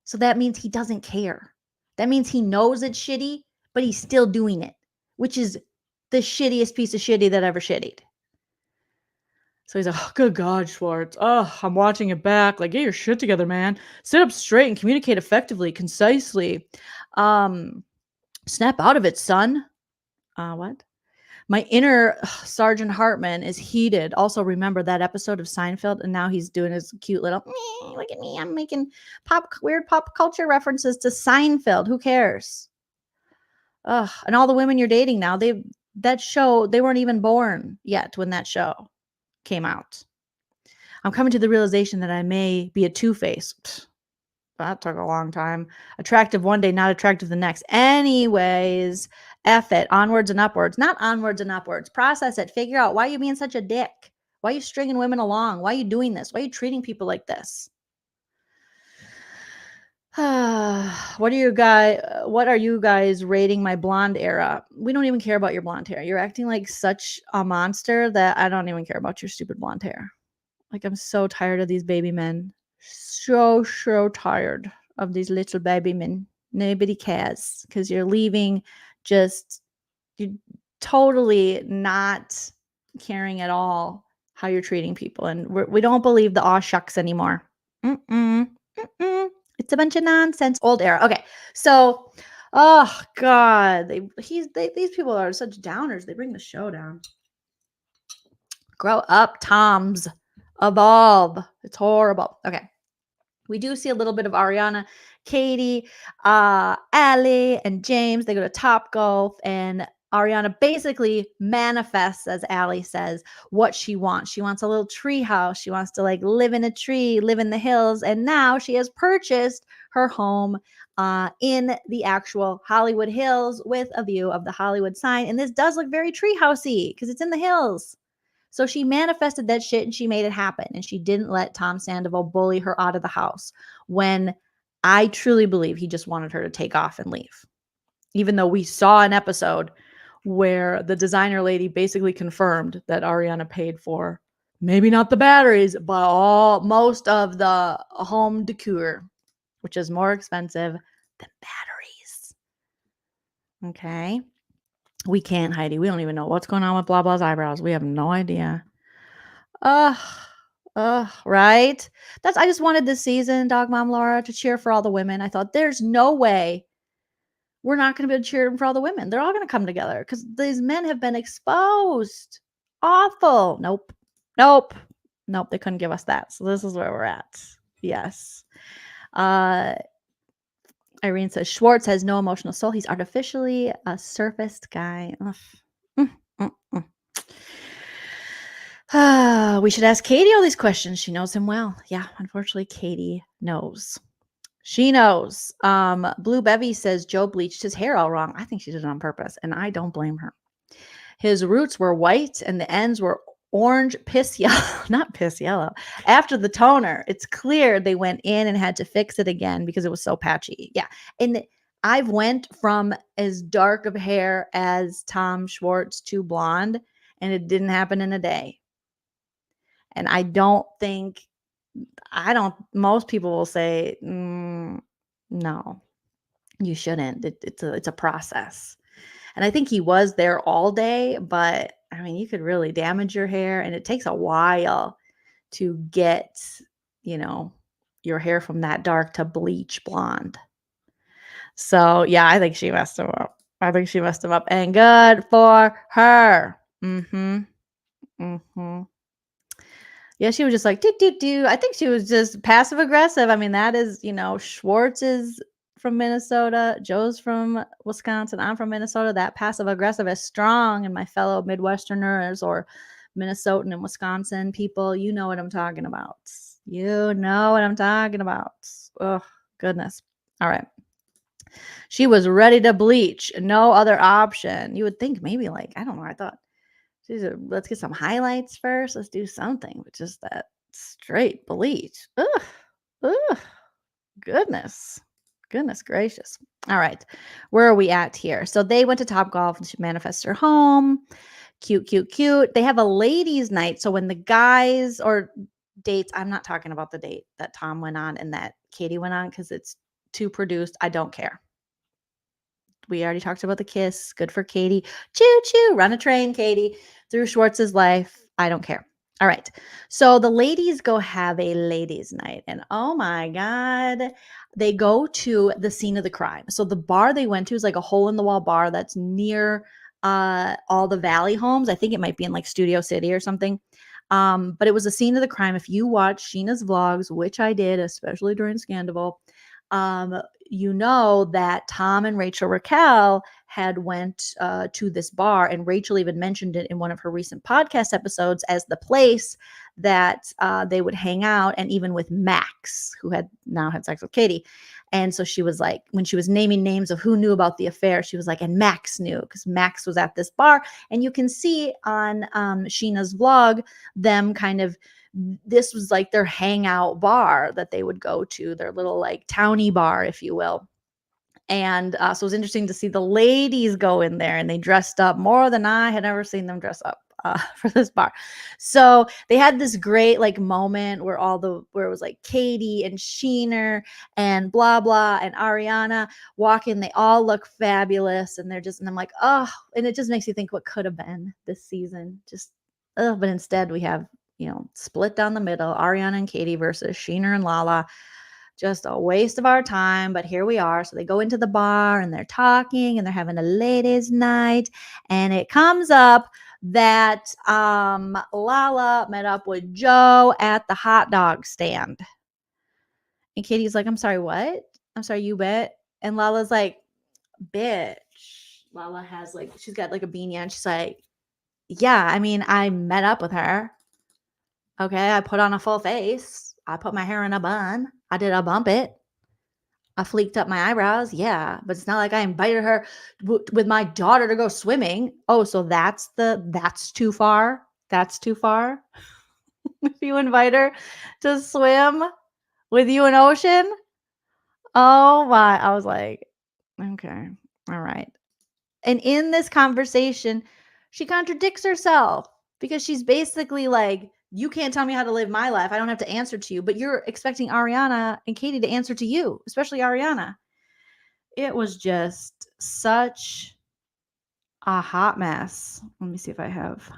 S1: So that means he doesn't care. That means he knows it's shitty, but he's still doing it, which is the shittiest piece of shitty that ever shittied. So he's like, oh, good God, Schwartz. Oh, I'm watching it back. Like, get your shit together, man. Sit up straight and communicate effectively, concisely. Snap out of it, son. What? My inner Sergeant Hartman is heated. Also, remember that episode of Seinfeld, and now he's doing his cute little, look at me, I'm making weird pop culture references to Seinfeld. Who cares? Ugh. And all the women you're dating now, they weren't even born yet when that show came out. I'm coming to the realization that I may be a two-face. That took a long time. Attractive one day, not attractive the next. Anyways, F it. Onwards and upwards. Not onwards and upwards. Process it. Figure out why you being such a dick. Why are you stringing women along? Why are you doing this? Why are you treating people like this? What are you guys rating my blonde era? We don't even care about your blonde hair. You're acting like such a monster that I don't even care about your stupid blonde hair. Like, I'm so tired of these baby men. So tired of these little baby men. Nobody cares because you're leaving you're totally not caring at all how you're treating people. And we don't believe the aw shucks anymore. It's a bunch of nonsense. Old era. Okay. So, oh God, these people are such downers. They bring the show down. Grow up, Toms. Evolve. It's horrible. Okay. We do see a little bit of Ariana, Katie, Allie, and James. They go to Topgolf, and Ariana basically manifests, as Allie says, what she wants. She wants a little tree house. She wants to like live in a tree, live in the hills. And now she has purchased her home in the actual Hollywood Hills with a view of the Hollywood sign. And this does look very tree housey because it's in the hills. So she manifested that shit and she made it happen. And she didn't let Tom Sandoval bully her out of the house when I truly believe he just wanted her to take off and leave. Even though we saw an episode where the designer lady basically confirmed that Ariana paid for maybe not the batteries, but most of the home decor, which is more expensive than batteries. Okay. We can't, Heidi. We don't even know what's going on with blah blah's eyebrows. We have no idea. Right? I just wanted this season, Dog Mom Laura, to cheer for all the women. I thought there's no way we're not going to be able to cheer for all the women. They're all going to come together because these men have been exposed. Awful. Nope. They couldn't give us that. So this is where we're at. Yes. Irene says, Schwartz has no emotional soul. He's artificially a surfaced guy. We should ask Katie all these questions. She knows him well. Yeah, unfortunately, Katie knows. She knows. Blue Bevy says Joe bleached his hair all wrong. I think she did it on purpose, and I don't blame her. His roots were white, and the ends were orange piss yellow. Not piss yellow. After the toner, it's clear they went in and had to fix it again because it was so patchy. Yeah, and I've went from as dark of hair as Tom Schwartz to blonde, and it didn't happen in a day. And most people will say, no, you shouldn't. It's a process. And I think he was there all day, but I mean, you could really damage your hair, and it takes a while to get, your hair from that dark to bleach blonde. So yeah, I think she messed him up. And good for her. Yeah, she was just like, do. I think she was just passive aggressive. I mean, that is, Schwartz is from Minnesota. Joe's from Wisconsin. I'm from Minnesota. That passive aggressive is strong. And my fellow Midwesterners or Minnesotan and Wisconsin people, you know what I'm talking about. Oh, goodness. All right. She was ready to bleach. No other option. You would think maybe I don't know. I thought, let's get some highlights first. Let's do something with just that straight bleach. Ugh. Goodness gracious. All right. Where are we at here? So they went to Topgolf and she manifested her home. Cute. They have a ladies' night. So when the guys or dates. I'm not talking about the date that Tom went on and that Katie went on because it's too produced. I don't care. We already talked about the kiss. Good for Katie. Choo choo. Run a train, Katie, through Schwartz's life. I don't care. All right. So the ladies go have a ladies' night. And oh my God, they go to the scene of the crime. So the bar they went to is like a hole in the wall bar that's near all the Valley homes. I think it might be in like Studio City or something. But it was a scene of the crime. If you watch Sheena's vlogs, which I did, especially during Sandoval, you know that Tom and Rachel Raquel had went to this bar, and Rachel even mentioned it in one of her recent podcast episodes as the place that they would hang out, and even with Max, who had now had sex with Katie. And so she was like, when she was naming names of who knew about the affair, she was like, and Max knew because Max was at this bar. And you can see on Sheena's vlog them kind of, this was like their hangout bar that they would go to, their little like towny bar, if you will. And so it was interesting to see the ladies go in there, and they dressed up more than I had ever seen them dress up for this bar. So they had this great like moment where where it was like Katie and Sheener and blah blah and Ariana walking. They all look fabulous, and and I'm like, oh, and it just makes you think what could have been this season. Just but instead we have, split down the middle, Ariana and Katie versus Sheener and Lala. Just a waste of our time, but here we are. So they go into the bar and they're talking and they're having a ladies' night, and it comes up that Lala met up with Joe at the hot dog stand. And Katie's like, I'm sorry, what? I'm sorry, you bet. And Lala's like, bitch. Lala has like, she's got like a beanie on. She's like, yeah, I mean, I met up with her. Okay, I put on a full face. I put my hair in a bun. I did a bump it. I fleeked up my eyebrows. Yeah, but it's not like I invited her with my daughter to go swimming. Oh, so that's too far. That's too far. If you invite her to swim with you in ocean. Oh my, I was like, okay, all right. And in this conversation, she contradicts herself because she's basically like, you can't tell me how to live my life. I don't have to answer to you, but you're expecting Ariana and Katie to answer to you, especially Ariana. It was just such a hot mess. Let me see if I have.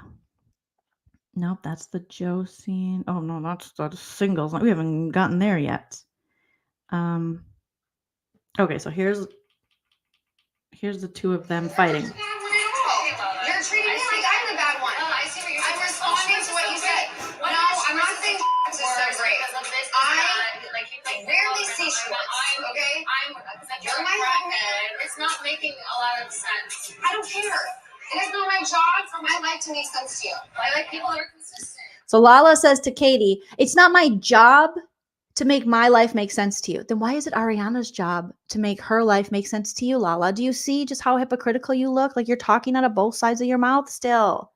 S1: Nope, that's the Joe scene. Oh no, that's the singles. We haven't gotten there yet. Okay, so here's the two of them fighting.
S9: You're treating me like I'm the bad one. I see what you're saying. I'm responding to what you said. No, I'm not saying is so great. I rarely see Schwartz, okay? You're my homie. It's not making a lot of sense. I don't care. It is not my job for my life to make sense to you. I like people that are consistent.
S1: So Lala says to Katie, it's not my job to make my life make sense to you. Then why is it Ariana's job to make her life make sense to you, Lala? Do you see just how hypocritical you look? Like you're talking out of both sides of your mouth still.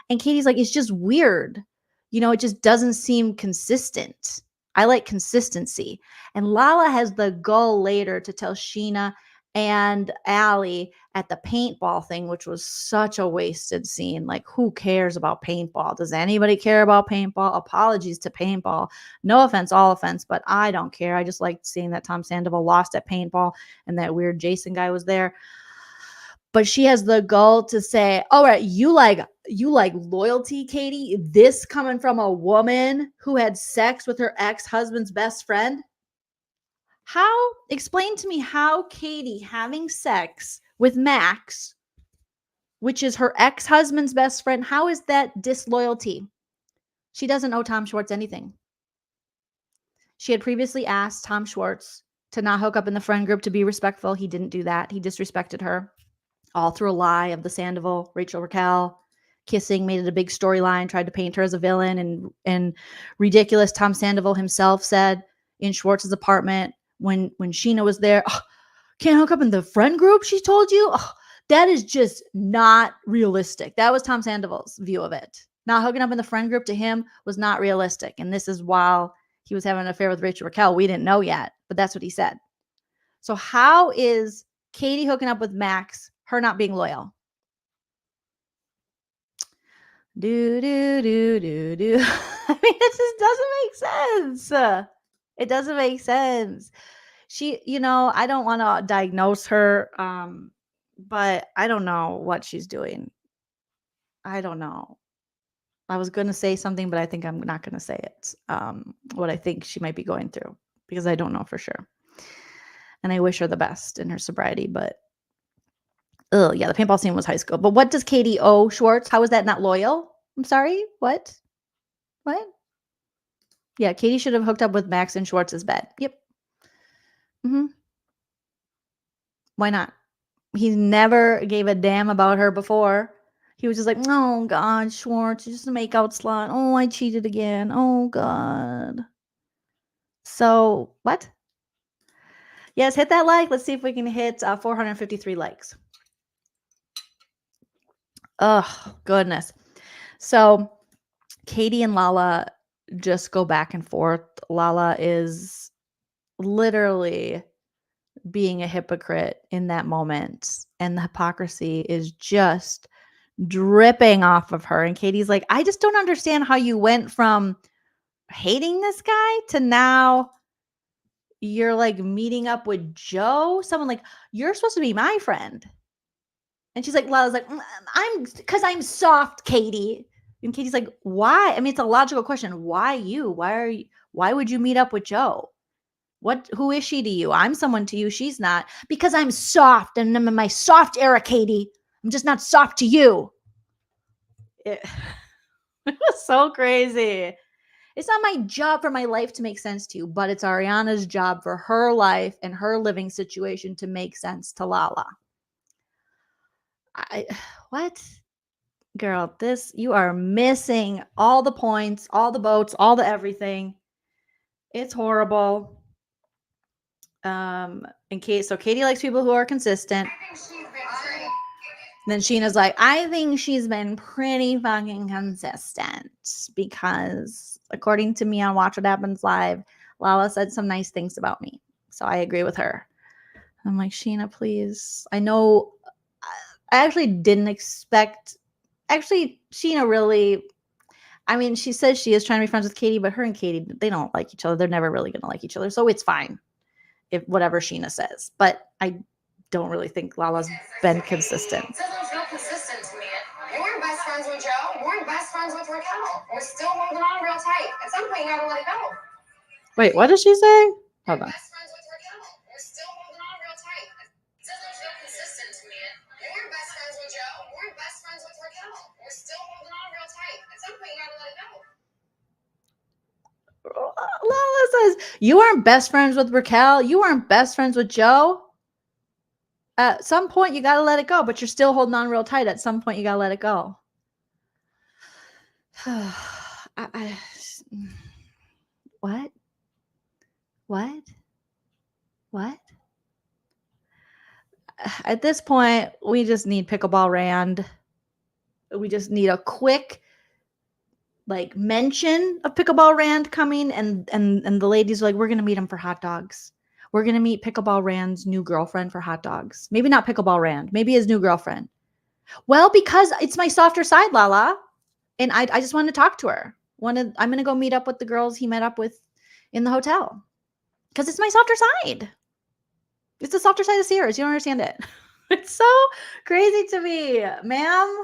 S1: And Katie's like, it's just weird. It just doesn't seem consistent. I like consistency. And Lala has the gall later to tell Sheena and Allie at the paintball thing, which was such a wasted scene. Like, who cares about paintball? Does anybody care about paintball? Apologies to paintball. No offense, all offense, but I don't care. I just liked seeing that Tom Sandoval lost at paintball and that weird Jason guy was there. But she has the gall to say, all right, you like loyalty, Katie? This coming from a woman who had sex with her ex-husband's best friend? Explain to me how Katie having sex with Max, which is her ex-husband's best friend, how is that disloyalty? She doesn't owe Tom Schwartz anything. She had previously asked Tom Schwartz to not hook up in the friend group, to be respectful. He didn't do that. He disrespected her. All through a lie of the Sandoval, Rachel Raquel kissing, made it a big storyline, tried to paint her as a villain and ridiculous. Tom Sandoval himself said in Schwartz's apartment when Sheena was there, oh, can't hook up in the friend group, she told you? Oh, that is just not realistic. That was Tom Sandoval's view of it. Not hooking up in the friend group to him was not realistic. And this is while he was having an affair with Rachel Raquel. We didn't know yet, but that's what he said. So how is Katie hooking up with Max, her not being loyal? Do, do, do, do, do. I mean, it just doesn't make sense. It doesn't make sense. She, I don't want to diagnose her, but I don't know what she's doing. I don't know. I was going to say something, but I think I'm not going to say it. What I think she might be going through, because I don't know for sure. And I wish her the best in her sobriety, but yeah, the paintball scene was high school. But what does Katie owe Schwartz? How is that not loyal? I'm sorry. What? Yeah, Katie should have hooked up with Max in Schwartz's bed. Yep. Why not? He never gave a damn about her before. He was just like, oh, God, Schwartz, just a makeout slut. Oh, I cheated again. Oh, God. So, what? Yes, hit that like. Let's see if we can hit 453 likes. Oh, goodness. So, Katie and Lala just go back and forth. Lala is literally being a hypocrite in that moment, and the hypocrisy is just dripping off of her. And Katie's like, I just don't understand how you went from hating this guy to now you're like meeting up with Joe. Someone like, you're supposed to be my friend. And she's like, Lala's like, because I'm soft, Katie. And Katie's like, why? I mean, it's a logical question. Why you? Why would you meet up with Joe? Who is she to you? I'm someone to you. She's not. Because I'm soft and I'm in my soft era, Katie. I'm just not soft to you. It was so crazy. It's not my job for my life to make sense to you, but it's Ariana's job for her life and her living situation to make sense to Lala. What? Girl, you are missing all the points, all the boats, all the everything. It's horrible. So Katie likes people who are consistent. And then Sheena's like, I think she's been pretty fucking consistent because according to me on Watch What Happens Live, Lala said some nice things about me. So I agree with her. I'm like, Sheena, please. I know I actually didn't expect. Actually, Sheena really, I mean, she says she is trying to be friends with Katie, but her and Katie, they don't like each other. They're never really going to like each other. So it's fine if whatever Sheena says. But I don't really think Lala's been consistent.
S9: It doesn't feel consistent to me. You weren't best friends with Joe. You weren't best friends with Raquel. We're still holding on real tight. At some point, you gotta let it go.
S1: Wait, what did she say? Hold on.
S9: Best friends with Raquel. We're still holding on real tight. It doesn't feel consistent to me. You weren't best friends with Joe. You weren't best friends with Raquel. We're still holding on real tight. At some point, you gotta let it go.
S1: Lala says, you weren't best friends with Raquel. You weren't best friends with Joe. At some point, you got to let it go, but you're still holding on real tight. At some point, you got to let it go. What? At this point, we just need Pickleball Rand. We just need a quick mention of Pickleball Rand coming, and the ladies are like, we're going to meet him for hot dogs. We're going to meet Pickleball Rand's new girlfriend for hot dogs. Maybe not Pickleball Rand. Maybe his new girlfriend. Well, because it's my softer side, Lala. And I just wanted to talk to her. I'm going to go meet up with the girls he met up with in the hotel. Because it's my softer side. It's the softer side of Sierra's. You don't understand it. It's so crazy to me, ma'am.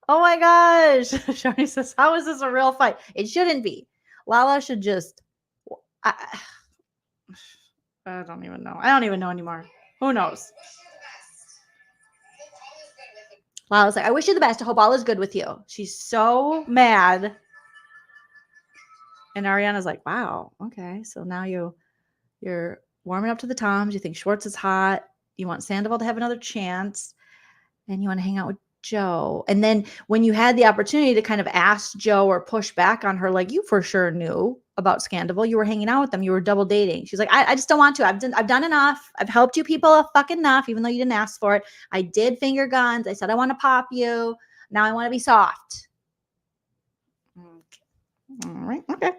S1: Oh my gosh. Shani says, how is this a real fight? It shouldn't be. Lala should just... I don't even know. I don't even know anymore. Who knows? Lala's like, I wish you the best. I hope all is good with you. She's so mad. And Ariana's like, wow, okay. So now you're warming up to the Toms. You think Schwartz is hot. You want Sandoval to have another chance. And you want to hang out with Joe. And then when you had the opportunity to kind of ask Joe or push back on her, like, you for sure knew about Sandoval. You were hanging out with them. You were double dating. She's like, I just don't want to. I've done enough. I've helped you people fucking enough, even though you didn't ask for it. I did finger guns. I said I want to pop you. Now I want to be soft. Okay. All right. Okay.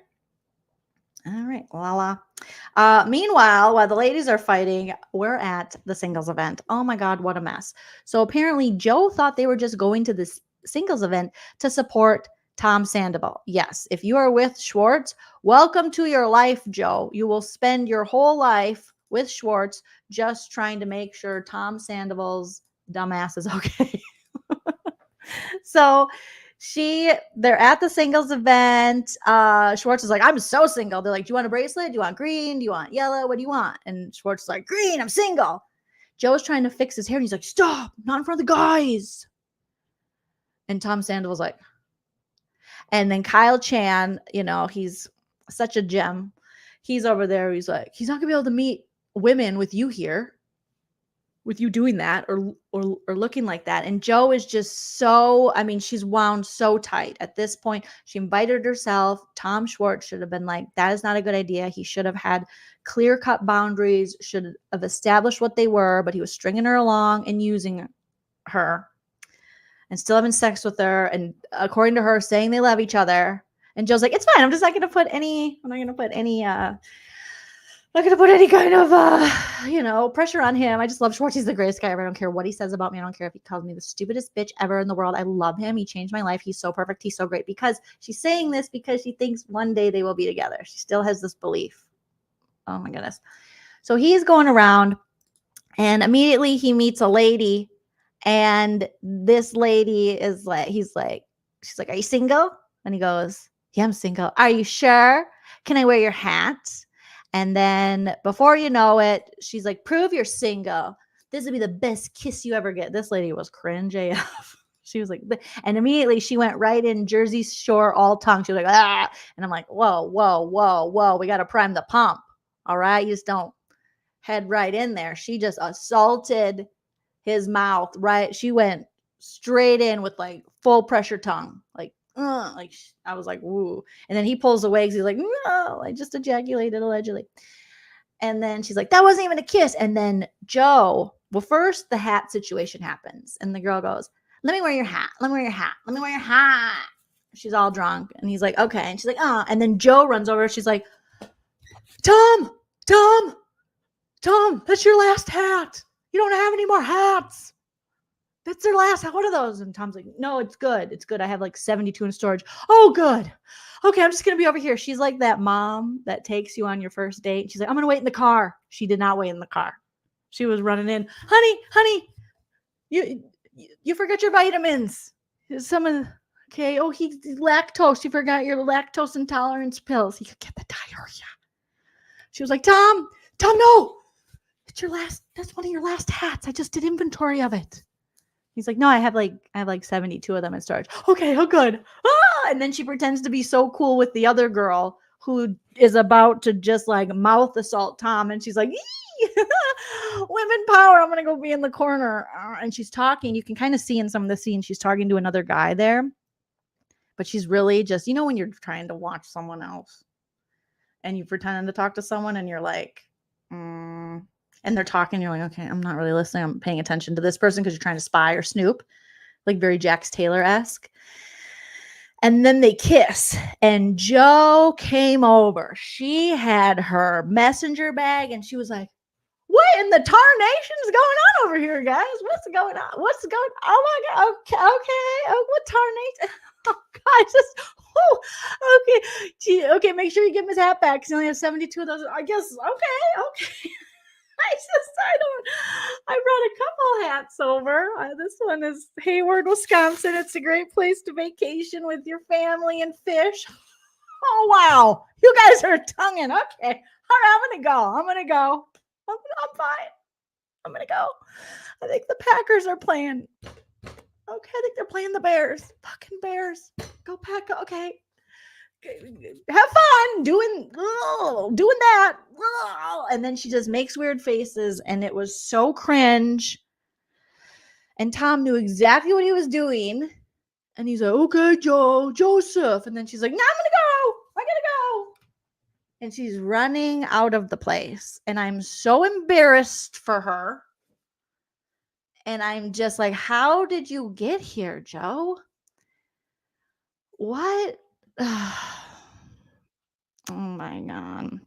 S1: All right, Lala. Meanwhile, while the ladies are fighting, we're at the singles event. Oh my God, what a mess. So apparently Joe thought they were just going to this singles event to support Tom Sandoval. Yes, if you are with Schwartz, welcome to your life, Joe. You will spend your whole life with Schwartz just trying to make sure Tom Sandoval's dumbass is okay. So they're at the singles event. Schwartz is like, I'm so single. They're like, do you want a bracelet? Do you want green? Do you want yellow? What do you want? And Schwartz is like, green, I'm single. Joe's trying to fix his hair and he's like, stop, not in front of the guys. And Tom Sandoval's like, and then Kyle Chan, he's such a gem. He's over there. He's like, he's not gonna be able to meet women with you here, with you doing that or looking like that. And Joe is just so, she's wound so tight at this point. She invited herself. Tom Schwartz should have been like, that is not a good idea. He should have had clear-cut boundaries, should have established what they were, but he was stringing her along and using her and still having sex with her. And according to her, saying they love each other. And Joe's like, it's fine. I'm not going to put any kind of, pressure on him. I just love Schwartz. He's the greatest guy ever. I don't care what he says about me. I don't care if he calls me the stupidest bitch ever in the world. I love him. He changed my life. He's so perfect. He's so great. Because she's saying this because she thinks one day they will be together. She still has this belief. Oh my goodness. So he's going around and immediately he meets a lady. And this lady is like, she's like, are you single? And he goes, yeah, I'm single. Are you sure? Can I wear your hat? And then before you know it, she's like, prove you're single. This would be the best kiss you ever get. This lady was cringe AF. She was like, and immediately she went right in Jersey Shore all tongue. She was like, ah. And I'm like, whoa, whoa, whoa, whoa. We got to prime the pump. All right. You just don't head right in there. She just assaulted his mouth, right? She went straight in with like full pressure tongue. Like I was like, woo. And then he pulls away because he's like, no, I just ejaculated allegedly. And then she's like, that wasn't even a kiss. And then Joe, well, first the hat situation happens. And the girl goes, let me wear your hat. Let me wear your hat. Let me wear your hat. She's all drunk. And he's like, okay. And she's like, oh. And then Joe runs over. She's like, Tom, that's your last hat. You don't have any more hats. That's their last hat. What are those? And Tom's like, no, it's good. It's good. I have like 72 in storage. Oh, good. Okay, I'm just going to be over here. She's like that mom that takes you on your first date. She's like, I'm going to wait in the car. She did not wait in the car. She was running in. Honey, you forgot your vitamins. Okay. Oh, he's lactose. You forgot your lactose intolerance pills. He could get the diarrhea. She was like, Tom, no. That's one of your last hats. I just did inventory of it. He's like, no, I have like 72 of them in storage. Okay, oh good. Ah! And then she pretends to be so cool with the other girl who is about to just like mouth assault Tom. And she's like, women power. I'm going to go be in the corner. And she's talking. You can kind of see in some of the scenes, she's talking to another guy there. But she's really just, when you're trying to watch someone else and you pretend to talk to someone and you're like, and they're talking, you're like, okay, I'm not really listening. I'm paying attention to this person because you're trying to spy or snoop, like very Jax Taylor-esque. And then they kiss, and Joe came over. She had her messenger bag, and she was like, what in the tarnation's going on over here, guys? What's going on? Oh my God. Okay. Oh, what tarnation? Oh God, okay. Okay, make sure you give him his hat back because he only has 72 of those. I guess, okay. I brought a couple hats over. This one is Hayward, Wisconsin. It's a great place to vacation with your family and fish. Oh, wow. You guys are tonguing. Okay. All right, I'm going to go. I'm fine. I'm going to go. I think the Packers are playing. Okay, I think they're playing the Bears. Fucking Bears. Go Pack. Okay. Have fun doing that. And then she just makes weird faces, and it was so cringe. And Tom knew exactly what he was doing. And he's like, okay, Joseph. And then she's like, no, I gotta go. And she's running out of the place. And I'm so embarrassed for her. And I'm just like, how did you get here, Joe? What? Oh my God.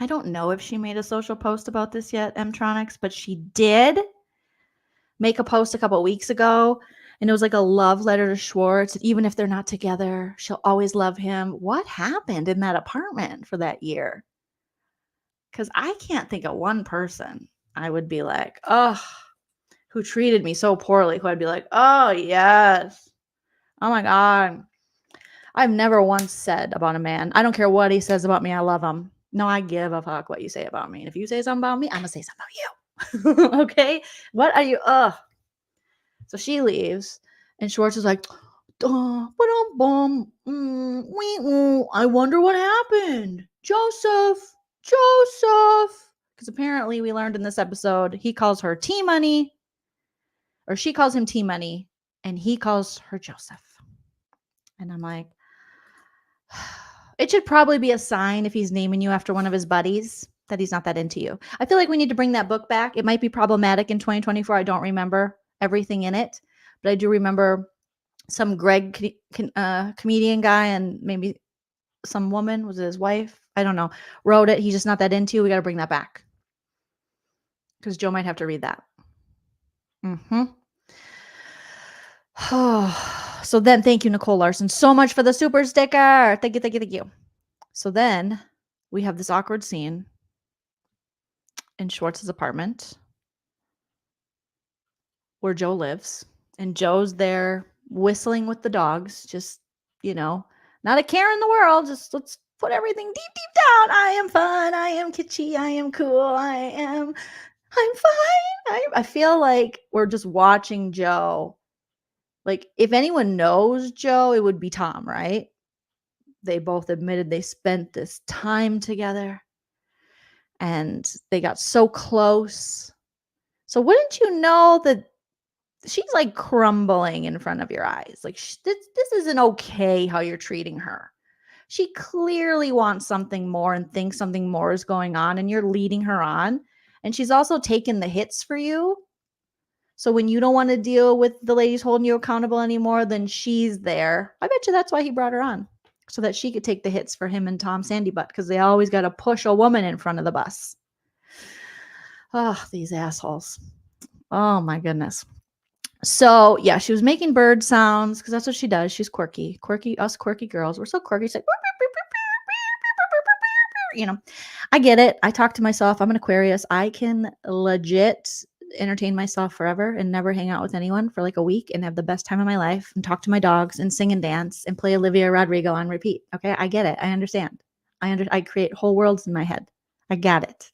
S1: I don't know if she made a social post about this yet, Mtronics, but she did make a post a couple weeks ago. And it was like a love letter to Schwartz. Even if they're not together, she'll always love him. What happened in that apartment for that year? Because I can't think of one person I would be like, oh, who treated me so poorly, who I'd be like, oh, yes. Oh, my God. I've never once said about a man, I don't care what he says about me, I love him. No, I give a fuck what you say about me. And if you say something about me, I'm going to say something about you. Okay? What are you? Ugh. So she leaves, and Schwartz is like, I wonder what happened. Joseph. Because apparently we learned in this episode, he calls her T-Money, or she calls him T-Money, and he calls her Joseph. And I'm like, it should probably be a sign if he's naming you after one of his buddies that he's not that into you. I feel like we need to bring that book back. It might be problematic in 2024. I don't remember everything in it, but I do remember some Greg comedian guy and maybe some woman, was it his wife? I don't know, wrote it. He's just not that into you. We got to bring that back because Joe might have to read that. So then, thank you, Nicole Larson, so much for the super sticker. Thank you. So then we have this awkward scene in Schwartz's apartment where Joe lives, and Joe's there whistling with the dogs, just, not a care in the world. Just let's put everything deep down. I am fun. I am kitschy. I am cool. I'm fine. I feel like we're just watching Joe. Like, if anyone knows Joe, it would be Tom, right? They both admitted they spent this time together and they got so close. So wouldn't you know that she's like crumbling in front of your eyes? Like, this isn't okay how you're treating her. She clearly wants something more and thinks something more is going on, and you're leading her on. And she's also taking the hits for you. So when you don't want to deal with the ladies holding you accountable anymore, then she's there. I bet you that's why he brought her on, so that she could take the hits for him and Tom Sandybutt, because they always got to push a woman in front of the bus. Oh, these assholes. Oh, my goodness. So, yeah, she was making bird sounds because that's what she does. She's quirky. Us quirky girls. We're so quirky. She's like, I get it. I talk to myself. I'm an Aquarius. I can legit entertain myself forever and never hang out with anyone for like a week and have the best time of my life and talk to my dogs and sing and dance and play Olivia Rodrigo on repeat. Okay, I get it. I understand. I create whole worlds in my head. I got it.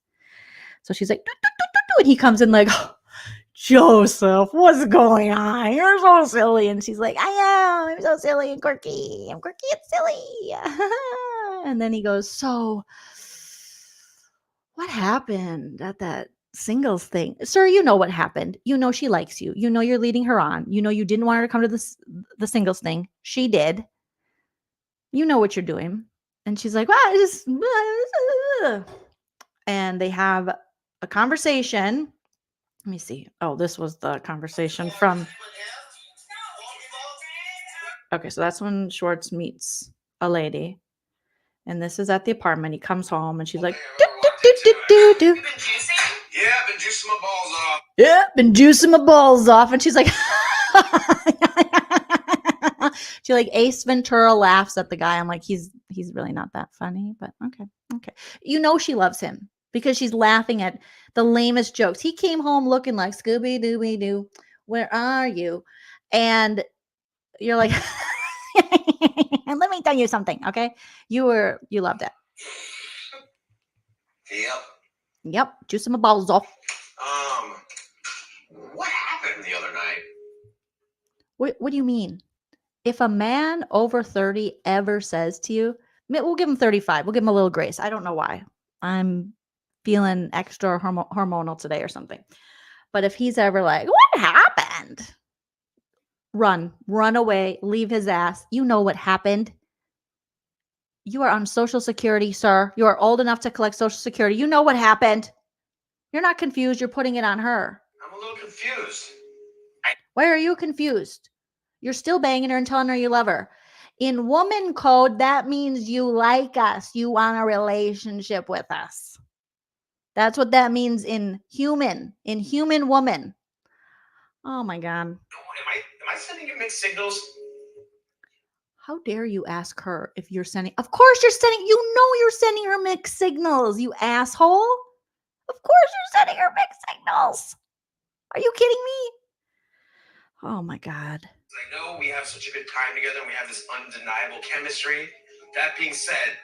S1: So she's like, and he comes in like, oh, Joseph, what's going on? You're so silly. And she's like, I'm so silly and quirky. I'm quirky and silly. And then he goes, so what happened at that singles thing? Sir, you know what happened. You know she likes you. You know you're leading her on. You know you didn't want her to come to the singles thing. She did. You know what you're doing. And she's like, well, and they have a conversation. Let me see. Oh, this was the conversation from. Okay, so that's when Schwartz meets a lady. And this is at the apartment. He comes home and she's like, do.
S12: Yeah, been juicing my balls off.
S1: Yeah, been juicing my balls off. And she's like, she like Ace Ventura laughs at the guy. I'm like, he's really not that funny, but okay. You know she loves him because she's laughing at the lamest jokes. He came home looking like Scooby-Dooby-Doo. Where are you? And you're like, let me tell you something, okay? You loved it. Yep, juicing my balls off.
S12: What happened the other night?
S1: What do you mean? If a man over 30 ever says to you, we'll give him 35. We'll give him a little grace. I don't know why. I'm feeling extra hormonal today or something. But if he's ever like, what happened? Run away, leave his ass. You know what happened. You are on Social Security, sir. You are old enough to collect Social Security. You know what happened. You're not confused. You're putting it on her.
S12: I'm a little confused.
S1: Why are you confused? You're still banging her and telling her you love her. In woman code, that means you like us. You want a relationship with us. That's what that means in human woman. Oh my God.
S12: Am I I sending you mixed signals?
S1: How dare you ask her if you're sending? Of course you're sending. You know you're sending her mixed signals, you asshole. Of course you're sending her mixed signals. Are you kidding me? Oh my God.
S12: I know we have such a good time together and we have this undeniable chemistry. That being said,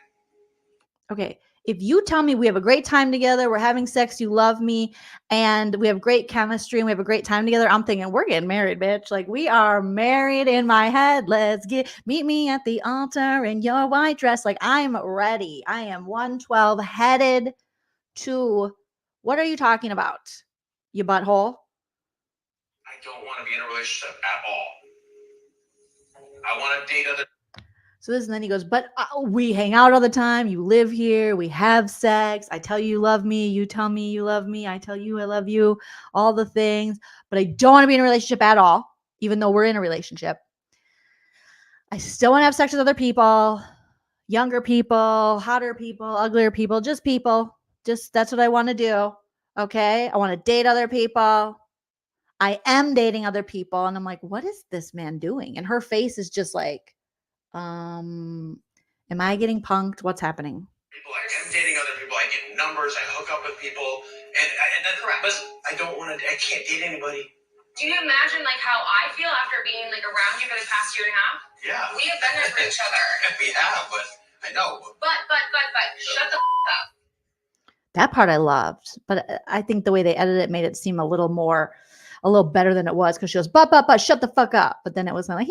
S1: okay, if you tell me we have a great time together, we're having sex, you love me, and we have great chemistry and we have a great time together, I'm thinking we're getting married, bitch. Like, we are married in my head. Meet me at the altar in your white dress. Like, I'm ready. I am 112 headed to, what are you talking about? You butthole?
S12: I don't want to be in a relationship at all. I want to date other.
S1: So this, and then he goes, but we hang out all the time. You live here. We have sex. I tell you love me. You tell me you love me. I tell you I love you. All the things. But I don't want to be in a relationship at all, even though we're in a relationship. I still want to have sex with other people, younger people, hotter people, uglier people, just people. Just that's what I want to do. Okay. I want to date other people. I am dating other people. And I'm like, what is this man doing? And her face is just like, am I getting punked? What's happening?
S12: People, I am dating other people. I get numbers. I hook up with people, and then, but I don't want to. I can't date anybody.
S9: Do you imagine like how I feel after being like around you for the past 2.5?
S12: Yeah,
S9: We have been there for each other.
S12: we have, but I know.
S9: But shut the up.
S1: That part I loved, but I think the way they edited it made it seem a little better than it was, because she goes, but, shut the fuck up. But then it was like,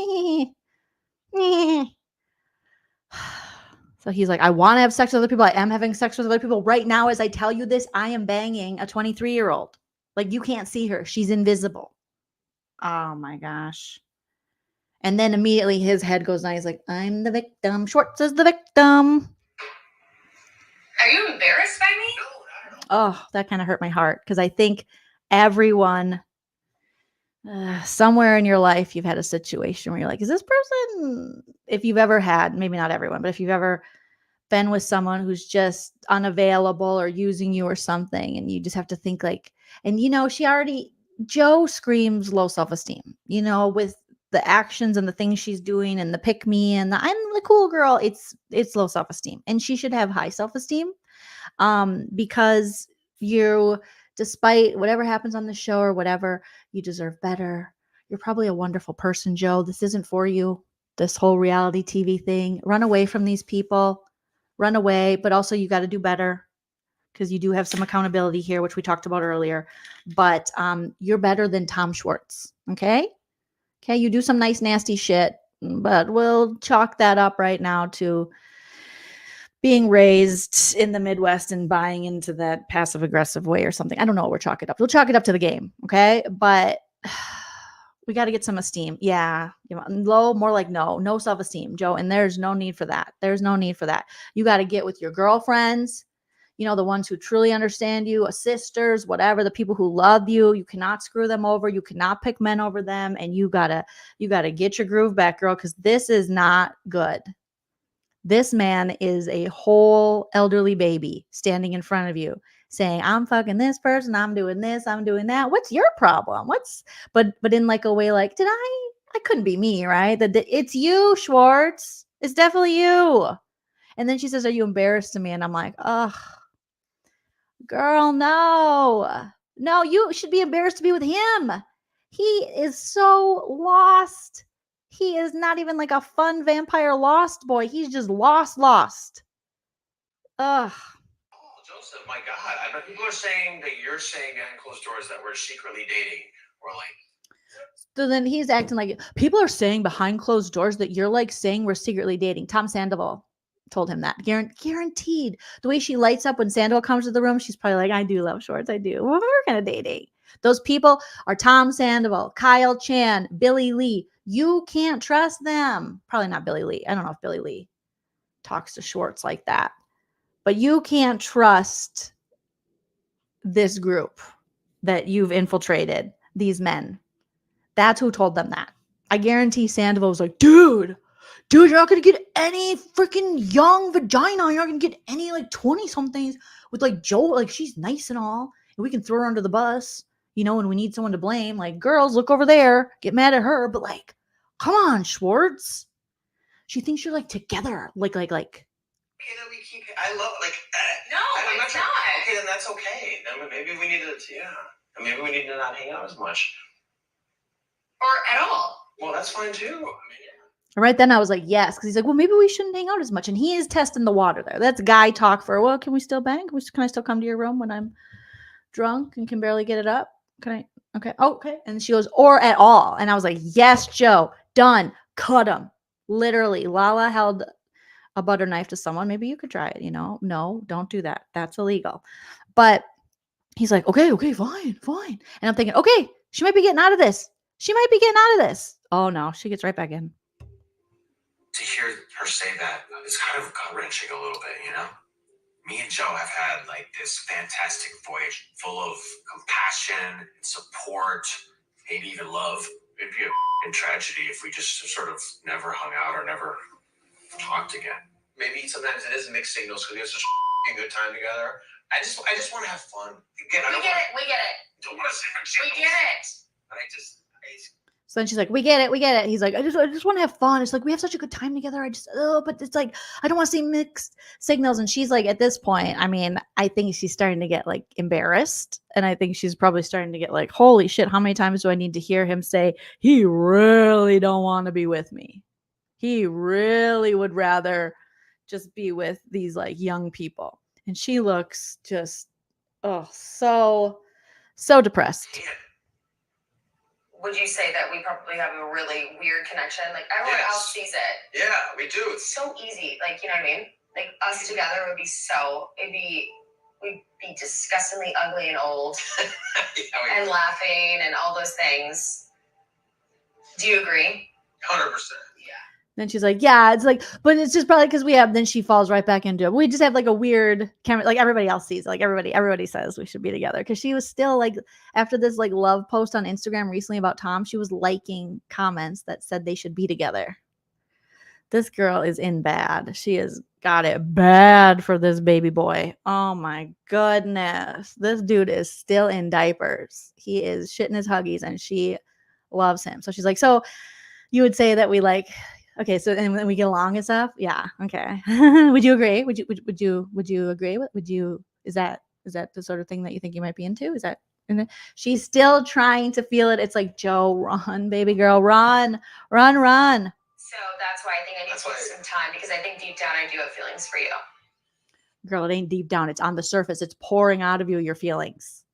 S1: so he's like, I want to have sex with other people. I am having sex with other people right now. As I tell you this, I am banging a 23-year-old. Like, you can't see her. She's invisible. Oh my gosh. And then immediately his head goes down. He's like, I'm the victim. Schwartz is the victim.
S9: Are you embarrassed by me?
S1: Oh, that kind of hurt my heart, because I think everyone, somewhere in your life, you've had a situation where you're like, is this person, if you've ever had, maybe not everyone, but if you've ever been with someone who's just unavailable or using you or something, and you just have to think like, and Joe screams low self-esteem, with the actions and the things she's doing and the pick me and the I'm the cool girl. It's low self-esteem, and she should have high self-esteem, because despite whatever happens on the show or whatever, you deserve better. You're probably a wonderful person, Joe. This isn't for you. This whole reality TV thing. Run away from these people. Run away, but also you got to do better, because you do have some accountability here, which we talked about earlier. But you're better than Tom Schwartz. Okay? Okay, you do some nice, nasty shit, but we'll chalk that up right now to being raised in the Midwest and buying into that passive-aggressive way or something. I don't know what we're chalking it up. We'll chalk it up to the game, okay? But we got to get some esteem. Yeah. Low, more like no self-esteem, Joe. And there's no need for that. There's no need for that. You got to get with your girlfriends, the ones who truly understand you, sisters, whatever, the people who love you. You cannot screw them over. You cannot pick men over them. And you gotta get your groove back, girl, because this is not good. This man is a whole elderly baby standing in front of you saying, I'm fucking this person, I'm doing this, I'm doing that. What's your problem? But in like a way like, I couldn't be me, right? That it's you, Schwartz. It's definitely you. And then she says, are you embarrassed to me? And I'm like, ugh, girl, no, you should be embarrassed to be with him. He is so lost. He is not even like a fun vampire lost boy. He's just lost. Ugh.
S12: Oh, Joseph, my God. I bet people are saying that you're saying behind closed doors that we're secretly dating, or like.
S1: So then he's acting like people are saying behind closed doors that you're like saying we're secretly dating. Tom Sandoval told him that. Guaranteed. The way she lights up when Sandoval comes to the room, she's probably like, I do love Schwartz. I do. We're kind of dating. Those people are Tom Sandoval, Kyle Chan, Billy Lee. You can't trust them. Probably not Billy Lee. I don't know if Billy Lee talks to Schwartz like that. But you can't trust this group that you've infiltrated, these men. That's who told them that. I guarantee Sandoval was like, dude, you're not going to get any freaking young vagina. You're not going to get any like 20-somethings with like Joe. Like, she's nice and all. And we can throw her under the bus. you know, when we need someone to blame, like, girls, look over there, get mad at her. But like, come on, Schwartz. She thinks you're like together. Like.
S12: Okay, then we keep. I love
S9: No, it's not.
S12: Okay, then that's okay. Then maybe we need to. Yeah. Maybe we need to not hang out as much.
S9: Or at all.
S12: Well, that's fine too. I mean, yeah.
S1: Right then I was like, yes, because he's like, well, maybe we shouldn't hang out as much. And he is testing the water there. That's guy talk for, well, can we still bang? Can I still come to your room when I'm drunk and can barely get it up? Can I? Okay. Oh, okay. And she goes, or at all. And I was like, yes, Joe, done. Cut him. Literally, Lala held a butter knife to someone. Maybe you could try it, you know? No, don't do that. That's illegal. But he's like, okay, fine. And I'm thinking, okay, she might be getting out of this. Oh no, she gets right back in.
S12: To hear her say that, it's kind of gut-wrenching a little bit, you know? Me and Joe have had like this fantastic voyage full of compassion and support, maybe even love. It'd be a tragedy if we just sort of never hung out or never talked again. Maybe sometimes it is mixed signals because we have such a good time together. I just want to have fun. Again,
S9: We get it.
S12: Don't want to say mixed
S9: We
S12: signals.
S9: get it.
S12: But
S1: So then she's like, we get it. He's like, I just want to have fun. It's like, we have such a good time together. But it's like, I don't want to see mixed signals. And she's like, at this point, I mean, I think she's starting to get like embarrassed. And I think she's probably starting to get like, holy shit, how many times do I need to hear him say, he really don't want to be with me. He really would rather just be with these like young people. And she looks just, so depressed.
S9: Would you say that we probably have a really weird connection? Like, everyone else sees it.
S12: Yeah, we do.
S9: It's so easy. Like, you know what I mean? Like, us together would be we'd be disgustingly ugly and old and laughing and all those things. Do you agree?
S12: 100%.
S1: Then she's like, yeah, it's like, but it's just probably because then she falls right back into it. We just have like a weird camera, like everybody else sees, like everybody says we should be together. Cause she was still like, after this like love post on Instagram recently about Tom, she was liking comments that said they should be together. This girl is in bad. She has got it bad for this baby boy. Oh my goodness. This dude is still in diapers. He is shitting his huggies and she loves him. So she's like, so you would say that we like, okay, so and when we get along and stuff, yeah, okay. Would you agree? Would you agree? Is that the sort of thing that you think you might be into? Is that? She's still trying to feel it. It's like, Joe, run, baby girl, run.
S9: So that's why I think I need to take some time, because I think deep down I do have feelings for you.
S1: Girl, it ain't deep down. It's on the surface. It's pouring out of you, your feelings.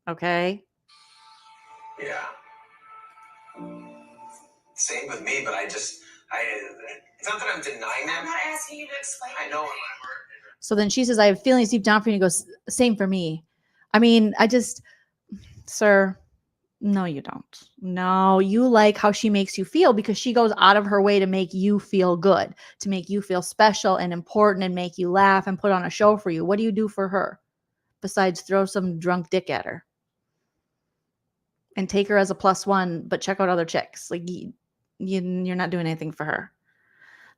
S1: Okay?
S12: Yeah. Same with me, but it's not that I'm denying it.
S9: I'm not asking you to explain.
S12: I know.
S1: So then she says, I have feelings deep down for you. And he goes, same for me. I mean, sir, no, you don't. No, you like how she makes you feel because she goes out of her way to make you feel good, to make you feel special and important and make you laugh and put on a show for you. What do you do for her besides throw some drunk dick at her and take her as a +1, but check out other chicks? Like you're not doing anything for her.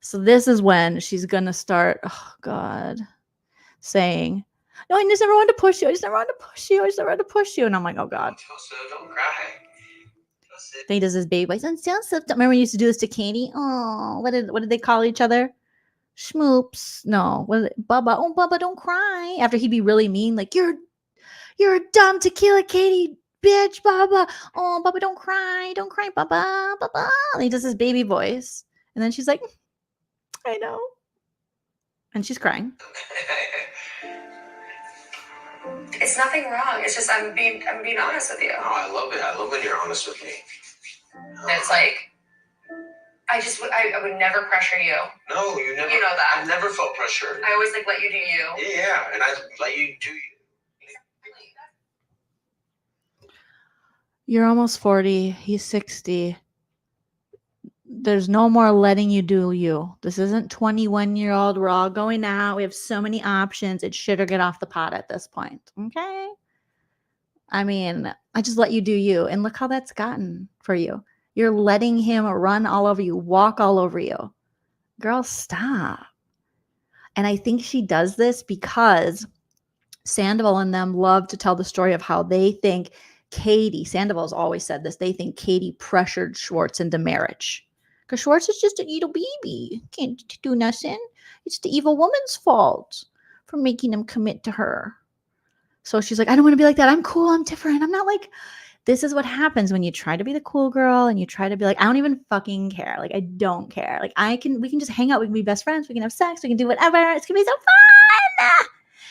S1: So this is when she's going to start, oh God, saying, no, I just never wanted to push you. I just never wanted to push you. And I'm like, oh God.
S12: Don't cry.
S1: Then he does his baby voice. Remember we used to do this to Katie? Oh, what did they call each other? Schmoops. No, what is it? Bubba. Oh, Bubba, don't cry. After he'd be really mean, like, you're a dumb tequila Katie bitch, Bubba. Oh, Bubba, don't cry, Bubba. And he does his baby voice. And then she's like, I know. And she's crying.
S9: It's nothing wrong. It's just I'm being honest with you.
S12: Oh, I love it. I love when you're honest with me.
S9: It's like I would never pressure you.
S12: No, you never.
S9: You know that.
S12: I never felt pressured.
S9: I always let you do you.
S12: Yeah, and I let you do you.
S1: You're almost 40. He's 60. There's no more letting you do you. This isn't 21-year-old. We're all going out. We have so many options. It's shit or get off the pot at this point. Okay? I mean, I just let you do you. And look how that's gotten for you. You're letting him run all over you, walk all over you. Girl, stop. And I think she does this because Sandoval and them love to tell the story of how they think Katie, Sandoval's always said this. They think Katie pressured Schwartz into marriage. Because Schwartz is just an evil baby. Can't do nothing. It's the evil woman's fault for making him commit to her. So she's like, I don't want to be like that. I'm cool. I'm different. I'm not like, this is what happens when you try to be the cool girl and you try to be like, I don't even fucking care. Like, I don't care. Like, we can just hang out. We can be best friends. We can have sex. We can do whatever. It's going to be so fun.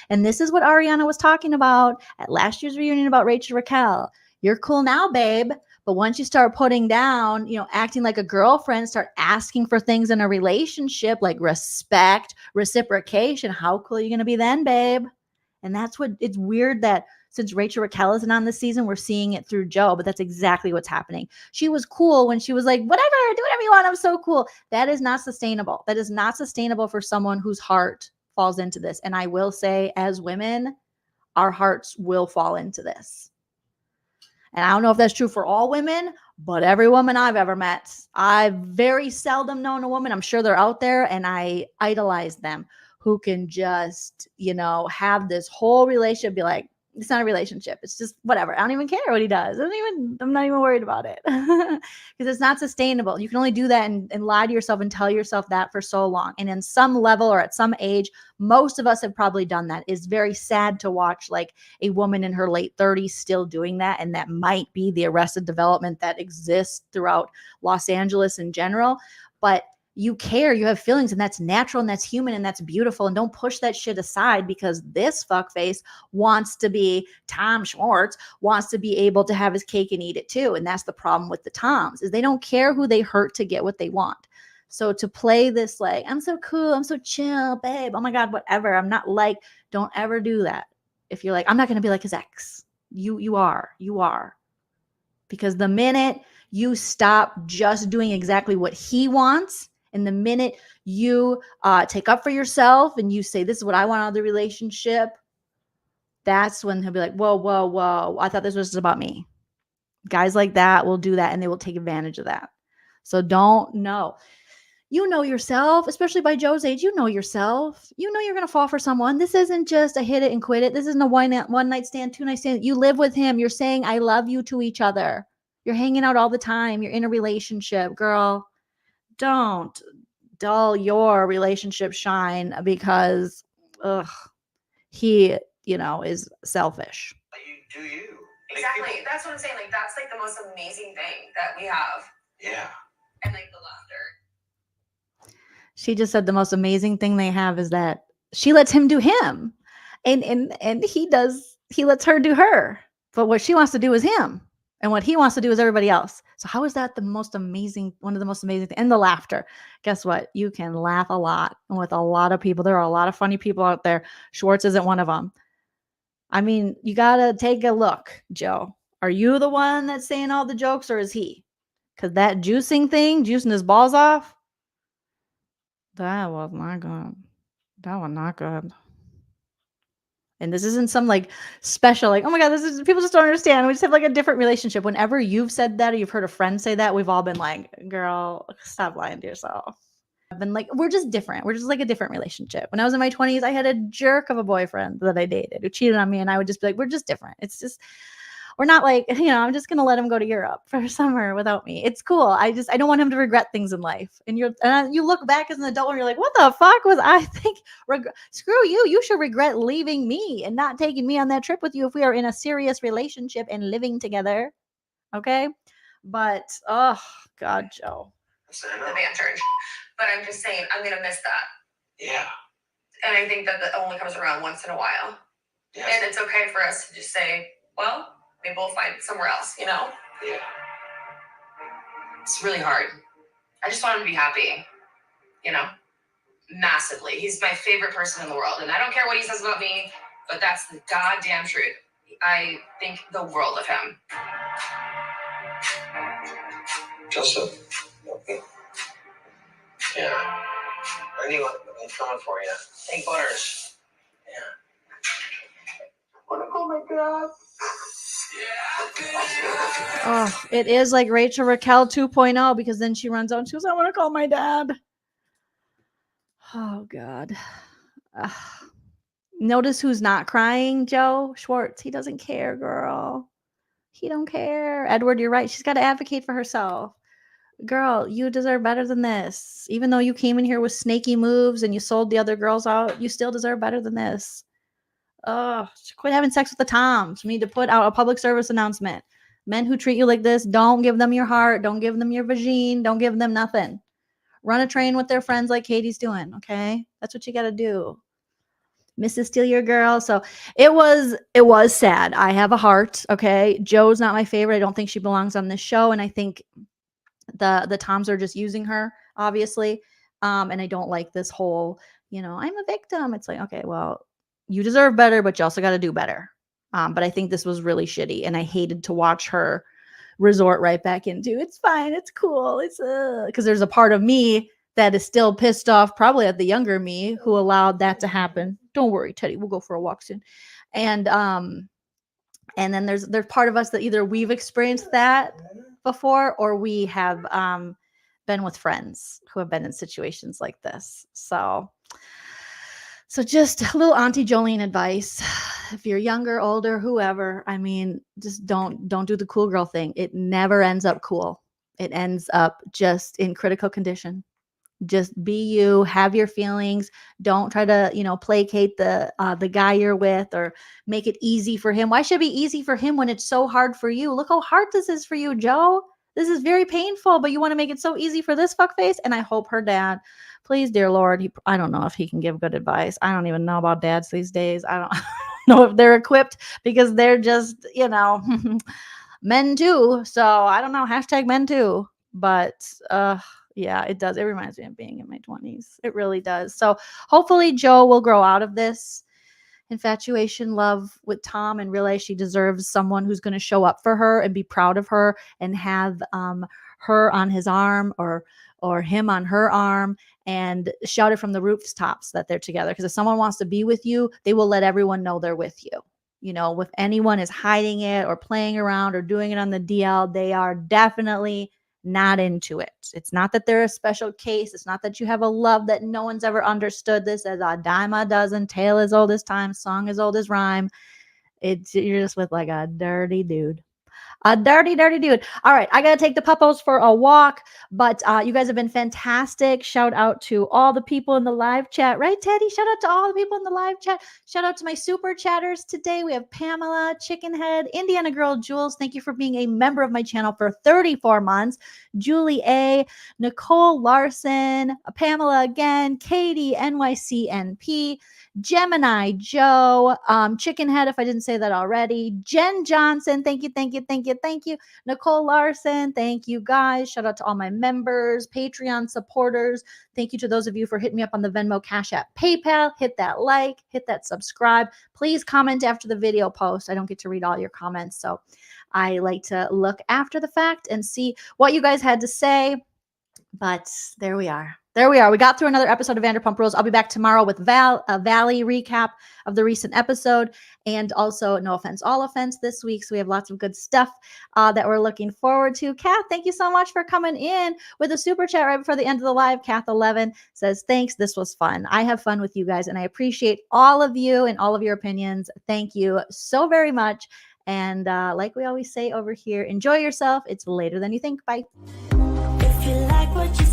S1: And this is what Ariana was talking about at last year's reunion about Rachel Raquel. You're cool now, babe. But once you start putting down, acting like a girlfriend, start asking for things in a relationship like respect, reciprocation, how cool are you going to be then, babe? And that's what it's weird that since Rachel Raquel isn't on this season, we're seeing it through Joe, but that's exactly what's happening. She was cool when she was like, whatever, do whatever you want. I'm so cool. That is not sustainable. That is not sustainable for someone whose heart falls into this. And I will say, as women, our hearts will fall into this. And I don't know if that's true for all women, but every woman I've ever met, I've very seldom known a woman, I'm sure they're out there, and I idolize them, who can just, have this whole relationship, be like, it's not a relationship. It's just whatever. I don't even care what he does. I'm not even worried about it because it's not sustainable. You can only do that and lie to yourself and tell yourself that for so long. And in some level or at some age, most of us have probably done that. It's very sad to watch like a woman in her late 30s still doing that. And that might be the arrested development that exists throughout Los Angeles in general. But you care, you have feelings, and that's natural and that's human and that's beautiful. And don't push that shit aside because this fuckface wants to be Tom Schwartz, wants to be able to have his cake and eat it too. And that's the problem with the Toms, is they don't care who they hurt to get what they want. So to play this like, I'm so cool, I'm so chill, babe, oh my God, whatever. I'm not like, don't ever do that. If you're like, I'm not going to be like his ex. You are. Because the minute you stop just doing exactly what he wants, and the minute you take up for yourself and you say, this is what I want out of the relationship, that's when he'll be like, whoa. I thought this was just about me. Guys like that will do that and they will take advantage of that. So don't know. You know yourself, especially by Joe's age. You know yourself. You know you're going to fall for someone. This isn't just a hit it and quit it. This isn't a one night stand, 2 night stand. You live with him. You're saying, I love you to each other. You're hanging out all the time. You're in a relationship, girl. Don't dull your relationship shine because he, is selfish.
S12: You do you.
S9: Exactly. That's what I'm saying. Like, that's like the most amazing thing that we have.
S12: Yeah.
S9: And like the laughter.
S1: She just said the most amazing thing they have is that she lets him do him. And he lets her do her. But what she wants to do is him. And what he wants to do is everybody else. So how is that one of the most amazing things? And the laughter. Guess what? You can laugh a lot with a lot of people. There are a lot of funny people out there. Schwartz isn't one of them. I mean, you got to take a look, Joe. Are you the one that's saying all the jokes or is he? Because that juicing his balls off, that was not good. That was not good. And this isn't some like special, like, oh my God, people just don't understand. We just have like a different relationship. Whenever you've said that or you've heard a friend say that, we've all been like, girl, stop lying to yourself. I've been like, we're just different. We're just like a different relationship. When I was in my 20s, I had a jerk of a boyfriend that I dated who cheated on me. And I would just be like, we're just different. It's just, we're not like, I'm just going to let him go to Europe for summer without me. It's cool. I don't want him to regret things in life. And you look back as an adult and you're like, what the fuck was I thinking? Screw you. You should regret leaving me and not taking me on that trip with you if we are in a serious relationship and living together. Okay. But, oh God, Joe.
S9: The banter. But I'm just saying, I'm going to miss that.
S12: Yeah.
S9: And I think that only comes around once in a while. Yes. And it's okay for us to just say, well, maybe we'll find it somewhere else,
S12: Yeah.
S9: It's really hard. I just want him to be happy, massively. He's my favorite person in the world. And I don't care what he says about me, but that's the goddamn truth. I think the world of him.
S12: Joseph. Okay. Yeah. I'm coming for you. Hey, Butters. Yeah. Oh my God.
S1: Oh, it is like Rachel Raquel 2.0 because then she runs out and she goes, I want to call my dad. Oh, God. Notice who's not crying, Joe Schwartz. He doesn't care, girl. He don't care. Edward, you're right. She's got to advocate for herself. Girl, you deserve better than this. Even though you came in here with snaky moves and you sold the other girls out, you still deserve better than this. Quit having sex with the Toms. We need to put out a public service announcement. Men who treat you like this, don't give them your heart. Don't give them your vagine. Don't give them nothing. Run a train with their friends like Katie's doing, okay? That's what you got to do. Mrs. Steal Your Girl. So it was sad. I have a heart, okay? Joe's not my favorite. I don't think she belongs on this show, and I think the Toms are just using her, obviously. And I don't like this whole, I'm a victim. It's like, okay, well, you deserve better, but you also got to do better. But I think this was really shitty, and I hated to watch her resort right back into it's fine, it's cool, it's because there's a part of me that is still pissed off, probably at the younger me who allowed that to happen. Don't worry, Teddy, we'll go for a walk soon. And then there's part of us that either we've experienced that before or we have been with friends who have been in situations like this. So just a little Auntie Jolene advice. If you're younger, older, whoever, I mean, just don't do the cool girl thing. It never ends up cool. It ends up just in critical condition. Just be you, have your feelings. Don't try to, placate the guy you're with or make it easy for him. Why should it be easy for him when it's so hard for you? Look how hard this is for you, Joe. This is very painful, but you want to make it so easy for this fuckface? And I hope her dad, please, dear Lord, I don't know if he can give good advice. I don't even know about dads these days. I don't know if they're equipped because they're just, men too. So I don't know, #men too. But yeah, it does. It reminds me of being in my 20s. It really does. So hopefully Joe will grow out of this infatuation love with Tom and realize she deserves someone who's going to show up for her and be proud of her and have her on his arm or him on her arm and shout it from the rooftops that they're together. Because if someone wants to be with you, they will let everyone know they're with you. If anyone is hiding it or playing around or doing it on the DL, they are definitely not into it. It's not that they're a special case. It's not that you have a love that no one's ever understood. This as a dime a dozen, tale as old as time, song as old as rhyme. You're just with like a dirty dude. A dirty dude. All right, I got to take the puppos for a walk, but you guys have been fantastic. Shout out to all the people in the live chat. Right, Teddy? Shout out to all the people in the live chat. Shout out to my super chatters today. We have Pamela, Chickenhead, Indiana Girl, Jules. Thank you for being a member of my channel for 34 months. Julie A, Nicole Larson, Pamela again, Katie, NYCNP, Gemini, Joe, Chickenhead, if I didn't say that already, Jen Johnson, thank you, Nicole Larson, thank you guys, shout out to all my members, Patreon supporters, thank you to those of you for hitting me up on the Venmo, Cash App, PayPal, hit that like, hit that subscribe, please comment after the video post. I don't get to read all your comments, so I like to look after the fact and see what you guys had to say, but there we are. We got through another episode of Vanderpump Rules. I'll be back tomorrow with a Valley recap of the recent episode and also No Offense, All Offense this week. So we have lots of good stuff that we're looking forward to. Kath, thank you so much for coming in with a super chat right before the end of the live. Kath 11 says, thanks. This was fun. I have fun with you guys and I appreciate all of you and all of your opinions. Thank you so very much. And like we always say over here, enjoy yourself. It's later than you think. Bye.
S2: If you like what you